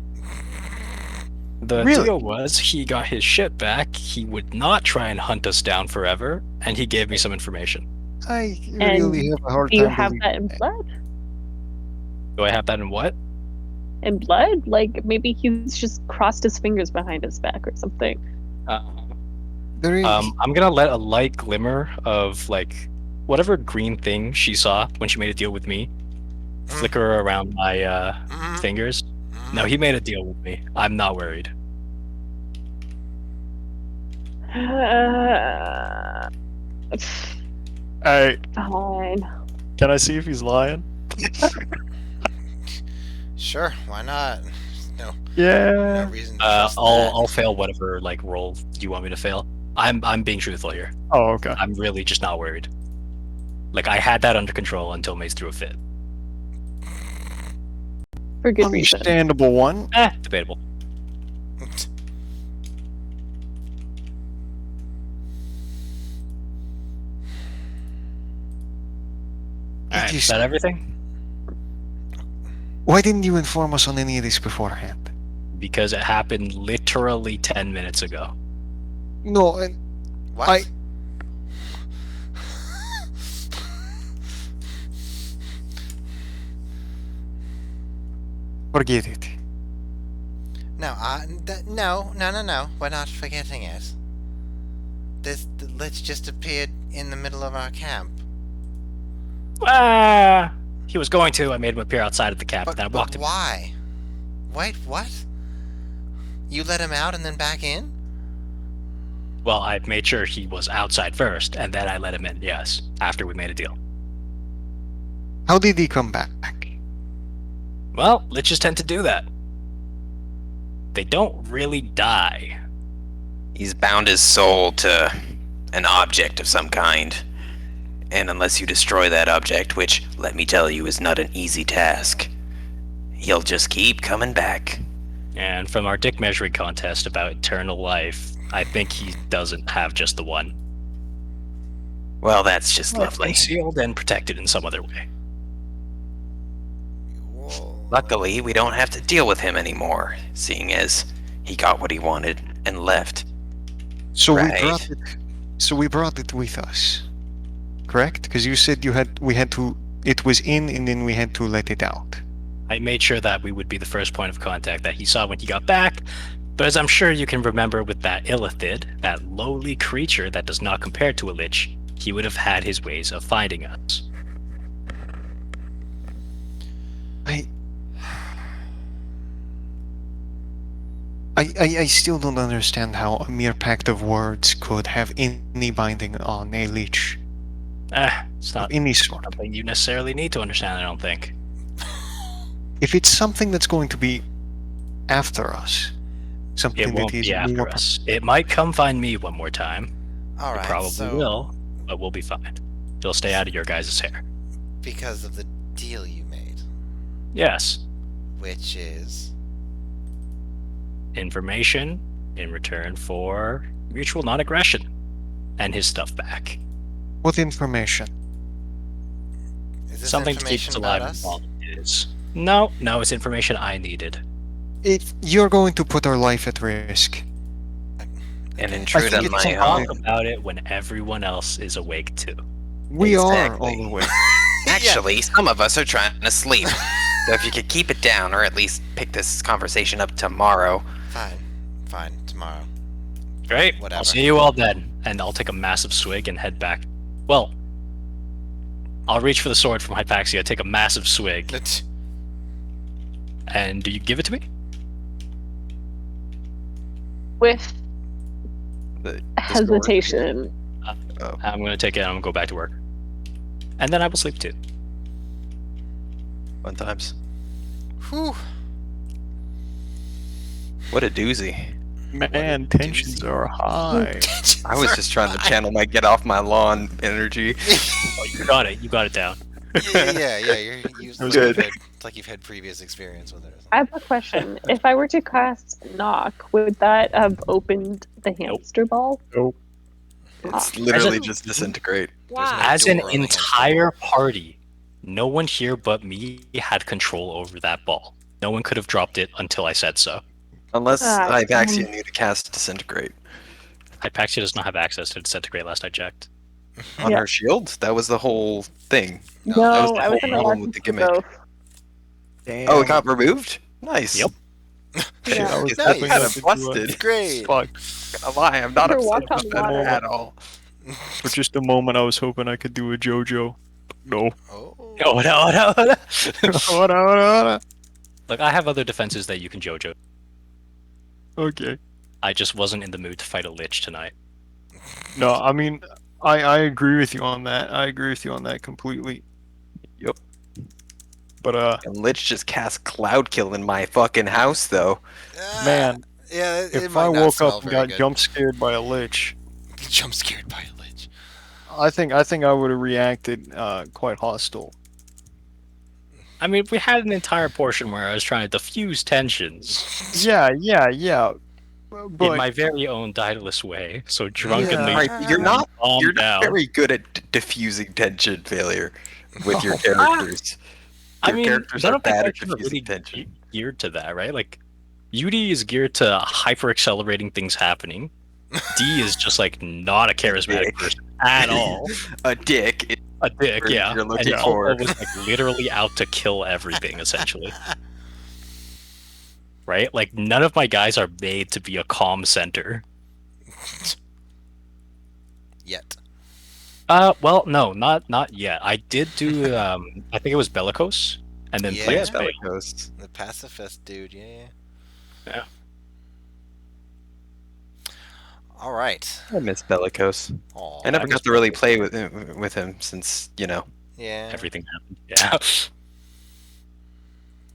The Really? deal was he got his shit back, he would not try and hunt us down forever, and he gave me some information. I And really have a hard Do you time have believing that in blood? Do I have that in what? In blood? Like maybe he's just crossed his fingers behind his back or something. There is, I'm gonna let a light glimmer of whatever green thing she saw when she made a deal with me flicker around my fingers. No, he made a deal with me. I'm not worried. Hey, Fine. can I see if he's lying? Sure, why not? No Yeah. reason to trust that. I'll fail whatever roll you want me to fail. I'm being truthful here. Oh, okay. I'm really just not worried. I had that under control until Mace threw a fit. For good reason. Understandable one. Debatable. Alright, is that everything? Why didn't you inform us on any of this beforehand? Because it happened literally 10 minutes ago. No, and What? I- forget it. No, no. We're not forgetting it. The lich just appeared in the middle of our camp. He was going to. I made him appear outside of the camp, and then I walked him. Why? Wait, what? You let him out and then back in? Well, I made sure he was outside first, and then I let him in, yes, after we made a deal. How did he come back? Well, liches tend to do that. They don't really die. He's bound his soul to an object of some kind. And unless you destroy that object, which, let me tell you, is not an easy task, he'll just keep coming back. And from our dick measuring contest about eternal life, I think he doesn't have just the one. Well, that's just lovely. Concealed and protected in some other way. Whoa. Luckily, we don't have to deal with him anymore, seeing as he got what he wanted and left. So Right. we brought it with us, correct? Because you said we had to. It was in, and then we had to let it out. I made sure that we would be the first point of contact that he saw when he got back. But as I'm sure you can remember with that Illithid, that lowly creature that does not compare to a lich, he would have had his ways of finding us. I still don't understand how a mere pact of words could have any binding on a leech It's of not any sort. something you necessarily need to understand, I don't think. If it's something that's going to be after us, something It won't that is be after more us. It might come find me one more time. All It right. probably so will, but we'll be fine. It'll stay out of your guys' hair. because of the deal you made, Yes. which is Information in return for mutual non-aggression. And his stuff back. What information? is this Something to keep information us about alive us? while it is. No, it's information I needed. If you're going to put our life at risk, And Okay. intrude think on it's my something home. Talk about it when everyone else is awake too. we are Exactly. all the way. Actually, some of us are trying to sleep. So if you could keep it down, or at least pick this conversation up tomorrow. Fine. Tomorrow. Great. Whatever. I'll see you all then. And I'll take a massive swig and head back. Well, I'll reach for the sword from Hypaxia, take a massive swig, and do you give it to me? With The sword. hesitation. I'm going to take it and I'm going to go back to work. And then I will sleep too. Fun times. Whew. What a doozy. Man, What a tensions doozy. are high. I was just trying to channel my get off my lawn energy. Oh, you got it. You got it down. yeah. You was good. It's like you've had previous experience with it. Or something. I have a question. If I were to cast knock, would that have opened the hamster ball? It's literally As a- just disintegrate. Wow. As an door on the hamster entire party, no one here but me had control over that ball. No one could have dropped it until I said so. Unless Ah, Hypaxia knew to cast disintegrate. Hypaxia does not have access to Disintegrate last I checked. On Yeah. her shield? That was the whole thing. No, that was the I was whole in the problem with the gimmick. both. Oh, it got removed? Nice. Yep. Yeah. I was Nice. hoping Kind I of could do busted. Great. Fuck. Gonna lie, I'm not Never upset walked about on that water. at all. For just a moment, I was hoping I could do a JoJo. No. Oh. Oh, no. Hold on. Look, I have other defenses that you can JoJo. Okay. I just wasn't in the mood to fight a lich tonight. No, I mean, I agree with you on that. I agree with you on that completely. Yep. But And Lich just cast Cloud Kill in my fucking house, though. man, Yeah. It if might I not woke smell up and very got good. jump scared by a lich, Jump scared by a lich. I think I would have reacted quite hostile. I mean, we had an entire portion where I was trying to diffuse tensions Yeah. in But my very own Daedalus way, so drunkenly Right, you're not calm down. very good at diffusing tension, Failure, with your characters. I Your mean, characters none are of my bad at characters are diffusing really tension. geared to that, right? Like, UD is geared to hyper accelerating things happening. D is just like not a charismatic Dick. person at all. A dick. A dick, Word yeah. you're looking and for. Alpha was like literally out to kill everything, essentially. Right? Like none of my guys are made to be a calm center. Yet. Well, no, not yet. I did do I think it was Bellicose and then Yeah. Plains Yeah, Veil. Bellicose. The pacifist dude. Yeah. Yeah. All right. I miss Bellicose. Aw. I never I got miss to really play with him since, Yeah. Everything happened. Yeah.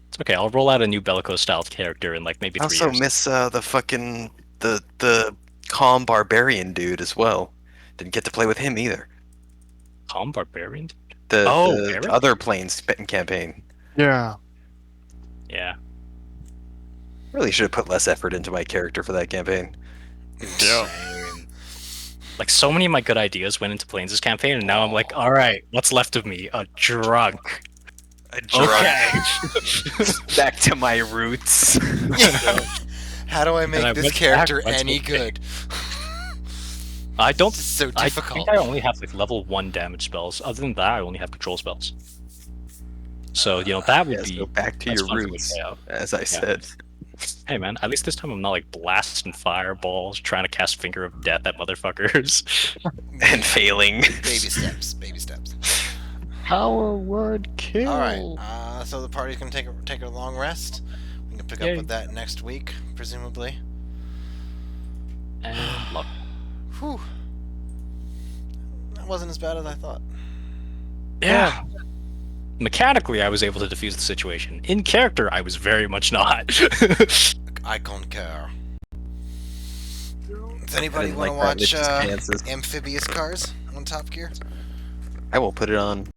It's okay, I'll roll out a new Bellicose style character in like maybe I 3 also years. miss the fucking the calm barbarian dude as well. Didn't get to play with him either. Calm Barbarian? The, Oh, the Eric? other planes spitting campaign. yeah, Yeah. Really should have put less effort into my character for that campaign. Insane. Like so many of my good ideas went into Plains' campaign, and now I'm like, all right, what's left of me? A drunk. Okay. Back to my roots. How do I make I this went character back once any more. good? I don't. This is so I difficult. think I only have like level 1 damage spells. Other than that, I only have control spells. So that would Yeah, be. so back to that's your fun for me to roots, try out. as I said. Hey man, at least this time I'm not like blasting fireballs, trying to cast Finger of Death at motherfuckers. And failing. Baby steps. Baby steps. Power word kill. All right. So the party's gonna take a long rest. We can pick Yay. up with that next week, presumably. And luck. Whew. That wasn't as bad as I thought. Yeah. Mechanically, I was able to defuse the situation. In character, I was very much not. I concur. Does anybody didn't want to like that watch Mitch's chances. Amphibious Cars on Top Gear? I will put it on